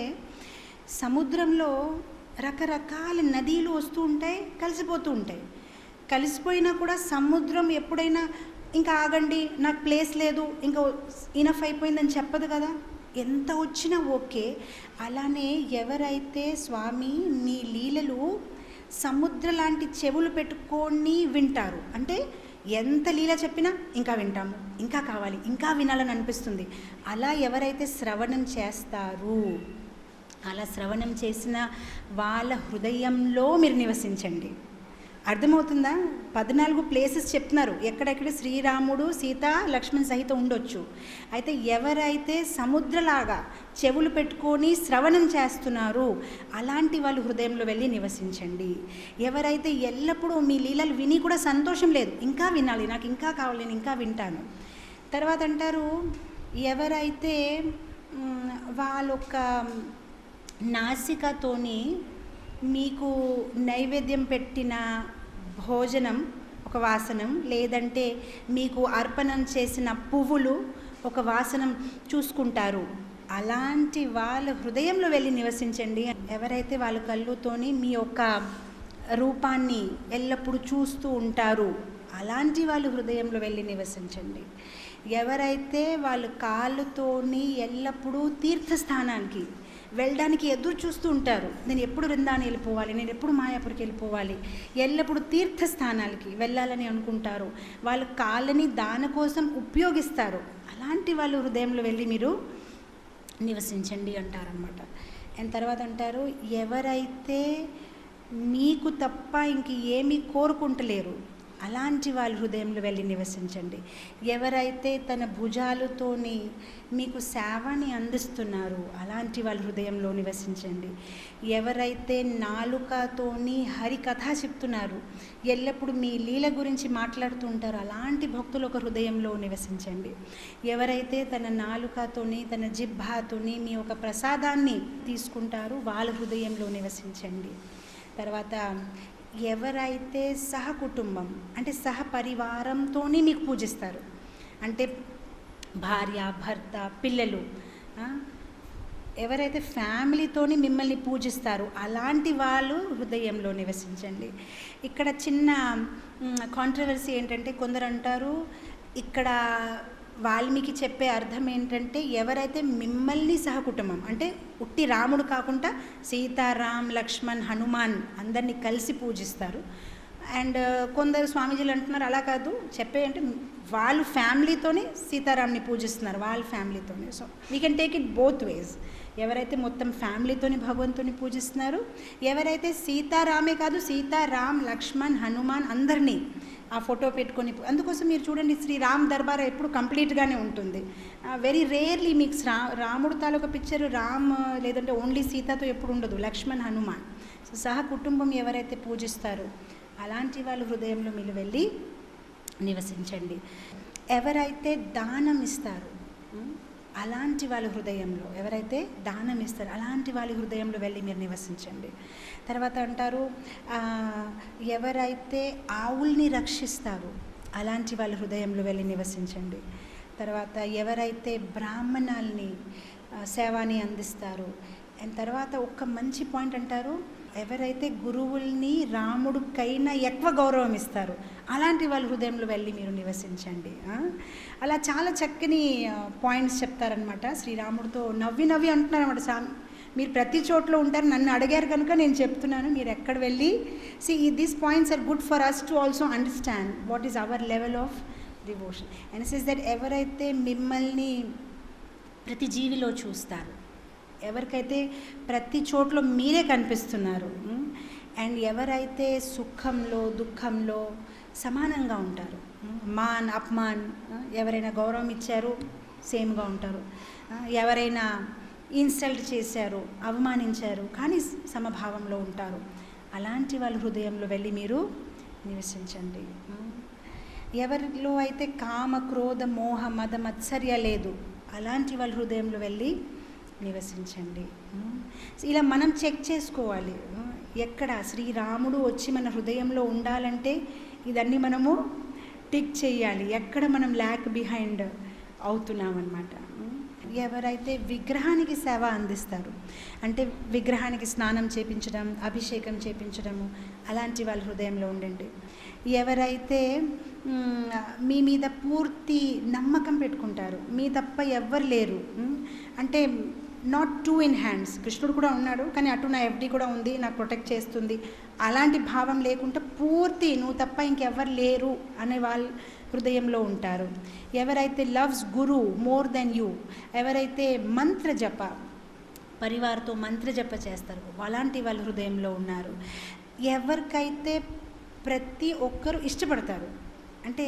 సముద్రంలో రకరకాల నదీలు వస్తూ ఉంటాయి, కలిసిపోతూ ఉంటాయి. కలిసిపోయినా కూడా సముద్రం ఎప్పుడైనా ఇంకా ఆగండి, నాకు ప్లేస్ లేదు, ఇంకా ఇనఫ్ అయిపోయిందని చెప్పదు కదా. ఎంత వచ్చినా ఓకే. అలానే ఎవరైతే స్వామి మీ లీలలు సముద్ర లాంటి చెవులు పెట్టుకొని వింటారు, అంటే ఎంత లీల చెప్పినా ఇంకా వింటాము, ఇంకా కావాలి, ఇంకా వినాలని అనిపిస్తుంది. అలా ఎవరైతే శ్రవణం చేస్తారు, అలా శ్రవణం చేసిన వాళ్ళ హృదయంలో మీరు నివసించండి. అర్థమవుతుందా? 14 ప్లేసెస్ చెప్తున్నారు, ఎక్కడెక్కడ శ్రీరాముడు సీత లక్ష్మణ్ సహిత ఉండొచ్చు. అయితే ఎవరైతే సముద్రలాగా చెవులు పెట్టుకొని శ్రవణం చేస్తున్నారు అలాంటి వాళ్ళు హృదయంలో వెళ్ళి నివసించండి. ఎవరైతే ఎల్లప్పుడూ మీ లీలలు విని కూడా సంతోషం లేదు, ఇంకా వినాలి, నాకు ఇంకా కావాలి, నేను ఇంకా వింటాను. తర్వాత అంటారు, ఎవరైతే వాళ్ళొక్క నాసికతోని మీకు నైవేద్యం పెట్టిన భోజనం ఒక వాసనం, లేదంటే మీకు అర్పణం చేసిన పువ్వులు ఒక వాసనం చూసుకుంటారు, అలాంటి వాళ్ళ హృదయంలో వెళ్ళి నివసించండి. ఎవరైతే వాళ్ళ కళ్ళుతోని మీ యొక్క రూపాన్ని ఎల్లప్పుడూ చూస్తూ ఉంటారు అలాంటి వాళ్ళు హృదయంలో వెళ్ళి నివసించండి. ఎవరైతే వాళ్ళ కాళ్ళతోని ఎల్లప్పుడూ తీర్థస్థానానికి వెళ్ళడానికి ఎదురు చూస్తూ ఉంటారు, నేను ఎప్పుడు వృందావనం వెళ్ళిపోవాలి, నేను ఎప్పుడు మాయాపూర్కి వెళ్ళిపోవాలి, ఎల్లప్పుడు తీర్థస్థానాలకి వెళ్ళాలని అనుకుంటారు, వాళ్ళ కాళ్ళని దాని కోసం ఉపయోగిస్తారు, అలాంటి వాళ్ళు హృదయంలో వెళ్ళి మీరు నివసించండి అంటారనమాట. అండ్ తర్వాత అంటారు, ఎవరైతే మీకు తప్ప ఇంక ఏమీ కోరుకుంటలేరు అలాంటి వాళ్ళ హృదయంలో వెళ్ళి నివసించండి. ఎవరైతే తన భుజాలతోని మీకు సేవని అందిస్తున్నారు అలాంటి వాళ్ళ హృదయంలో నివసించండి. ఎవరైతే నాలుకతోని హరికథ చెప్తున్నారు, ఎల్లప్పుడు మీ లీల గురించి మాట్లాడుతూ ఉంటారు అలాంటి భక్తులు ఒక హృదయంలో నివసించండి. ఎవరైతే తన నాలుకతోని తన జిహ్వాతోని మీ ఒక ప్రసాదాన్ని తీసుకుంటారు వాళ్ళ హృదయంలో నివసించండి. తర్వాత ఎవరైతే సహకుటుంబం అంటే సహపరివారంతో మీకు పూజిస్తారు, అంటే భార్య భర్త పిల్లలు, ఎవరైతే ఫ్యామిలీతోని మిమ్మల్ని పూజిస్తారు అలాంటి వాళ్ళు హృదయంలో నివసించండి. ఇక్కడ చిన్న కాంట్రవర్సీ ఏంటంటే, కొందరు అంటారు ఇక్కడ వాల్మీకి చెప్పే అర్థం ఏంటంటే, ఎవరైతే మిమ్మల్ని సహకుటుంబం అంటే ఉట్టి రాముడు కాకుండా సీతారాం లక్ష్మణ్ హనుమాన్ అందరినీ కలిసి పూజిస్తారు. అండ్ కొందరు స్వామీజీలు అంటున్నారు అలా కాదు, చెప్పే అంటే వాళ్ళు ఫ్యామిలీతోనే సీతారాంని పూజిస్తున్నారు, వాళ్ళ ఫ్యామిలీతోనే. So we can take it both ways. ఎవరైతే మొత్తం ఫ్యామిలీతోని భగవంతుని పూజిస్తున్నారు, ఎవరైతే సీతారామే కాదు సీతారాం లక్ష్మణ్ హనుమాన్ అందరినీ ఆ ఫోటో పెట్టుకొని, అందుకోసం మీరు చూడండి శ్రీరామ్ దర్బార్ ఎప్పుడు కంప్లీట్గానే ఉంటుంది. వెరీ రేర్లీ మీకు రాముడు తాలూకా పిక్చర్ రామ్ లేదంటే ఓన్లీ సీతతో ఎప్పుడు ఉండదు, లక్ష్మణ్ హనుమాన్. సో సహ కుటుంబం ఎవరైతే పూజిస్తారో అలాంటి వాళ్ళు హృదయంలో మీరు వెళ్ళి నివసించండి. ఎవరైతే దానం ఇస్తారు అలాంటి వాళ్ళ హృదయంలో, ఎవరైతే దానం ఇస్తారు అలాంటి వాళ్ళ హృదయంలో వెళ్ళి మీరు నివసించండి. తర్వాత అంటారు, ఎవరైతే ఆవుల్ని రక్షిస్తారు అలాంటి వాళ్ళ హృదయంలో వెళ్ళి నివసించండి. తర్వాత ఎవరైతే బ్రాహ్మణాల్ని సేవని అందిస్తారు. అండ్ తర్వాత ఒక మంచి పాయింట్ అంటారు, ఎవరైతే గురువుల్ని రాముడికైనా ఎక్కువ గౌరవం ఇస్తారు అలాంటి వాళ్ళ హృదయంలో వెళ్ళి మీరు నివసించండి. అలా చాలా చక్కని పాయింట్స్ చెప్తారనమాట. శ్రీరాముడితో నవ్వి నవ్వి అంటున్నారన్నమాట, మీరు ప్రతి చోట్ల ఉంటారు, నన్ను అడిగారు కనుక నేను చెప్తున్నాను, మీరు ఎక్కడ వెళ్ళి these points are good for us to also understand what is our level of devotion. And is that ఎవరైతే మిమ్మల్ని ప్రతి జీవిలో చూస్తారు, ఎవరికైతే ప్రతి చోట్ల మీరే కనిపిస్తున్నారు, అండ్ ఎవరైతే సుఖంలో దుఃఖంలో సమానంగా ఉంటారు, మాన్ అప్మాన్, ఎవరైనా గౌరవం ఇచ్చారు సేమ్గా ఉంటారు, ఎవరైనా ఇన్సల్ట్ చేశారు అవమానించారు కానీ సమభావంలో ఉంటారు, అలాంటి వాళ్ళ హృదయంలో వెళ్ళి మీరు నివసించండి. ఎవరిలో అయితే కామ క్రోధ మోహ మద మత్సర్య లేదు అలాంటి వాళ్ళ హృదయంలో వెళ్ళి నివసించండి. ఇలా మనం చెక్ చేసుకోవాలి, ఎక్కడ శ్రీరాముడు వచ్చి మన హృదయంలో ఉండాలంటే ఇదన్నీ మనము టిక్ చేయాలి, ఎక్కడ మనం ల్యాక్ బిహైండ్ అవుతున్నామన్నమాట. ఎవరైతే విగ్రహానికి సేవ అందిస్తారు, అంటే విగ్రహానికి స్నానం చేపించడం, అభిషేకం చేపించడము, అలాంటి వాళ్ళ హృదయంలో ఉండండి. ఎవరైతే మీ మీద పూర్తి నమ్మకం పెట్టుకుంటారు, మీ తప్ప ఎవ్వరు లేరు, అంటే నాట్ టూ ఇన్ హ్యాండ్స్, కృష్ణుడు కూడా ఉన్నాడు కానీ అటు నా ఎఫ్డి కూడా ఉంది, నాకు ప్రొటెక్ట్ చేస్తుంది, అలాంటి భావం లేకుండా పూర్తి నువ్వు తప్ప ఇంకెవ్వరు లేరు అనే వాళ్ళ హృదయంలో ఉంటారు. ఎవరైతే loves Guru more than you, ఎవరైతే మంత్ర జప పరివార్తో మంత్ర జప చేస్తారు, అలాంటి వాళ్ళ హృదయంలో ఉన్నారు. ఎవరికైతే ప్రతి ఒక్కరు ఇష్టపడతారు, అంటే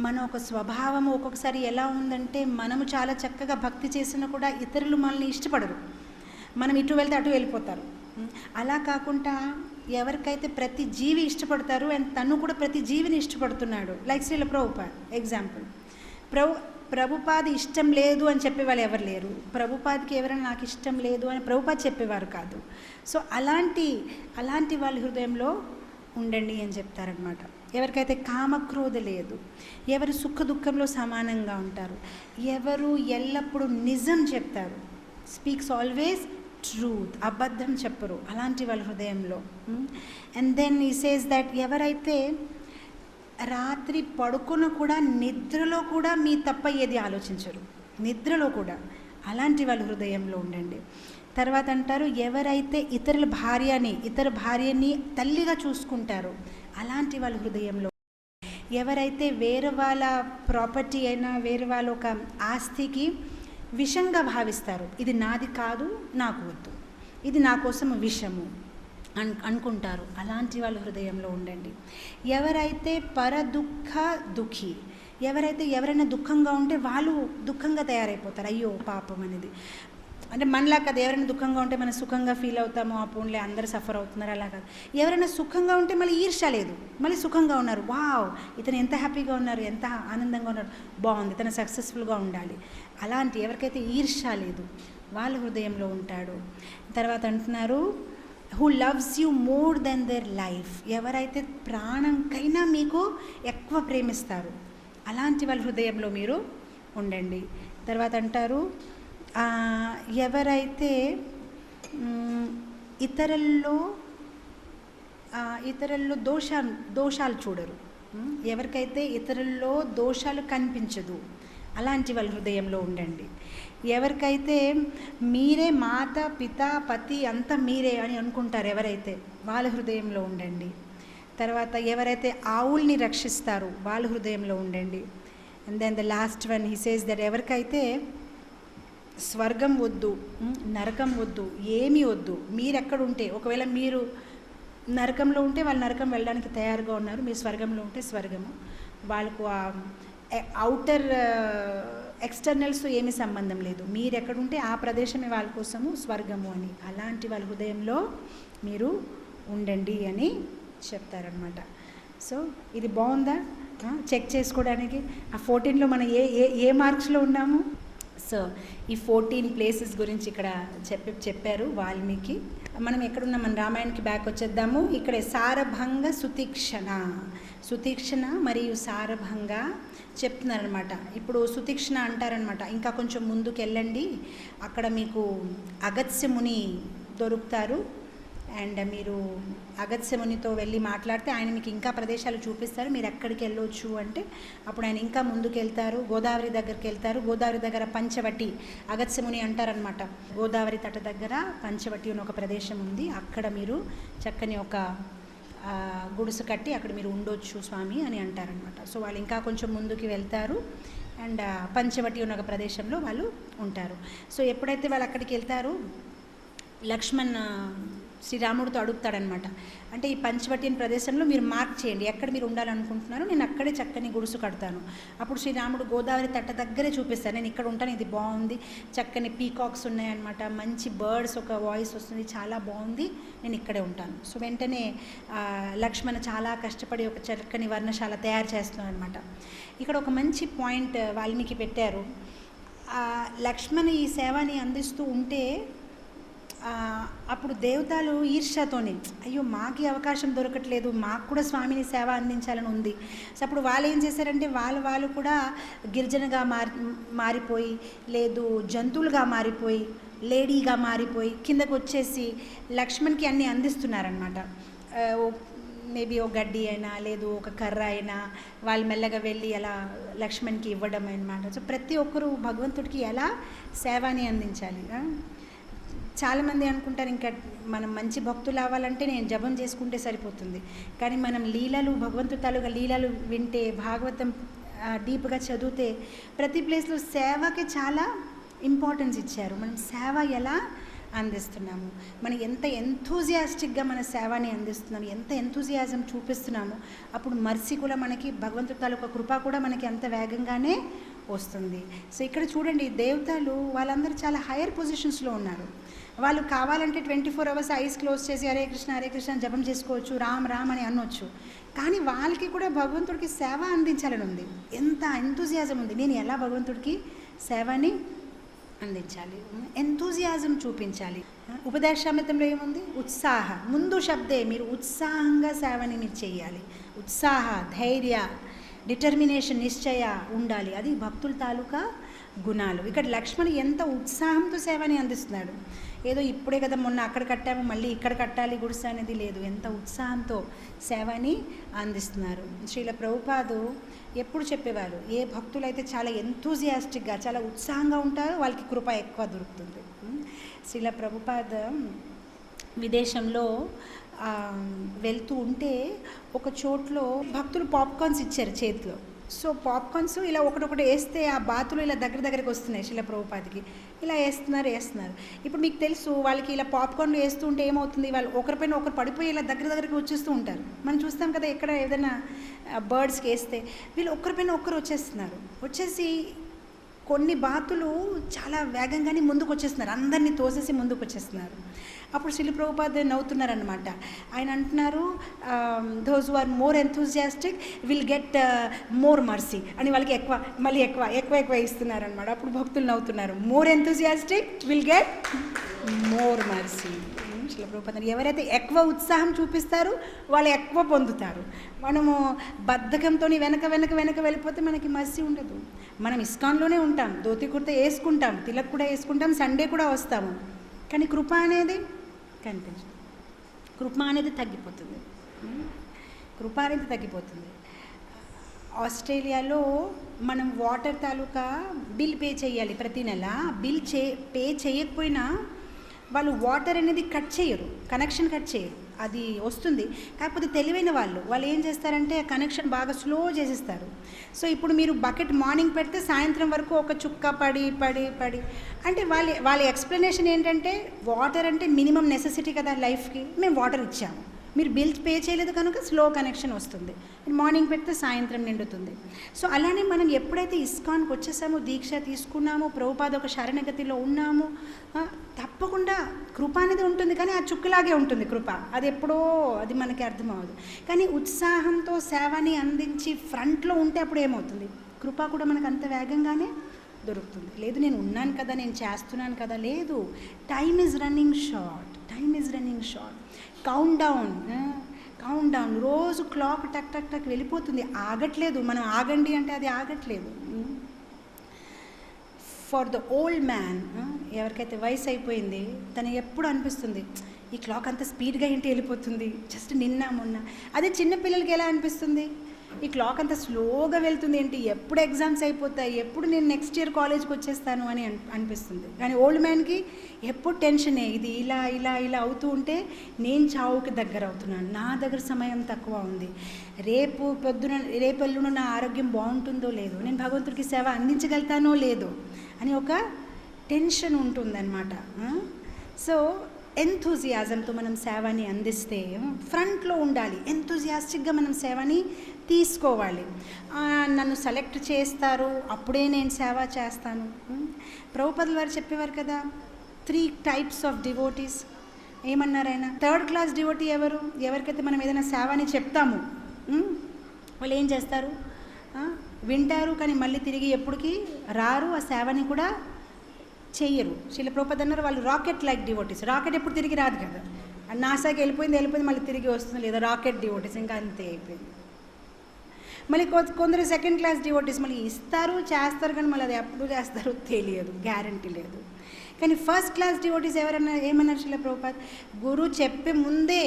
మన ఒక స్వభావం ఒక్కొక్కసారి ఎలా ఉందంటే మనము చాలా చక్కగా భక్తి చేసినా కూడా ఇతరులు మనల్ని ఇష్టపడరు, మనం ఇటు వెళ్తే అటు వెళ్ళిపోతారు. అలా కాకుండా ఎవరికైతే ప్రతి జీవి ఇష్టపడతారు అండ్ తను కూడా ప్రతి జీవిని ఇష్టపడుతున్నాడు, లైక్ శ్రీల ప్రభుపాద్ ఎగ్జాంపుల్. ప్రభుపాద్ ఇష్టం లేదు అని చెప్పేవాళ్ళు ఎవరు లేరు, ప్రభుపాద్కి ఎవరైనా నాకు ఇష్టం లేదు అని ప్రభుపాద్ చెప్పేవారు కాదు. సో అలాంటి వాళ్ళ హృదయంలో ఉండండి అని చెప్తారనమాట. ఎవరికైతే కామక్రోధ లేదు, ఎవరు సుఖ దుఃఖంలో సమానంగా ఉంటారు, ఎవరు ఎల్లప్పుడూ నిజం చెప్తారు, స్పీక్స్ ఆల్వేస్ ట్రూత్, అబద్ధం చెప్పరు, అలాంటి వాళ్ళ హృదయంలో. అండ్ దెన్ ఈ సేస్ దట్ ఎవరైతే రాత్రి పడుకున్న కూడా నిద్రలో కూడా మీ తప్ప ఏది ఆలోచించరు, నిద్రలో కూడా, అలాంటి వాళ్ళ హృదయంలో ఉండండి. తర్వాత అంటారు ఎవరైతే ఇతర భార్యని తల్లిగా చూసుకుంటారో అలాంటి వాళ్ళ హృదయంలో. ఎవరైతే వేరే వాళ్ళ ప్రాపర్టీ అయినా వేరే వాళ్ళ ఒక ఆస్తికి విషంగా భావిస్తారు, ఇది నాది కాదు, నాకు వద్దు, ఇది నా కోసం విషము అనుకుంటారు, అలాంటి వాళ్ళ హృదయంలో ఉండండి. ఎవరైతే దుఃఖి, ఎవరైనా దుఃఖంగా ఉంటే వాళ్ళు దుఃఖంగా తయారైపోతారు, అయ్యో పాపం అనేది. అంటే మనలా కాదు, ఎవరైనా దుఃఖంగా ఉంటే మనం సుఖంగా ఫీల్ అవుతాము, ఆ పోన్లే అందరూ సఫర్ అవుతున్నారు, అలా కాదు. ఎవరైనా సుఖంగా ఉంటే మళ్ళీ ఈర్ష్య లేదు, మళ్ళీ సుఖంగా ఉన్నారు, వావ్ ఇతను ఎంత హ్యాపీగా ఉన్నారు, ఎంత ఆనందంగా ఉన్నారు, బాగుంది, ఇతను సక్సెస్ఫుల్గా ఉండాలి. అలాంటి ఎవరికైతే ఈర్ష్య లేదు వాళ్ళ హృదయంలో ఉంటాడు. తర్వాత అంటున్నారు who loves you more than their life, ఎవరైతే ప్రాణంకైనా మీకు ఎక్కువ ప్రేమిస్తారు, అలాంటి వాళ్ళ హృదయంలో మీరు ఉండండి. తర్వాత అంటారు ఎవరైతే ఇతరుల్లో దోషాలు చూడరు, ఎవరికైతే ఇతరుల్లో దోషాలు కనిపించదు, అలాంటి వాళ్ళ హృదయంలో ఉండండి. ఎవరికైతే మీరే మాత పిత పతి అంతా మీరే అని అనుకుంటారు, ఎవరైతే వాళ్ళ హృదయంలో ఉండండి. తర్వాత ఎవరైతే ఆవుల్ని రక్షిస్తారో వాళ్ళ హృదయంలో ఉండండి. And then the last one he says that ఎవరికైతే స్వర్గం వద్దు, నరకం వద్దు, ఏమీ వద్దు, మీరు ఎక్కడుంటే, ఒకవేళ మీరు నరకంలో ఉంటే వాళ్ళు నరకం వెళ్ళడానికి తయారుగా ఉన్నారు, మీరు స్వర్గంలో ఉంటే స్వర్గము, వాళ్ళకు అవుటర్ ఎక్స్టర్నల్స్తో ఏమీ సంబంధం లేదు, మీరు ఎక్కడుంటే ఆ ప్రదేశమే వాళ్ళ కోసము స్వర్గము అని, అలాంటి వాళ్ళ హృదయంలో మీరు ఉండండి అని చెప్తారనమాట. సో ఇది బాగుందా చెక్ చేసుకోవడానికి? ఆ 14లో మనం ఏ మార్క్స్లో ఉన్నాము? సో ఈ 14 ప్లేసెస్ గురించి ఇక్కడ చెప్పారు వాల్మీకి. మనం ఎక్కడున్నాం, మన రామాయణకి బ్యాక్ వచ్చేద్దాము. ఇక్కడే సారభంగ సుతీక్షణ మరియు సారభంగ చెప్తున్నారనమాట. ఇప్పుడు సుతీక్షణ అంటారనమాట, ఇంకా కొంచెం ముందుకు వెళ్ళండి, అక్కడ మీకు అగత్స్య ముని దొరుకుతారు, అండ్ మీరు అగత్స్య మునితో వెళ్ళి మాట్లాడితే ఆయన మీకు ఇంకా ప్రదేశాలు చూపిస్తారు, మీరు ఎక్కడికి వెళ్ళొచ్చు అంటే అప్పుడు ఆయన ఇంకా ముందుకు వెళ్తారు, గోదావరి దగ్గరికి వెళ్తారు. గోదావరి దగ్గర పంచవటి, అగత్స్య ముని అంటారనమాట, గోదావరి తట దగ్గర పంచవటి అని ఒక ప్రదేశం ఉంది, అక్కడ మీరు చక్కని ఒక గుడిసె కట్టి అక్కడ మీరు ఉండొచ్చు స్వామి అని అంటారనమాట. సో వాళ్ళు ఇంకా కొంచెం ముందుకు వెళ్తారు అండ్ పంచవటి ఉన్న ఒక ప్రదేశంలో వాళ్ళు ఉంటారు. సో ఎప్పుడైతే వాళ్ళు అక్కడికి వెళ్తారు, లక్ష్మణ్ శ్రీరాముడితో అడుగుతాడనమాట, అంటే ఈ పంచవటి అనే ప్రదేశంలో మీరు మార్క్ చేయండి, ఎక్కడ మీరు ఉండాలనుకుంటున్నారో నేను అక్కడే చక్కని గుడుసు కడతాను. అప్పుడు శ్రీరాముడు గోదావరి తట్ట దగ్గరే చూపిస్తాను, నేను ఇక్కడ ఉంటాను, ఇది బాగుంది, చక్కని పీకాక్స్ ఉన్నాయన్నమాట, మంచి బర్డ్స్ ఒక వాయిస్ వస్తుంది, చాలా బాగుంది, నేను ఇక్కడే ఉంటాను. సో వెంటనే లక్ష్మణ చాలా కష్టపడి ఒక చక్కని వర్ణశాల తయారు చేస్తున్నాను అనమాట. ఇక్కడ ఒక మంచి పాయింట్ వాల్మీకి పెట్టారు. లక్ష్మణ ఈ సేవని అందిస్తూ ఉంటే అప్పుడు దేవతలు ఈర్ష్యతోని, అయ్యో మాకు అవకాశం దొరకట్లేదు, మాకు కూడా స్వామిని సేవ అందించాలని ఉంది. సో అప్పుడు వాళ్ళు ఏం చేశారంటే వాళ్ళు కూడా గిరిజనగా మారిపోయి, లేదు జంతువులుగా మారిపోయి, లేడీగా మారిపోయి కిందకు వచ్చేసి లక్ష్మణ్కి అన్నీ అందిస్తున్నారనమాట. మేబీ ఒక గడ్డి అయినా లేదు ఒక కర్ర అయినా వాళ్ళు మెల్లగా వెళ్ళి అలా లక్ష్మణ్కి ఇవ్వడం అనమాట. సో ప్రతి ఒక్కరూ భగవంతుడికి ఎలా సేవని అందించాలి. చాలామంది అనుకుంటారు ఇంకా మనం మంచి భక్తులు అవ్వాలంటే నేను జపం చేసుకుంటే సరిపోతుంది, కానీ మనం లీలలు భగవంతుడి తాలూకా లీలలు వింటే, భాగవతం డీప్గా చదివితే ప్రతి ప్లేస్లో సేవకి చాలా ఇంపార్టెన్స్ ఇచ్చారు. మనం సేవ ఎలా అందిస్తున్నాము, మనం ఎంత ఎంతూజియాస్టిక్గా మన సేవని అందిస్తున్నాము, ఎంత ఎంతూజియాజం చూపిస్తున్నాము, అప్పుడు మర్సీ కూడా మనకి భగవంతుడి తాలూకా కృప కూడా మనకి అంత వేగంగానే వస్తుంది. సో ఇక్కడ చూడండి, దేవతలు వాళ్ళందరూ చాలా హైయర్ పొజిషన్స్లో ఉన్నారు. వాళ్ళు కావాలంటే 24 hours ఐస్ క్లోజ్ చేసి హరే కృష్ణ జపం చేసుకోవచ్చు, రామ్ రామ్ అని అనొచ్చు, కానీ వాళ్ళకి కూడా భగవంతుడికి సేవ అందించాలని ఉంది. ఎంత ఎంతూజియాజం ఉంది, నేను ఎలా భగవంతుడికి సేవని అందించాలి, ఎంతూజియాజం చూపించాలి. ఉపదేశామృతంలో ఏముంది, ఉత్సాహ, ముందు శబ్దే మీరు ఉత్సాహంగా సేవని మీరు చేయాలి. ఉత్సాహ, ధైర్య, డిటర్మినేషన్, నిశ్చయ ఉండాలి. అది భక్తుల తాలూకా గుణాలు. ఇక్కడ లక్ష్మణ్ ఎంత ఉత్సాహంతో సేవని అందిస్తున్నాడు. ఏదో ఇప్పుడే కదా మొన్న అక్కడ కట్టాము మళ్ళీ ఇక్కడ కట్టాలి గుడిసె అనేది లేదు, ఎంత ఉత్సాహంతో సేవని అందిస్తున్నారు. శ్రీల ప్రభుపాదు ఎప్పుడు చెప్పేవారు, ఏ భక్తులైతే చాలా ఎంతూజియాస్టిక్గా చాలా ఉత్సాహంగా ఉంటారో వాళ్ళకి కృప ఎక్కువ దొరుకుతుంది. శ్రీల ప్రభుపాద విదేశంలో వెళ్తూ ఉంటే ఒక చోట్లో భక్తులు పాప్కార్న్స్ ఇచ్చారు చేతిలో. సో పాప్కార్న్స్ ఇలా ఒకటొకటి వేస్తే ఆ బాతులు ఇలా దగ్గరికి వస్తున్నాయి శిల ప్రభుపాదికి, ఇలా వేస్తున్నారు. ఇప్పుడు మీకు తెలుసు వాళ్ళకి ఇలా పాప్కార్న్లు వేస్తూ ఉంటే ఏమవుతుంది, వాళ్ళు ఒకరిపైన ఒకరు పడిపోయి ఇలా దగ్గరికి వచ్చేస్తూ ఉంటారు. మనం చూస్తాం కదా ఎక్కడ ఏదైనా బర్డ్స్కి వేస్తే వీళ్ళు ఒకరిపైన ఒకరు వచ్చేసి కొన్ని బాతులు చాలా వేగంగానే ముందుకు వచ్చేస్తున్నారు, అందరినీ తోసేసి ముందుకు వచ్చేస్తున్నారు. అప్పుడు శిల ప్రభుపాద నవ్వుతున్నారనమాట. ఆయన అంటున్నారు, those who are more enthusiastic will get more mercy అని వాళ్ళకి ఎక్కువ ఇస్తున్నారనమాట. అప్పుడు భక్తులు నవ్వుతున్నారు, more enthusiastic will get more mercy. Srila Prabhupada ఎవరైతే ఎక్కువ ఉత్సాహం చూపిస్తారో వాళ్ళు ఎక్కువ పొందుతారు. మనము బద్ధకంతో వెనక వెళ్ళిపోతే మనకి మర్సీ ఉండదు. మనం ఇస్కాన్లోనే ఉంటాం, ధోతి కుర్తా వేసుకుంటాం, తిలక్ కూడా వేసుకుంటాం, సండే కూడా వస్తాము, కానీ కృప అనేది కనిపించదు. కృప అనేది తగ్గిపోతుంది. ఆస్ట్రేలియాలో మనం వాటర్ తాలూకా బిల్ పే చేయాలి ప్రతి నెల. బిల్ పే చేయకపోయినా వాళ్ళు వాటర్ అనేది కనెక్షన్ కట్ చేయరు, అది వస్తుంది. కాకపోతే తెలివైన వాళ్ళు ఏం చేస్తారంటే కనెక్షన్ బాగా స్లో చేసేస్తారు. సో ఇప్పుడు మీరు బకెట్ మార్నింగ్ పెడితే సాయంత్రం వరకు ఒక చుక్క పడి అంటే వాళ్ళ ఎక్స్ప్లెనేషన్ ఏంటంటే వాటర్ అంటే మినిమం నెసెసిటీ కదా లైఫ్కి, మేము వాటర్ ఇచ్చాము, మీరు బిల్ పే చేయలేదు కనుక స్లో కనెక్షన్ వస్తుంది, మార్నింగ్ పెడితే సాయంత్రం నిండుతుంది. సో అలానే మనం ఎప్పుడైతే ఇస్కాన్కి వచ్చేసామో, దీక్ష తీసుకున్నామో, ప్రభుపాద ఒక శరణగతిలో ఉన్నామో, తప్పకుండా కృప అనేది ఉంటుంది, కానీ ఆ చుక్కలాగే ఉంటుంది కృప. అది మనకి అర్థం అవ్వదు. కానీ ఉత్సాహంతో సేవని అందించి ఫ్రంట్లో ఉంటే అప్పుడు ఏమవుతుంది, కృప కూడా మనకు అంత వేగంగానే దొరుకుతుంది. లేదు నేను ఉన్నాను కదా, నేను చేస్తున్నాను కదా, లేదు, time is running short. Count down రోజు క్లాక్ టక్ వెళ్ళిపోతుంది, ఆగట్లేదు. మనం ఆగండి అంటే అది ఆగట్లేదు. ఫర్ ద ఓల్డ్ మ్యాన్, ఎవరికైతే వయసు అయిపోయింది, తను ఎప్పుడు అనిపిస్తుంది ఈ క్లాక్ అంత స్పీడ్గా ఏంటి వెళ్ళిపోతుంది, జస్ట్ నిన్న మొన్న. అదే చిన్నపిల్లలకి ఎలా అనిపిస్తుంది, ఈ క్లాక్ అంతా స్లోగా వెళ్తుంది ఏంటి, ఎప్పుడు ఎగ్జామ్స్ అయిపోతాయి, ఎప్పుడు నేను నెక్స్ట్ ఇయర్ కాలేజ్కి వచ్చేస్తాను అని అనిపిస్తుంది. కానీ ఓల్డ్ మ్యాన్కి ఎప్పుడు టెన్షనే, ఇది ఇలా అవుతూ ఉంటే నేను చావుకి దగ్గర అవుతున్నాను, నా దగ్గర సమయం తక్కువ ఉంది, రేపెల్లున నా ఆరోగ్యం బాగుంటుందో లేదో, నేను భగవంతుడికి సేవ అందించగలుగుతానో లేదో అని ఒక టెన్షన్ ఉంటుందన్నమాట. సో ఎంతూజియాజంతో మనం సేవని అందిస్తే ఫ్రంట్లో ఉండాలి, ఎంతూజియాస్టిక్గా మనం సేవని తీసుకోవాలి. నన్ను సెలెక్ట్ చేస్తారు అప్పుడే నేను సేవ చేస్తాను. ప్రభుపాదుల వారు చెప్పేవారు కదా, 3 types ఆఫ్ డివోటీస్. ఏమన్నారు ఆయన, 3rd class డివోటీ ఎవరికైతే మనం ఏదైనా సేవని చెప్తాము, వాళ్ళు ఏం చేస్తారు, వింటారు కానీ మళ్ళీ తిరిగి ఎప్పటికీ రారు, ఆ సేవని కూడా చెయ్యరు. శిల ప్రభుపాద్ అన్నారు వాళ్ళు రాకెట్ లైక్ డివోటీస్. రాకెట్ ఎప్పుడు తిరిగి రాదు కదా, నాసాకి వెళ్ళిపోయింది మళ్ళీ తిరిగి వస్తుంది లేదా, రాకెట్ డివోటీస్ ఇంకా అంతే అయిపోయింది. మళ్ళీ కొందరు సెకండ్ క్లాస్ డివోటీస్ మళ్ళీ ఇస్తారు చేస్తారు కానీ మళ్ళీ అది ఎప్పుడు చేస్తారో తెలియదు, గ్యారంటీ లేదు. కానీ ఫస్ట్ క్లాస్ డివోటీస్ ఎవరన్నా ఏమన్నారు శిల ప్రభుపాద్, గురువు చెప్పే ముందే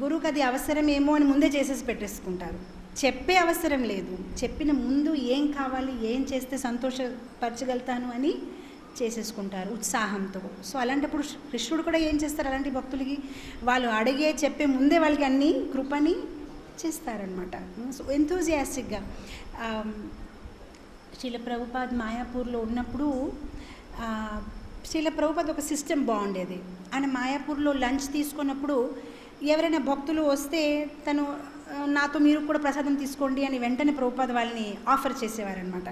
గురువుకి అది అవసరం ఏమో అని ముందే చేసేసి పెట్టేసుకుంటారు. చెప్పే అవసరం లేదు, చెప్పిన ముందు ఏం కావాలి, ఏం చేస్తే సంతోషపరచగలుగుతాను అని చేసేసుకుంటారు ఉత్సాహంతో. సో అలాంటప్పుడు కృష్ణుడు కూడా ఏం చేస్తారు, అలాంటి భక్తులకి వాళ్ళు అడిగే చెప్పే ముందే వాళ్ళకి అన్ని కృపని చేస్తారనమాట. సో ఎంతూజియాస్టిక్గా శిల ప్రభుపాద్ మాయాపూర్లో ఉన్నప్పుడు శిల ప్రభుపాద్ ఒక సిస్టమ్ బాగుండేది. ఆయన మాయాపూర్లో లంచ్ తీసుకున్నప్పుడు ఎవరైనా భక్తులు వస్తే తను నాతో మీరు కూడా ప్రసాదం తీసుకోండి అని వెంటనే ప్రభుపాద్ వాళ్ళని ఆఫర్ చేసేవారనమాట.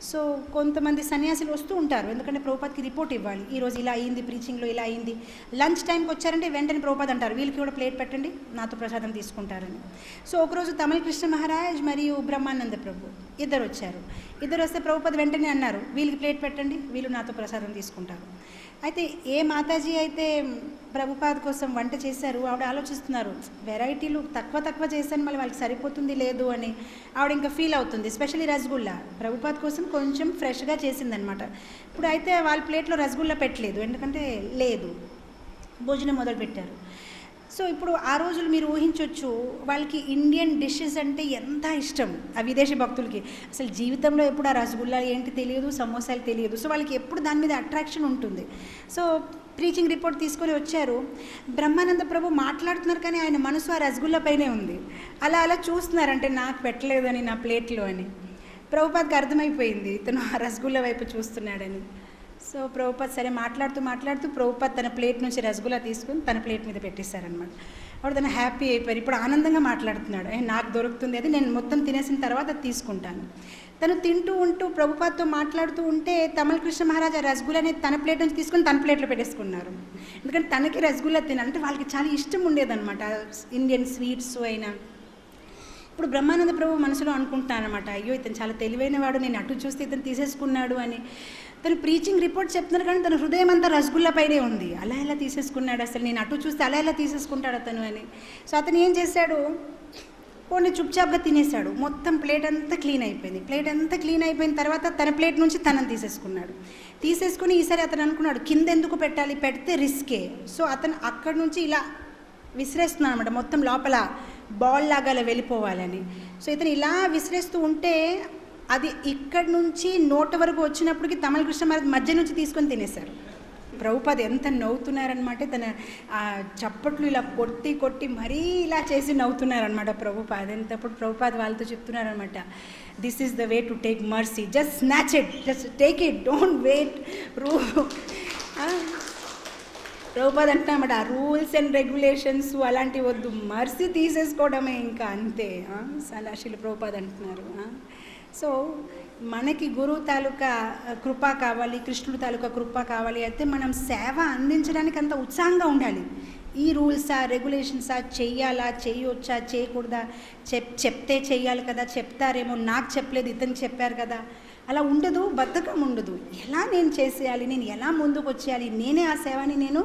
సో కొంతమంది సన్యాసులు వస్తూ ఉంటారు, ఎందుకంటే ప్రభుపాద్కి రిపోర్ట్ ఇవ్వాలి, ఈరోజు ఇలా అయింది, ప్రీచింగ్లో ఇలా అయింది. లంచ్ టైంకి వచ్చారంటే వెంటనే ప్రభుపాద్ అంటారు వీళ్ళకి కూడా ప్లేట్ పెట్టండి, నాతో ప్రసాదం తీసుకుంటారని. సో ఒకరోజు తమిళ కృష్ణ మహారాజ్ మరియు బ్రహ్మానంద ప్రభు ఇద్దరు వచ్చారు. ఇద్దరు వస్తే ప్రభుపాద్ వెంటనే అన్నారు వీళ్ళకి ప్లేట్ పెట్టండి, వీళ్ళు నాతో ప్రసాదం తీసుకుంటారు. అయితే ఏ మాతాజీ అయితే ప్రభుపాద్ కోసం వంట చేశారు ఆవిడ ఆలోచిస్తున్నారు, వెరైటీలు తక్కువ చేశాను మళ్ళీ వాళ్ళకి సరిపోతుంది లేదు అని ఆవిడ ఇంకా ఫీల్ అవుతుంది. ఎస్పెషల్లీ రసగుల్లా ప్రభుపాద్ కోసం కొంచెం ఫ్రెష్గా చేసిందనమాట. ఇప్పుడు అయితే వాళ్ళ ప్లేట్లో రసగుల్లా పెట్టలేదు, ఎందుకంటే లేదు, భోజనం మొదలుపెట్టారు. సో ఇప్పుడు ఆ రోజులు మీరు ఊహించవచ్చు వాళ్ళకి ఇండియన్ డిషెస్ అంటే ఎంత ఇష్టం ఆ విదేశీ భక్తులకి. అసలు జీవితంలో ఎప్పుడు ఆ రసగుల్లా ఏంటి తెలియదు, సమోసాలు తెలియదు. సో వాళ్ళకి ఎప్పుడు దాని మీద అట్రాక్షన్ ఉంటుంది. సో ప్రీచింగ్ రిపోర్ట్ తీసుకొని వచ్చారు. బ్రహ్మానంద ప్రభు మాట్లాడుతున్నారు కానీ ఆయన మనసు ఆ రసగుల్లా పైనే ఉంది. అలా చూస్తున్నారంటే నాకు పెట్టలేదని నా ప్లేట్లో అని. ప్రభుపాద్కి అర్థమైపోయింది ఇతను ఆ రసగుల్లా వైపు చూస్తున్నాడని. సో ప్రభుపాద్ సరే మాట్లాడుతూ ప్రభుపాద్ తన ప్లేట్ నుంచి రసగుల్లా తీసుకుని తన ప్లేట్ మీద పెట్టేశారనమాట. అప్పుడు తను హ్యాపీ అయిపోయారు, ఇప్పుడు ఆనందంగా మాట్లాడుతున్నాడు, నాకు దొరుకుతుంది అది, నేను మొత్తం తినేసిన తర్వాత అది తీసుకుంటాను. తను తింటూ ఉంటూ ప్రభుపాద్తో మాట్లాడుతూ ఉంటే తమిళ కృష్ణ మహారాజ్ ఆ రసగుల్లాని తన ప్లేట్ నుంచి తీసుకొని తన ప్లేట్లో పెట్టేసుకున్నారు. ఎందుకంటే తనకి రసగుల్లా తినాలంటే వాళ్ళకి చాలా ఇష్టం ఉండేదన్నమాట, ఇండియన్ స్వీట్స్ అయినా. ఇప్పుడు బ్రహ్మానంద ప్రభు మనసులో అనుకుంటున్నాను అనమాట, అయ్యో ఇతను చాలా తెలివైన వాడు, నేను అటు చూస్తే ఇతను తీసేసుకున్నాడు అని. తను ప్రీచింగ్ రిపోర్ట్ చెప్తున్నారు కానీ తన హృదయం అంతా రసగుల్లా పైనే ఉంది, అలా ఎలా తీసేసుకున్నాడు, అసలు నేను అటు చూస్తే అలా ఎలా తీసేసుకుంటాడు అతను అని. సో అతను ఏం చేశాడు, కొన్ని చుప్చాప్గా తినేశాడు. మొత్తం ప్లేట్ అంతా క్లీన్ అయిపోయింది. ప్లేట్ అంతా క్లీన్ అయిపోయిన తర్వాత తన ప్లేట్ నుంచి తనని తీసేసుకుని ఈసారి అతను అనుకున్నాడు కింద ఎందుకు పెట్టాలి, పెడితే రిస్కే. సో అతను అక్కడి నుంచి ఇలా విసిరేస్తున్నాడు అనమాట, మొత్తం లోపల బాల్ లాగా అలా వెళ్ళిపోవాలని. సో ఇతను ఇలా విసిరేస్తూ ఉంటే అది ఇక్కడి నుంచి నోట వరకు వచ్చినప్పటికీ తమిళ కృష్ణ మహారాజ్ మధ్య నుంచి తీసుకొని తినేశారు. ప్రభుపాద్ ఎంత నవ్వుతున్నారనమాట, తన చప్పట్లు ఇలా కొట్టి మరీ ఇలా చేసి నవ్వుతున్నారనమాట ప్రభుపాద్. ఎంతప్పుడు ప్రభుపాద్ వాళ్ళతో చెప్తున్నారనమాట, this is the way to take mercy, just snatch it, just take it, don't wait. Prabhupad అంటున్నామట రూల్స్ అండ్ రెగ్యులేషన్స్ అలాంటివి వద్దు, మర్సీ తీసేసుకోవడమే ఇంకా అంతే. అలా శిల ప్రభుపాద్ అంటున్నారు. సో మనకి గురువు తాలూకా కృప కావాలి, కృష్ణుడు తాలూకా కృప కావాలి అయితే మనం సేవ అందించడానికి అంత ఉత్సాహంగా ఉండాలి. ఈ రూల్సా రెగ్యులేషన్సా, చెయ్యాలా చేయొచ్చా చేయకూడదా, చెప్తే చెయ్యాలి కదా, చెప్తారేమో నాకు చెప్పలేదు ఇతనికి చెప్పారు కదా, అలా ఉండదు, బద్ధకం ఉండదు. ఎలా నేను చేసేయాలి, నేను ఎలా ముందుకు వచ్చేయాలి, నేనే ఆ సేవని నేను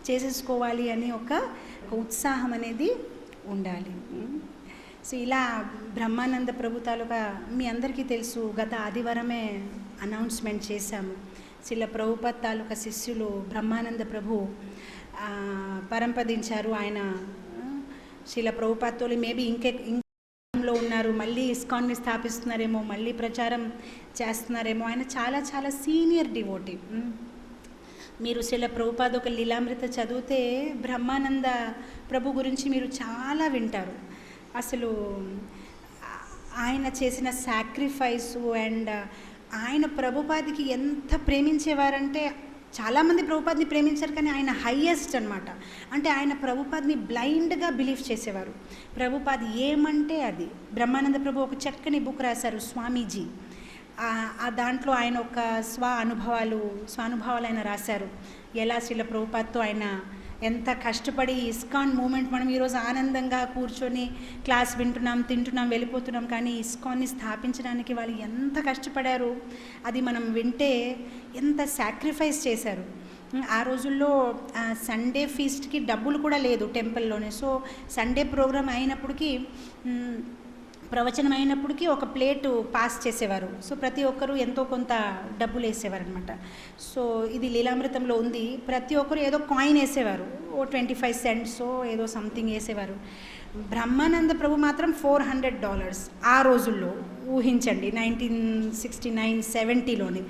చేసేసుకోవాలి అని ఒక ఉత్సాహం అనేది ఉండాలి. సో ఇలా బ్రహ్మానంద ప్రభు తాలూకా మీ అందరికీ తెలుసు, గత ఆదివారమే అనౌన్స్మెంట్ చేశాము. శిల ప్రభుపాద్ తాలూకా శిష్యులు బ్రహ్మానంద ప్రభు పరంపదించారు. ఆయన శిల ప్రభుపాద్తో మేబీ ఇంకేలో ఉన్నారు, మళ్ళీ ఇస్కాన్ని స్థాపిస్తున్నారేమో, మళ్ళీ ప్రచారం చేస్తున్నారేమో. ఆయన చాలా చాలా సీనియర్ డివోటీ. మీరు శిల ప్రభుపాద్ ఒక లీలామృత చదివితే బ్రహ్మానంద ప్రభు గురించి మీరు చాలా వింటారు. అసలు ఆయన చేసిన సాక్రిఫైసు అండ్ ఆయన ప్రభుపాదికి ఎంత ప్రేమించేవారంటే, చాలామంది ప్రభుపాద్ని ప్రేమించారు కానీ ఆయన హయ్యెస్ట్ అనమాట. అంటే ఆయన ప్రభుపాద్ని బ్లైండ్గా బిలీవ్ చేసేవారు. ప్రభుపాద్ ఏమంటే అది. బ్రహ్మానంద ప్రభు ఒక చక్కని బుక్ రాశారు స్వామీజీ. దాంట్లో ఆయన ఒక స్వానుభవాలు ఆయన రాశారు. ఎలా శిల ప్రభుపాద్తో ఆయన ఎంత కష్టపడి ఇస్కాన్ మూమెంట్ మనం ఈరోజు ఆనందంగా కూర్చొని క్లాస్ వింటున్నాం, తింటున్నాం, వెళ్ళిపోతున్నాం. కానీ ఇస్కాన్ని స్థాపించడానికి వాళ్ళు ఎంత కష్టపడారు అది మనం వింటే ఎంత సాక్రిఫైస్ చేశారు. ఆ రోజుల్లో సండే ఫీస్ట్కి డబ్బులు కూడా లేదు టెంపుల్లోనే. సో సండే ప్రోగ్రామ్ అయినప్పటికీ, ప్రవచనం అయినప్పటికీ ఒక ప్లేటు పాస్ చేసేవారు. సో ప్రతి ఒక్కరు ఎంతో కొంత డబ్బులు వేసేవారు అనమాట. సో ఇది లీలామృతంలో ఉంది. ప్రతి ఒక్కరు ఏదో కాయిన్ వేసేవారు, ఓ 25 cents ఏదో సంథింగ్ వేసేవారు. బ్రహ్మానంద ప్రభు మాత్రం $400 ఆ రోజుల్లో. ఊహించండి, 1969-70లోని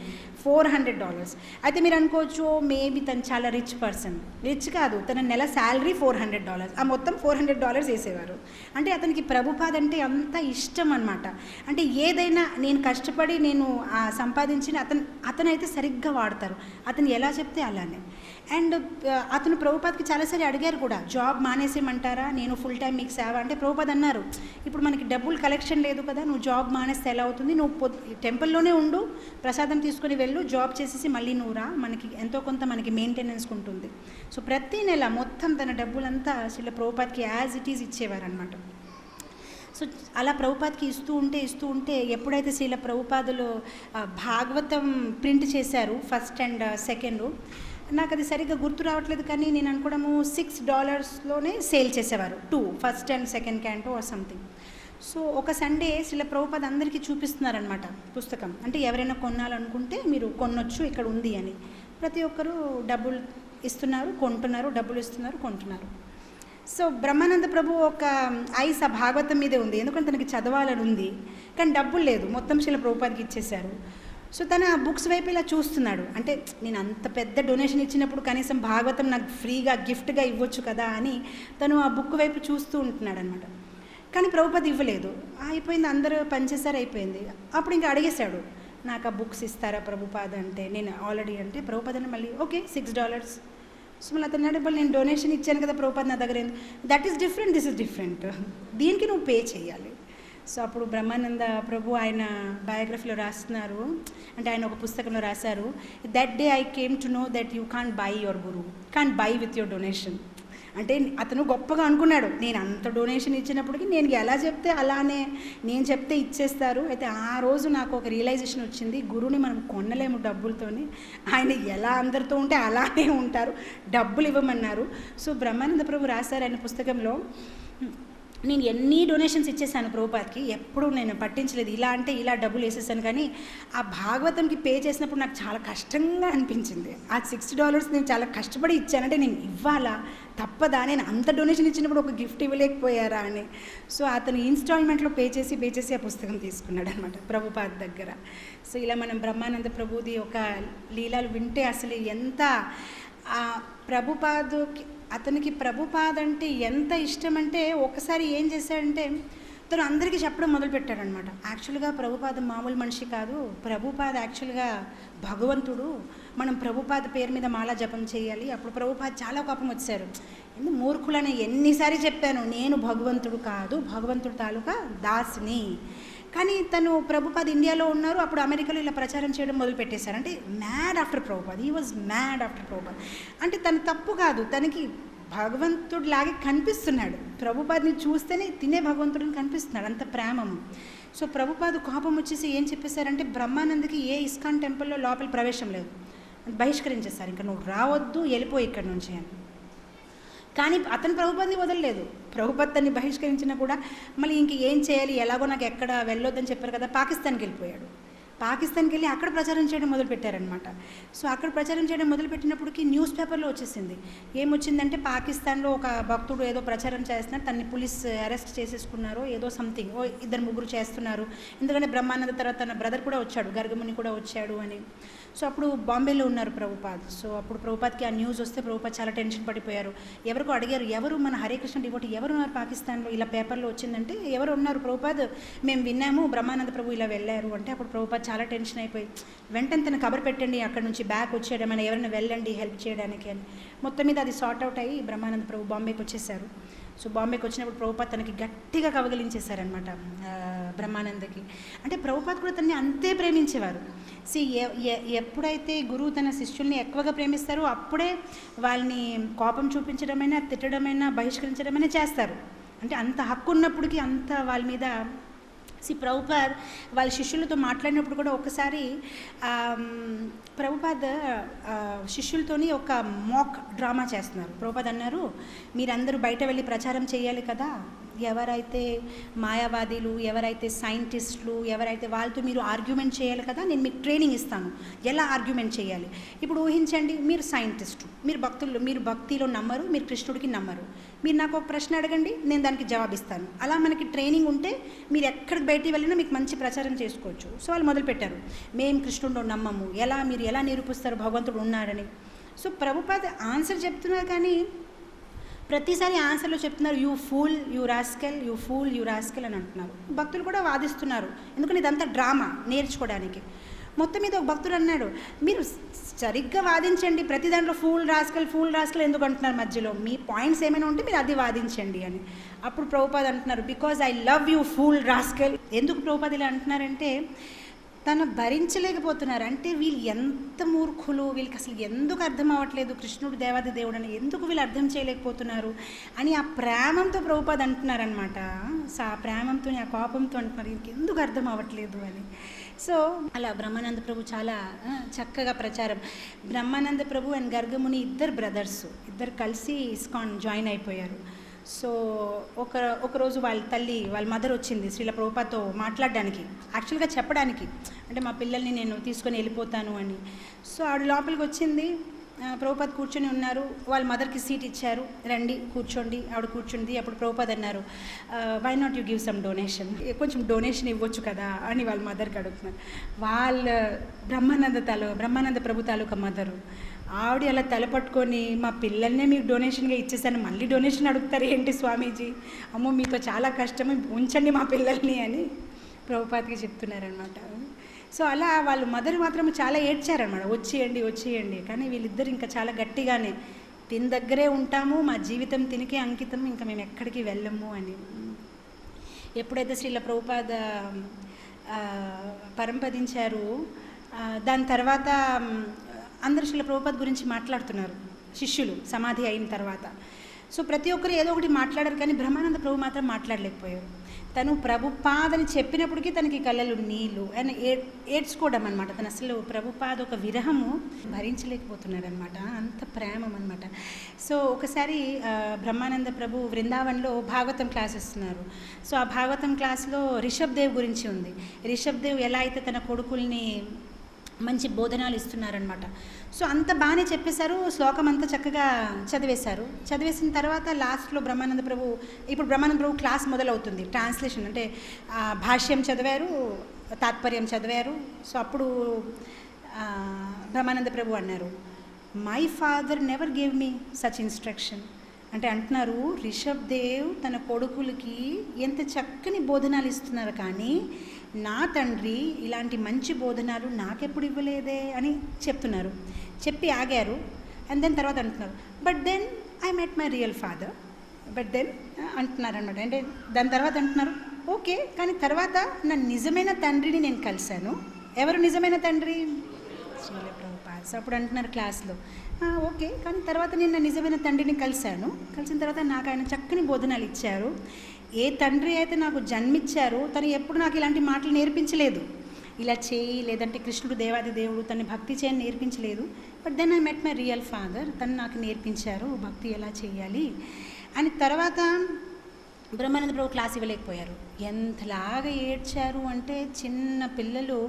$400. అయితే మీరు అనుకోవచ్చు మేబీ తను చాలా రిచ్ పర్సన్. రిచ్ కాదు, తన నెల శాలరీ $400. ఆ మొత్తం $400 వేసేవారు. అంటే అతనికి ప్రభుపాద్ అంటే అంత ఇష్టం అనమాట. అంటే ఏదైనా నేను కష్టపడి నేను సంపాదించిన అతనైతే సరిగ్గా వాడతారు. అతను ఎలా చెప్తే అలానే. అండ్ అతను ప్రభుపాద్కి చాలాసారి అడిగారు కూడా, జాబ్ మానేసేయమంటారా, నేను ఫుల్ టైం మీకు సేవ అంటే. ప్రభుపాద్ అన్నారు, ఇప్పుడు మనకి డబ్బులు కలెక్షన్ లేదు కదా, నువ్వు జాబ్ మానేస్తే ఎలా అవుతుంది, నువ్వు టెంపుల్లోనే ఉండు, ప్రసాదం తీసుకొని వెళ్ళు, జాబ్ చేసేసి మళ్ళీ నువ్వు రా, మనకి ఎంతో కొంత మనకి మెయింటెనెన్స్ ఉంటుంది. సో ప్రతి నెల మొత్తం తన డబ్బులంతా శ్రీల ప్రభుపాద్కి యాజ్ ఇట్ ఈజ్ ఇచ్చేవారనమాట. సో అలా ప్రభుపాద్కి ఇస్తూ ఉంటే ఎప్పుడైతే శ్రీల ప్రభుపాదులు భాగవతం ప్రింట్ చేశారు ఫస్ట్ అండ్ సెకండ్, నాకు అది సరిగ్గా గుర్తు రావట్లేదు, కానీ నేను అనుకోవడము $6లోనే సేల్ చేసేవారు, 2 first and second canto or something. So ఒక సండే శ్రీల ప్రభుపాద్ అందరికీ చూపిస్తున్నారనమాట పుస్తకం. అంటే ఎవరైనా కొనాలనుకుంటే మీరు కొనొచ్చు, ఇక్కడ ఉంది అని. ప్రతి ఒక్కరూ డబ్బులు ఇస్తున్నారు, కొంటున్నారు, డబ్బులు ఇస్తున్నారు, కొంటున్నారు. సో బ్రహ్మానంద ప్రభు ఒక ఐస్ ఆ భాగవతం మీదే ఉంది, ఎందుకంటే తనకి చదవాలని ఉంది, కానీ డబ్బులు లేదు, మొత్తం శ్రీల ప్రభుపాద్కి ఇచ్చేశారు. సో తన బుక్స్ వైపు ఇలా చూస్తున్నాడు. అంటే నేను అంత పెద్ద డొనేషన్ ఇచ్చినప్పుడు కనీసం భాగవతం నాకు ఫ్రీగా గిఫ్ట్గా ఇవ్వచ్చు కదా అని తను ఆ బుక్ వైపు చూస్తూ ఉంటున్నాడు అనమాట. కానీ ప్రభుపాద్ ఇవ్వలేదు. అయిపోయింది, అందరూ పనిచేసారు, అయిపోయింది. అప్పుడు ఇంకా అడిగేశాడు, నాకు ఆ బుక్స్ ఇస్తారా ప్రభుపాద్ అంటే. నేను ఆల్రెడీ అంటే ప్రభుపాద్ అని మళ్ళీ ఓకే $6. సో మళ్ళీ అతను అడిగి, నేను డొనేషన్ ఇచ్చాను కదా ప్రభుపాద్ నా దగ్గర, that is different, this is different, దీనికి నువ్వు పే చేయాలి. సో అప్పుడు బ్రహ్మానంద ప్రభు ఆయన బయోగ్రఫీలో రాస్తున్నారు, అంటే ఆయన ఒక పుస్తకంలో రాశారు, that day I came to know that you can't by your Guru, can't by with your donation. అంటే అతను గొప్పగా అనుకున్నాడు, నేను అంత డొనేషన్ ఇచ్చినప్పటికీ నేను ఎలా చెప్తే అలానే, నేను చెప్తే ఇచ్చేస్తారు. అయితే ఆ రోజు నాకు ఒక రియలైజేషన్ వచ్చింది, గురువుని మనం కొనలేము డబ్బులతోని, ఆయన ఎలా అందరితో ఉంటే అలానే ఉంటారు, డబ్బులు ఇవ్వమన్నారు. సో బ్రహ్మానంద ప్రభు రాశారు ఆయన పుస్తకంలో, నేను ఎన్ని డొనేషన్స్ ఇచ్చేసాను ప్రభుపాద్కి, ఎప్పుడు నేను పట్టించలేదు, ఇలా అంటే ఇలా డబ్బులు వేసేసాను. కానీ ఆ భాగవతంకి పే చేసినప్పుడు నాకు చాలా కష్టంగా అనిపించింది. ఆ $6 నేను చాలా కష్టపడి ఇచ్చానంటే నేను ఇవ్వాలా, తప్పదా, నేను అంత డొనేషన్ ఇచ్చినప్పుడు ఒక గిఫ్ట్ ఇవ్వలేకపోయారా అని. సో అతను ఇన్స్టాల్మెంట్లో పే చేసి ఆ పుస్తకం తీసుకున్నాడు అనమాట ప్రభుపాద్ దగ్గర. సో ఇలా మనం బ్రహ్మానంద ప్రభుది ఒక లీలాలు వింటే అసలు ఎంత ప్రభుపాదుకి, అతనికి ప్రభుపాద్ అంటే ఎంత ఇష్టం అంటే ఒకసారి ఏం చేశాడంటే తను అందరికీ చెప్పడం మొదలుపెట్టాడనమాట. యాక్చువల్గా ప్రభుపాద మామూలు మనిషి కాదు, ప్రభుపాద్ యాక్చువల్గా భగవంతుడు, మనం ప్రభుపాద పేరు మీద మాలా జపం చేయాలి. అప్పుడు ప్రభుపాద్ చాలా కోపం వచ్చారు, ఎందుకు మూర్ఖులని ఎన్నిసార్లు చెప్పాను, నేను భగవంతుడు కాదు, భగవంతుడు తాలూకా దాస్ని. కానీ తను ప్రభుపాద్ ఇండియాలో ఉన్నారు, అప్పుడు అమెరికాలో ఇలా ప్రచారం చేయడం మొదలుపెట్టేశారు. అంటే mad after Prabhupad, he was mad after Prabhupad. అంటే తను తప్పు కాదు, తనకి భగవంతుడిలాగే కనిపిస్తున్నాడు, ప్రభుపాద్ని చూస్తేనే తినే భగవంతుడిని కనిపిస్తున్నాడు, అంత ప్రేమము. సో ప్రభుపాద్ కోపం వచ్చేసి ఏం చెప్పేశారంటే, బ్రహ్మానందకి ఏ ఇస్కాన్ టెంపుల్లో లోపల ప్రవేశం లేదు, బహిష్కరించేశారు, ఇంకా నువ్వు రావద్దు, వెళ్ళిపోయి ఇక్కడి నుంచి అని. కానీ అతను ప్రభుపాద్ని వదలలేదు. ప్రభుపాద్ తన్ని బహిష్కరించినా కూడా మళ్ళీ ఇంక ఏం చేయాలి, ఎలాగో నాకు ఎక్కడ వెళ్ళొద్దని చెప్పారు కదా, పాకిస్తాన్కి వెళ్ళిపోయాడు. పాకిస్తాన్కి వెళ్ళి అక్కడ ప్రచారం చేయడం మొదలుపెట్టారనమాట. సో అక్కడ ప్రచారం చేయడం మొదలుపెట్టినప్పటికీ న్యూస్ పేపర్లో వచ్చేసింది, ఏమొచ్చిందంటే పాకిస్తాన్లో ఒక భక్తుడు ఏదో ప్రచారం చేస్తున్నారు, తన్ని పోలీస్ అరెస్ట్ చేసేసుకున్నారు, ఏదో సంథింగ్ 2-3 చేస్తున్నారు. ఎందుకంటే బ్రహ్మానంద తర్వాత తన బ్రదర్ కూడా వచ్చాడు, గర్గముని కూడా వచ్చాడు అని. సో అప్పుడు బాంబేలో ఉన్నారు ప్రభుపాద్. సో అప్పుడు ప్రభుపాద్కి ఆ న్యూస్ వస్తే ప్రభుపాద్ చాలా టెన్షన్ పడిపోయారు. ఎవరికో అడిగారు, ఎవరు మన హరే కృష్ణ డివోటీ ఎవరు ఉన్నారు పాకిస్తాన్లో, ఇలా పేపర్లో వచ్చిందంటే ఎవరు ఉన్నారు ప్రభుపాద్, మేము విన్నాము బ్రహ్మానంద ప్రభు ఇలా వెళ్ళారు అంటే. అప్పుడు ప్రభుపాద్ చాలా టెన్షన్ అయిపోయి, వెంటనే తన కబర్ పెట్టండి, అక్కడ నుంచి బ్యాక్ వచ్చేయడం, ఎవరైనా వెళ్ళండి హెల్ప్ చేయడానికి అని. మొత్తం మీద అది సార్ట్ అవుట్ అయ్యి బ్రహ్మానంద ప్రభు బాంబేకి వచ్చేసారు. సో బాంబేకి వచ్చినప్పుడు ప్రభుపాద్ తనకి గట్టిగా కవగిలించేశారనమాట బ్రహ్మానందకి. అంటే ప్రభుపాద్ కూడా తనని అంతే ప్రేమించేవారు. ఎప్పుడైతే గురువు తన శిష్యుల్ని ఎక్కువగా ప్రేమిస్తారో అప్పుడే వాళ్ళని కోపం చూపించడమైనా, తిట్టడమైనా, బహిష్కరించడమైనా చేస్తారు. అంటే అంత హక్కు ఉన్నప్పటికీ అంత వాళ్ళ మీద. ప్రభుపాద్ వాళ్ళ శిష్యులతో మాట్లాడినప్పుడు కూడా ఒకసారి ప్రభుపాద్ శిష్యులతోని ఒక మాక్ డ్రామా చేస్తున్నారు. ప్రభుపాద్ అన్నారు, మీరందరూ బయట వెళ్ళి ప్రచారం చేయాలి కదా, ఎవరైతే మాయావాదీలు, ఎవరైతే సైంటిస్టులు, ఎవరైతే వాళ్ళతో మీరు ఆర్గ్యుమెంట్ చేయాలి కదా, నేను మీకు ట్రైనింగ్ ఇస్తాను ఎలా ఆర్గ్యుమెంట్ చేయాలి. ఇప్పుడు ఊహించండి, మీరు సైంటిస్టు, మీరు భక్తిలో నమ్మరు, మీరు కృష్ణుడికి నమ్మరు, మీరు నాకు ఒక ప్రశ్న అడగండి, నేను దానికి జవాబిస్తాను. అలా మనకి ట్రైనింగ్ ఉంటే మీరు ఎక్కడికి బయటికి వెళ్ళినా మీకు మంచి ప్రచారం చేసుకోవచ్చు. సో వాళ్ళు మొదలుపెట్టారు, మేము కృష్ణుడు నమ్మము, మీరు ఎలా నిరూపిస్తారు భగవంతుడు ఉన్నాడని. సో ప్రభుపాద్ ఆన్సర్ చెప్తున్నారు, కానీ ప్రతిసారి ఆన్సర్లో చెప్తున్నారు యూ ఫూల్ యూ రాస్కెల్ అని అంటున్నారు. భక్తులు కూడా వాదిస్తున్నారు, ఎందుకంటే ఇదంతా డ్రామా నేర్చుకోవడానికి. మొత్తం మీద ఒక భక్తుడు అన్నాడు, మీరు సరిగ్గా వాదించండి, ప్రతి దాంట్లో ఫూల్ రాస్కెల్ ఎందుకు అంటున్నారు మధ్యలో, మీ పాయింట్స్ ఏమైనా ఉంటే మీరు అది వాదించండి అని. అప్పుడు ప్రభుపాద్ అంటున్నారు, because I love you fool rascal. ఎందుకు ప్రభుపాద్ ఇలా అంటున్నారంటే తను భరించలేకపోతున్నారు. అంటే వీళ్ళు ఎంత మూర్ఖులు, వీళ్ళకి అసలు ఎందుకు అర్థం అవ్వట్లేదు కృష్ణుడు దేవాది దేవుడు అని, ఎందుకు వీళ్ళు అర్థం చేయలేకపోతున్నారు అని ఆ ప్రేమంతో ప్రభుపాద్ అంటున్నారనమాట. సో ఆ ప్రేమంతో, ఆ కోపంతో అంటున్నారు, వీళ్ళకి ఎందుకు అర్థం అవ్వట్లేదు అని. సో అలా బ్రహ్మానంద ప్రభు చాలా చక్కగా ప్రచారం. బ్రహ్మానంద ప్రభు అండ్ గర్గముని ఇద్దరు బ్రదర్స్, ఇద్దరు కలిసి ఇస్కాన్ జాయిన్ అయిపోయారు. సో ఒకరోజు వాళ్ళ మదర్ వచ్చింది శ్రీల ప్రభుపాద్తో మాట్లాడడానికి, యాక్చువల్గా చెప్పడానికి, అంటే మా పిల్లల్ని నేను తీసుకొని వెళ్ళిపోతాను అని. సో ఆవిడ లోపలికి వచ్చింది, ప్రభుపాద్ కూర్చొని ఉన్నారు, వాళ్ళ మదర్కి సీట్ ఇచ్చారు, రండి కూర్చోండి. ఆవిడ కూర్చుంది. అప్పుడు ప్రభుపాద్ అన్నారు, why not you give some donation, కొంచెం డొనేషన్ ఇవ్వచ్చు కదా అని వాళ్ళ మదర్కి అడుగుతున్నారు. వాళ్ళ బ్రహ్మానంద ప్రభు తాలూకా మదరు ఆవిడ అలా తలపట్టుకొని, మా పిల్లల్నే మీకు డొనేషన్గా ఇచ్చేసాను, మళ్ళీ డొనేషన్ అడుగుతారు ఏంటి స్వామీజీ, అమ్మో మీతో చాలా కష్టం, ఉంచండి మా పిల్లల్ని అని ప్రభుపాద్కి చెప్తున్నారనమాట. సో అలా వాళ్ళు మదర్ మాత్రం చాలా ఏడ్చారనమాట, వచ్చేయండి. కానీ వీళ్ళిద్దరు ఇంకా చాలా గట్టిగానే, తిని దగ్గరే ఉంటాము, మా జీవితం తినికే అంకితం, ఇంకా మేము ఎక్కడికి వెళ్ళము అని. ఎప్పుడైతే శ్రీల ప్రభుపాద్ పరంపదించారు, దాని తర్వాత అందరు శ్రీల ప్రభుపాద్ గురించి మాట్లాడుతున్నారు శిష్యులు సమాధి అయిన తర్వాత. సో ప్రతి ఒక్కరు ఏదో ఒకటి మాట్లాడారు, కానీ బ్రహ్మానంద ప్రభు మాత్రం మాట్లాడలేకపోయారు. తను ప్రభుపాద్ అని చెప్పినప్పటికీ తనకి కళ్ళలో నీళ్ళు అండ్ ఏడ్చుకోవడం అనమాట. తను అసలు ప్రభుపాద్ ఒక విరహము భరించలేకపోతున్నారనమాట, అంత ప్రేమం అనమాట. సో ఒకసారి బ్రహ్మానంద ప్రభు బృందావన్లో భాగవతం క్లాస్ ఇస్తున్నారు. సో ఆ భాగవతం క్లాస్లో రిషబ్ దేవ్ గురించి ఉంది. రిషబ్ దేవ్ ఎలా అయితే తన కొడుకుల్ని మంచి బోధనాలు ఇస్తున్నారనమాట. సో అంత బాగానే చెప్పేశారు, శ్లోకం అంతా చక్కగా చదివేసిన తర్వాత లాస్ట్లో బ్రహ్మానంద ప్రభు క్లాస్ మొదలవుతుంది. ట్రాన్స్లేషన్ అంటే భాష్యం చదివారు, తాత్పర్యం చదివారు. సో అప్పుడు బ్రహ్మానంద ప్రభు అన్నారు, my father never gave me such instruction. అంటే అంటున్నారు, రిషబ్ దేవ్ తన కొడుకులకి ఎంత చక్కని బోధనాలు ఇస్తున్నారు, కానీ నా తండ్రి ఇలాంటి మంచి బోధనాలు నాకెప్పుడు ఇవ్వలేదే అని చెప్తున్నారు. చెప్పి ఆగారు. అండ్ దెన్ తర్వాత అంటున్నారు, but then I met my real father. But then అంటున్నారు అనమాట. అంటే దాని తర్వాత అంటున్నారు, ఓకే, కానీ తర్వాత నా నిజమైన తండ్రిని నేను కలిశాను. ఎవరు నిజమైన తండ్రి? శ్రీల ప్రభుపాద్. సో అప్పుడు అంటున్నారు క్లాస్లో, ఓకే, కానీ తర్వాత నేను నా నిజమైన తండ్రిని కలిసిన తర్వాత నాకు ఆయన చక్కని బోధనాలు ఇచ్చారు. ఏ తండ్రి అయితే నాకు జన్మిచ్చారో తను ఎప్పుడు నాకు ఇలాంటి మాటలు నేర్పించలేదు, ఇలా చేయి, లేదంటే కృష్ణుడు దేవాది దేవుడు తన భక్తి చేయని నేర్పించలేదు. But then I met my real father, తను నాకు నేర్పించారు భక్తి ఎలా చేయాలి అని. తర్వాత బ్రహ్మానంద ప్రభు క్లాస్ ఇవ్వలేకపోయారు. ఎంతలాగా ఏడ్చారు అంటే, చిన్న పిల్లలు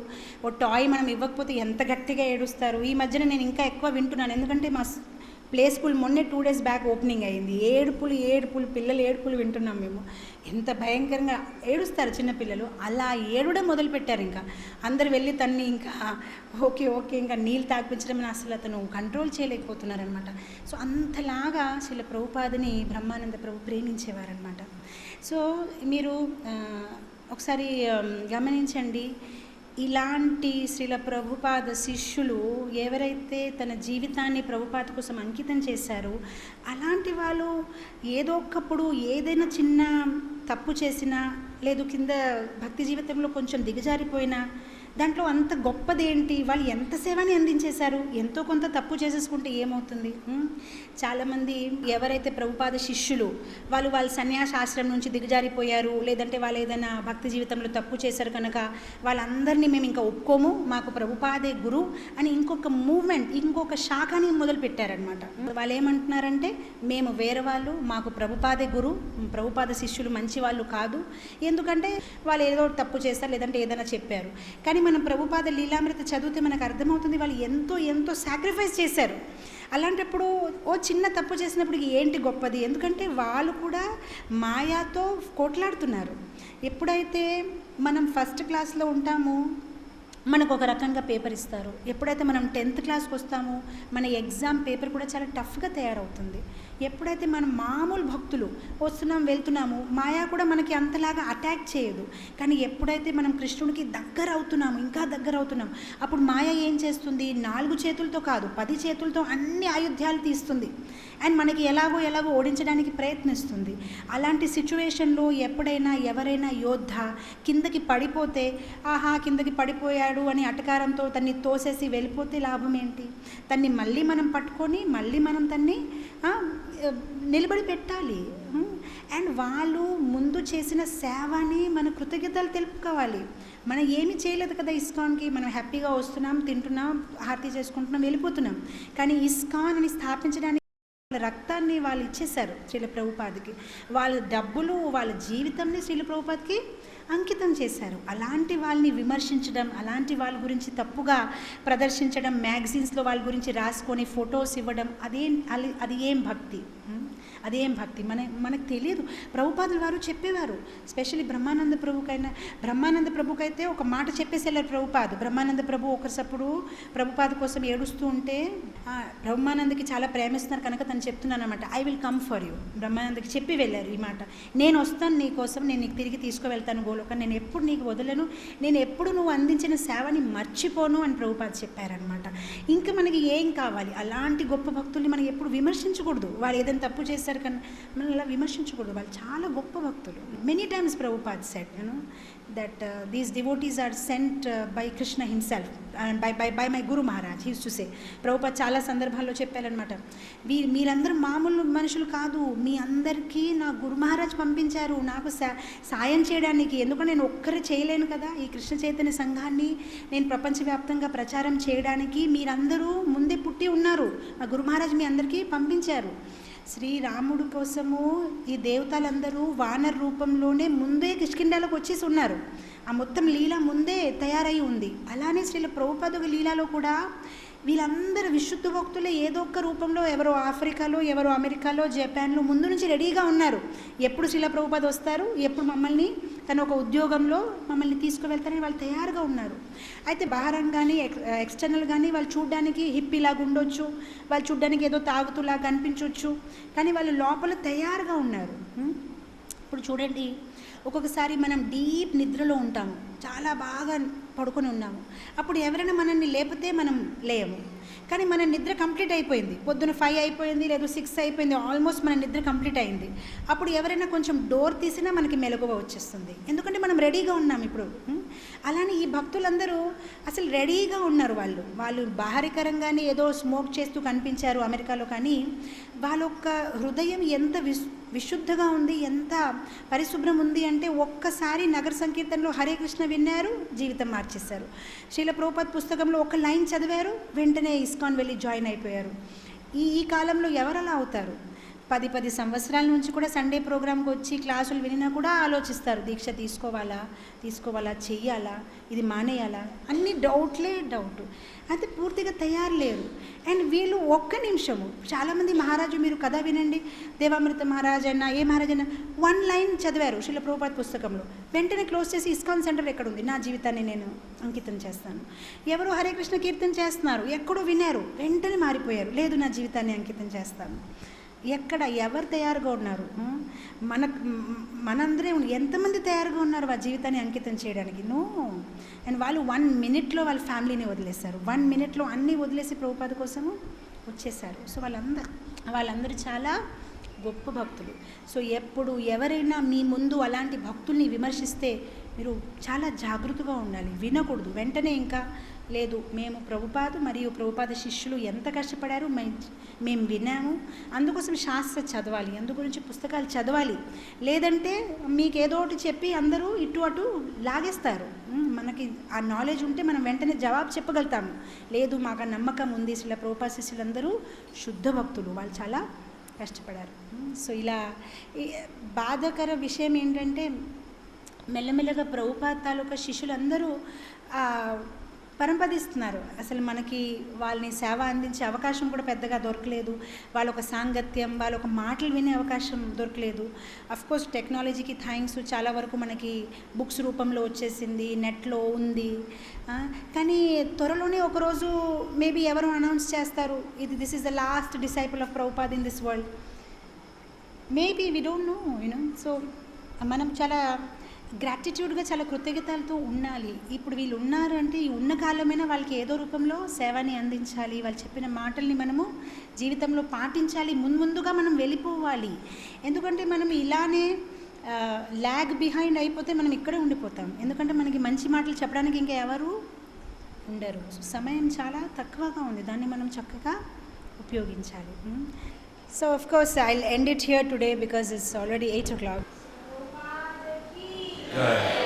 ఓ టాయ్ మనం ఇవ్వకపోతే ఎంత గట్టిగా ఏడుస్తారు. ఈ మధ్యన నేను ఇంకా ఎక్కువ వింటున్నాను, ఎందుకంటే మా ప్లే స్కూల్ మొన్నే 2 days బ్యాక్ ఓపెనింగ్ అయింది. ఏడుపులు పిల్లలు ఏడుపులు వింటున్నాం మేము. ఎంత భయంకరంగా ఏడుస్తారు చిన్నపిల్లలు. అలా ఏడడం మొదలుపెట్టారు. ఇంకా అందరు వెళ్ళి తన్ని ఇంకా ఓకే ఇంకా నీళ్ళు తాగిపించడం అసలు అతను కంట్రోల్ చేయలేకపోతున్నారనమాట. సో అంతలాగా శ్రీల ప్రభుపాదని బ్రహ్మానంద ప్రభు ప్రేమించేవారనమాట. సో మీరు ఒకసారి గమనించండి, ఇలాంటి శ్రీల ప్రభుపాద శిష్యులు ఎవరైతే తన జీవితాన్ని ప్రభుపాద కోసం అంకితం చేశారో అలాంటి వాళ్ళు ఏదో ఒకప్పుడు ఏదైనా చిన్న తప్పు చేసినా లేదు కింద భక్తి జీవితంలో కొంచెం దిగజారిపోయినా దాంట్లో అంత గొప్పదేంటి, వాళ్ళు ఎంత సేవని అందించేశారు, ఎంతో కొంత తప్పు చేసేసుకుంటే ఏమవుతుంది. చాలామంది ఎవరైతే ప్రభుపాద శిష్యులు వాళ్ళ సన్యాసాశ్రమం నుంచి దిగజారిపోయారు, లేదంటే వాళ్ళు ఏదైనా భక్తి జీవితంలో తప్పు చేశారు కనుక వాళ్ళందరినీ మేము ఇంకా ఒప్పుకోము, మాకు ప్రభుపాదే గురు అని ఇంకొక మూవ్మెంట్, ఇంకొక శాఖని మొదలు పెట్టారనమాట. వాళ్ళు ఏమంటున్నారంటే మేము వేరే వాళ్ళు, మాకు ప్రభుపాదే గురు, ప్రభుపాద శిష్యులు మంచి వాళ్ళు కాదు, ఎందుకంటే వాళ్ళు ఏదో తప్పు చేస్తారు లేదంటే ఏదైనా చెప్పారు. కానీ మనం ప్రభుపాద లీలామృత చదివితే మనకు అర్థమవుతుంది వాళ్ళు ఎంతో సాక్రిఫైస్ చేశారు. అలాంటప్పుడు ఓ చిన్న తప్పు చేసినప్పుడు ఏంటి గొప్పది, ఎందుకంటే వాళ్ళు కూడా మాయాతో కొట్లాడుతున్నారు. ఎప్పుడైతే మనం ఫస్ట్ క్లాస్లో ఉంటామో మనకు ఒక రకంగా పేపర్ ఇస్తారు, ఎప్పుడైతే మనం 10th క్లాస్కి వస్తామో మన ఎగ్జామ్ పేపర్ కూడా చాలా టఫ్గా తయారవుతుంది. ఎప్పుడైతే మనం మామూలు భక్తులు వస్తున్నాం వెళ్తున్నాము మాయా కూడా మనకి అంతలాగా అటాక్ చేయదు. కానీ ఎప్పుడైతే మనం కృష్ణుడికి దగ్గర అవుతున్నాము, ఇంకా దగ్గర అవుతున్నాం, అప్పుడు మాయ ఏం చేస్తుంది, 4 చేతులతో కాదు 10 చేతులతో అన్ని ఆయుధాలు తీస్తుంది అండ్ మనకి ఎలాగో ఓడించడానికి ప్రయత్నిస్తుంది. అలాంటి సిచ్యువేషన్లో ఎప్పుడైనా ఎవరైనా యోద్ధ కిందకి పడిపోతే ఆహా కిందకి పడిపోయాడు అని అటకారంతో తన్ని తోసేసి వెళ్ళిపోతే లాభం ఏంటి, తన్ని మళ్ళీ మనం పట్టుకొని మళ్ళీ మనం తన్ని నిలబడి పెట్టాలి. అండ్ వాళ్ళు ముందు చేసిన సేవని మన కృతజ్ఞతలు తెలుపుకోవాలి. మనం ఏమీ చేయలేదు కదా ఇస్కాన్కి, మనం హ్యాపీగా వస్తున్నాం, తింటున్నాం, హారతి చేసుకుంటున్నాం, వెళ్ళిపోతున్నాం. కానీ ఇస్కాన్ అని స్థాపించడానికి రక్తాన్ని వాళ్ళు ఇచ్చేశారు శ్రీల ప్రభుపాదకి, వాళ్ళ డబ్బులు వాళ్ళ జీవితాన్ని శ్రీల ప్రభుపాదకి అంకితం చేశారు. అలాంటి వాళ్ళని విమర్శించడం, అలాంటి వాళ్ళ గురించి తప్పుగా ప్రదర్శించడం, మ్యాగజైన్స్లో వాళ్ళ గురించి రాసుకొని ఫొటోస్ ఇవ్వడం అది ఏం భక్తి, అదేం భక్తి మనకు తెలియదు. ప్రభుపాదుల వారు చెప్పేవారు, స్పెషల్లీ బ్రహ్మానంద ప్రభుకైతే ఒక మాట చెప్పేసి వెళ్ళారు ప్రభుపాదు. బ్రహ్మానంద ప్రభు ఒకసారి ప్రభుపాద కోసం ఏడుస్తూ ఉంటే బ్రహ్మానందకి చాలా ప్రేమిస్తున్నారు కనుక తను చెప్తున్నాను అనమాట, I will come for you. బ్రహ్మానందకి చెప్పి వెళ్ళారు ఈ మాట, నేను వస్తాను నీ కోసం, నేను నీకు తిరిగి తీసుకువెళ్తాను గోలోకం, నేను ఎప్పుడు నీకు వదలను, నేను ఎప్పుడు నువ్వు అందించిన సేవని మర్చిపోను అని ప్రభుపాద చెప్పారనమాట. ఇంకా మనకి ఏం కావాలి, అలాంటి గొప్ప భక్తుల్ని మనం ఎప్పుడు విమర్శించకూడదు. వాళ్ళు ఏదైనా తప్పు చేస్తారు కానీ మనం అలా విమర్శించకూడదు, వాళ్ళు చాలా గొప్ప భక్తులు. Many times Prabhupada said that these devotees are sent by Krishna himself and by my Guru Maharaj. He used to say, Prabhupada చాలా సందర్భాల్లో చెప్పారనమాట, మీరందరూ మామూలు మనుషులు కాదు, మీ అందరికీ నా గురు మహారాజ్ పంపించారు నాకు సాయం చేయడానికి, ఎందుకంటే నేను ఒక్కరే చేయలేను కదా ఈ కృష్ణ చైతన్య సంఘాన్ని నేను ప్రపంచవ్యాప్తంగా ప్రచారం చేయడానికి, మీరందరూ ముందే పుట్టి ఉన్నారు, మా గురు మహారాజ్ మీ అందరికీ పంపించారు. శ్రీరాముడు కోసము ఈ దేవతలందరూ వానర్ రూపంలోనే ముందే కిష్కింధాలోకి వచ్చేసి ఉన్నారు, ఆ మొత్తం లీల ముందే తయారై ఉంది. అలానే శ్రీల ప్రభుపాద లీలలో కూడా వీళ్ళందరూ విశుద్ధ భక్తులే ఏదో ఒక రూపంలో, ఎవరో ఆఫ్రికాలో, ఎవరో అమెరికాలో, జపాన్లో ముందు నుంచి రెడీగా ఉన్నారు, ఎప్పుడు శ్రీల ప్రభుపాద వస్తారు, ఎప్పుడు మమ్మల్ని తన ఒక ఉద్యోగంలో మమ్మల్ని తీసుకువెళ్తారని వాళ్ళు తయారుగా ఉన్నారు. అయితే బాహరం కానీ ఎక్స్టర్నల్ కానీ వాళ్ళు చూడడానికి హిప్పీలాగా ఉండొచ్చు, వాళ్ళు చూడడానికి ఏదో తాగుతులాగా కనిపించవచ్చు, కానీ వాళ్ళు లోపల తయారుగా ఉన్నారు. ఇప్పుడు చూడండి, ఒక్కొక్కసారి మనం డీప్ నిద్రలో ఉంటాము, చాలా బాగా పడుకొని ఉన్నాము, అప్పుడు ఎవరైనా మనల్ని లేపితే మనం లేము, కానీ మన నిద్ర కంప్లీట్ అయిపోయింది, పొద్దున 5 అయిపోయింది లేదా 6 అయిపోయింది, ఆల్మోస్ట్ మన నిద్ర కంప్లీట్ అయింది, అప్పుడు ఎవరైనా కొంచెం డోర్ తీసినా మనకి మెలకువ వచ్చేస్తుంది, ఎందుకంటే మనం రెడీగా ఉన్నాం ఇప్పుడు. అలానే ఈ భక్తులందరూ అసలు రెడీగా ఉన్నారు, వాళ్ళు బాహరికరంగానే ఏదో స్మోక్ చేస్తూ కనిపించారు అమెరికాలో, కానీ వాళ్ళ యొక్క హృదయం ఎంత విశుద్ధగా ఉంది, ఎంత పరిశుభ్రం ఉంది అంటే ఒక్కసారి నగర సంకీర్తనలో హరే కృష్ణ విన్నారు, జీవితం మార్చేశారు. శ్రీల ప్రభుపాద పుస్తకంలో ఒక లైన్ చదివారు, వెంటనే ఇస్కాన్ వెళ్ళి జాయిన్ అయిపోయారు. ఈ కాలంలో ఎవరు అలా అవుతారు? 10 సంవత్సరాల నుంచి కూడా సండే ప్రోగ్రామ్కి వచ్చి క్లాసులు వినినా కూడా ఆలోచిస్తారు, దీక్ష తీసుకోవాలా చెయ్యాలా, ఇది మానేయాలా, అన్ని డౌట్. అయితే పూర్తిగా తయారు లేరు. అండ్ వీళ్ళు ఒక్క నిమిషము, చాలామంది మహారాజు మీరు కథ వినండి, దేవామృత మహారాజ్ అయినా ఏ మహారాజ్ అయినా 1 లైన్ చదివారు శ్రీల ప్రభుపాద పుస్తకంలో, వెంటనే క్లోజ్ చేసి ఇస్కాన్ సెంటర్ ఎక్కడుంది, నా జీవితాన్ని నేను అంకితం చేస్తాను. ఎవరు హరే కృష్ణ కీర్తన చేస్తున్నారు, ఎక్కడో విన్నారు, వెంటనే మారిపోయారు, లేదు నా జీవితాన్ని అంకితం చేస్తాను. ఎక్కడ ఎవరు తయారుగా ఉన్నారు? మనందరే ఎంతమంది తయారుగా ఉన్నారు వాళ్ళ జీవితాన్ని అంకితం చేయడానికి? నో. అండ్ వాళ్ళు 1 minute వాళ్ళ ఫ్యామిలీని వదిలేశారు. 1 minute అన్నీ వదిలేసి ప్రభుపాద కోసము వచ్చేసారు. సో వాళ్ళందరూ చాలా గొప్ప భక్తులు. సో ఎప్పుడు ఎవరైనా మీ ముందు అలాంటి భక్తుల్ని విమర్శిస్తే మీరు చాలా జాగృతగా ఉండాలి. వినకూడదు. వెంటనే ఇంకా లేదు, మేము ప్రభుపాద మరియు ప్రభుపాద శిష్యులు ఎంత కష్టపడారు మేము విన్నాము, అందుకోసం శాస్త్ర చదవాలి, అందు గురించి పుస్తకాలు చదవాలి. లేదంటే మీకు ఏదో ఒకటి చెప్పి అందరూ ఇటు అటు లాగేస్తారు. మనకి ఆ నాలెడ్జ్ ఉంటే మనం వెంటనే జవాబు చెప్పగలుగుతాము. లేదు, మాకు ఆ నమ్మకం ఉంది. ఇలా ప్రభుపాద శిష్యులందరూ శుద్ధ భక్తులు, వాళ్ళు చాలా కష్టపడారు. సో ఇలా బాధాకర విషయం ఏంటంటే మెల్లమెల్లగా ప్రభుపాద తాలూకా శిష్యులందరూ పరంపదిస్తున్నారు. అసలు మనకి వాళ్ళని సేవ అందించే అవకాశం కూడా పెద్దగా దొరకలేదు. వాళ్ళొక సాంగత్యం, వాళ్ళొక మాటలు వినే అవకాశం దొరకలేదు. అఫ్కోర్స్ టెక్నాలజీకి థ్యాంక్స్, చాలా వరకు మనకి బుక్స్ రూపంలో వచ్చేసింది, నెట్లో ఉంది. కానీ త్వరలోనే ఒకరోజు మేబీ ఎవరు అనౌన్స్ చేస్తారు, this is the last disciple of Prabhupada in this world. Maybe we don't know, you know. So మనం చాలా గ్రాటిట్యూడ్గా, చాలా కృతజ్ఞతలతో ఉండాలి. ఇప్పుడు వీళ్ళు ఉన్నారు అంటే ఈ ఉన్న కాలమైనా వాళ్ళకి ఏదో రూపంలో సేవని అందించాలి. వాళ్ళు చెప్పిన మాటల్ని మనము జీవితంలో పాటించాలి. ముందుగా మనం వెళ్ళిపోవాలి. ఎందుకంటే మనం ఇలానే ల్యాగ్ బిహైండ్ అయిపోతే మనం ఇక్కడే ఉండిపోతాం. ఎందుకంటే మనకి మంచి మాటలు చెప్పడానికి ఇంకా ఎవరు ఉండరు. సో సమయం చాలా తక్కువగా ఉంది, దాన్ని మనం చక్కగా ఉపయోగించాలి. So of course I will end it here today because it's already 8 o'clock. Good.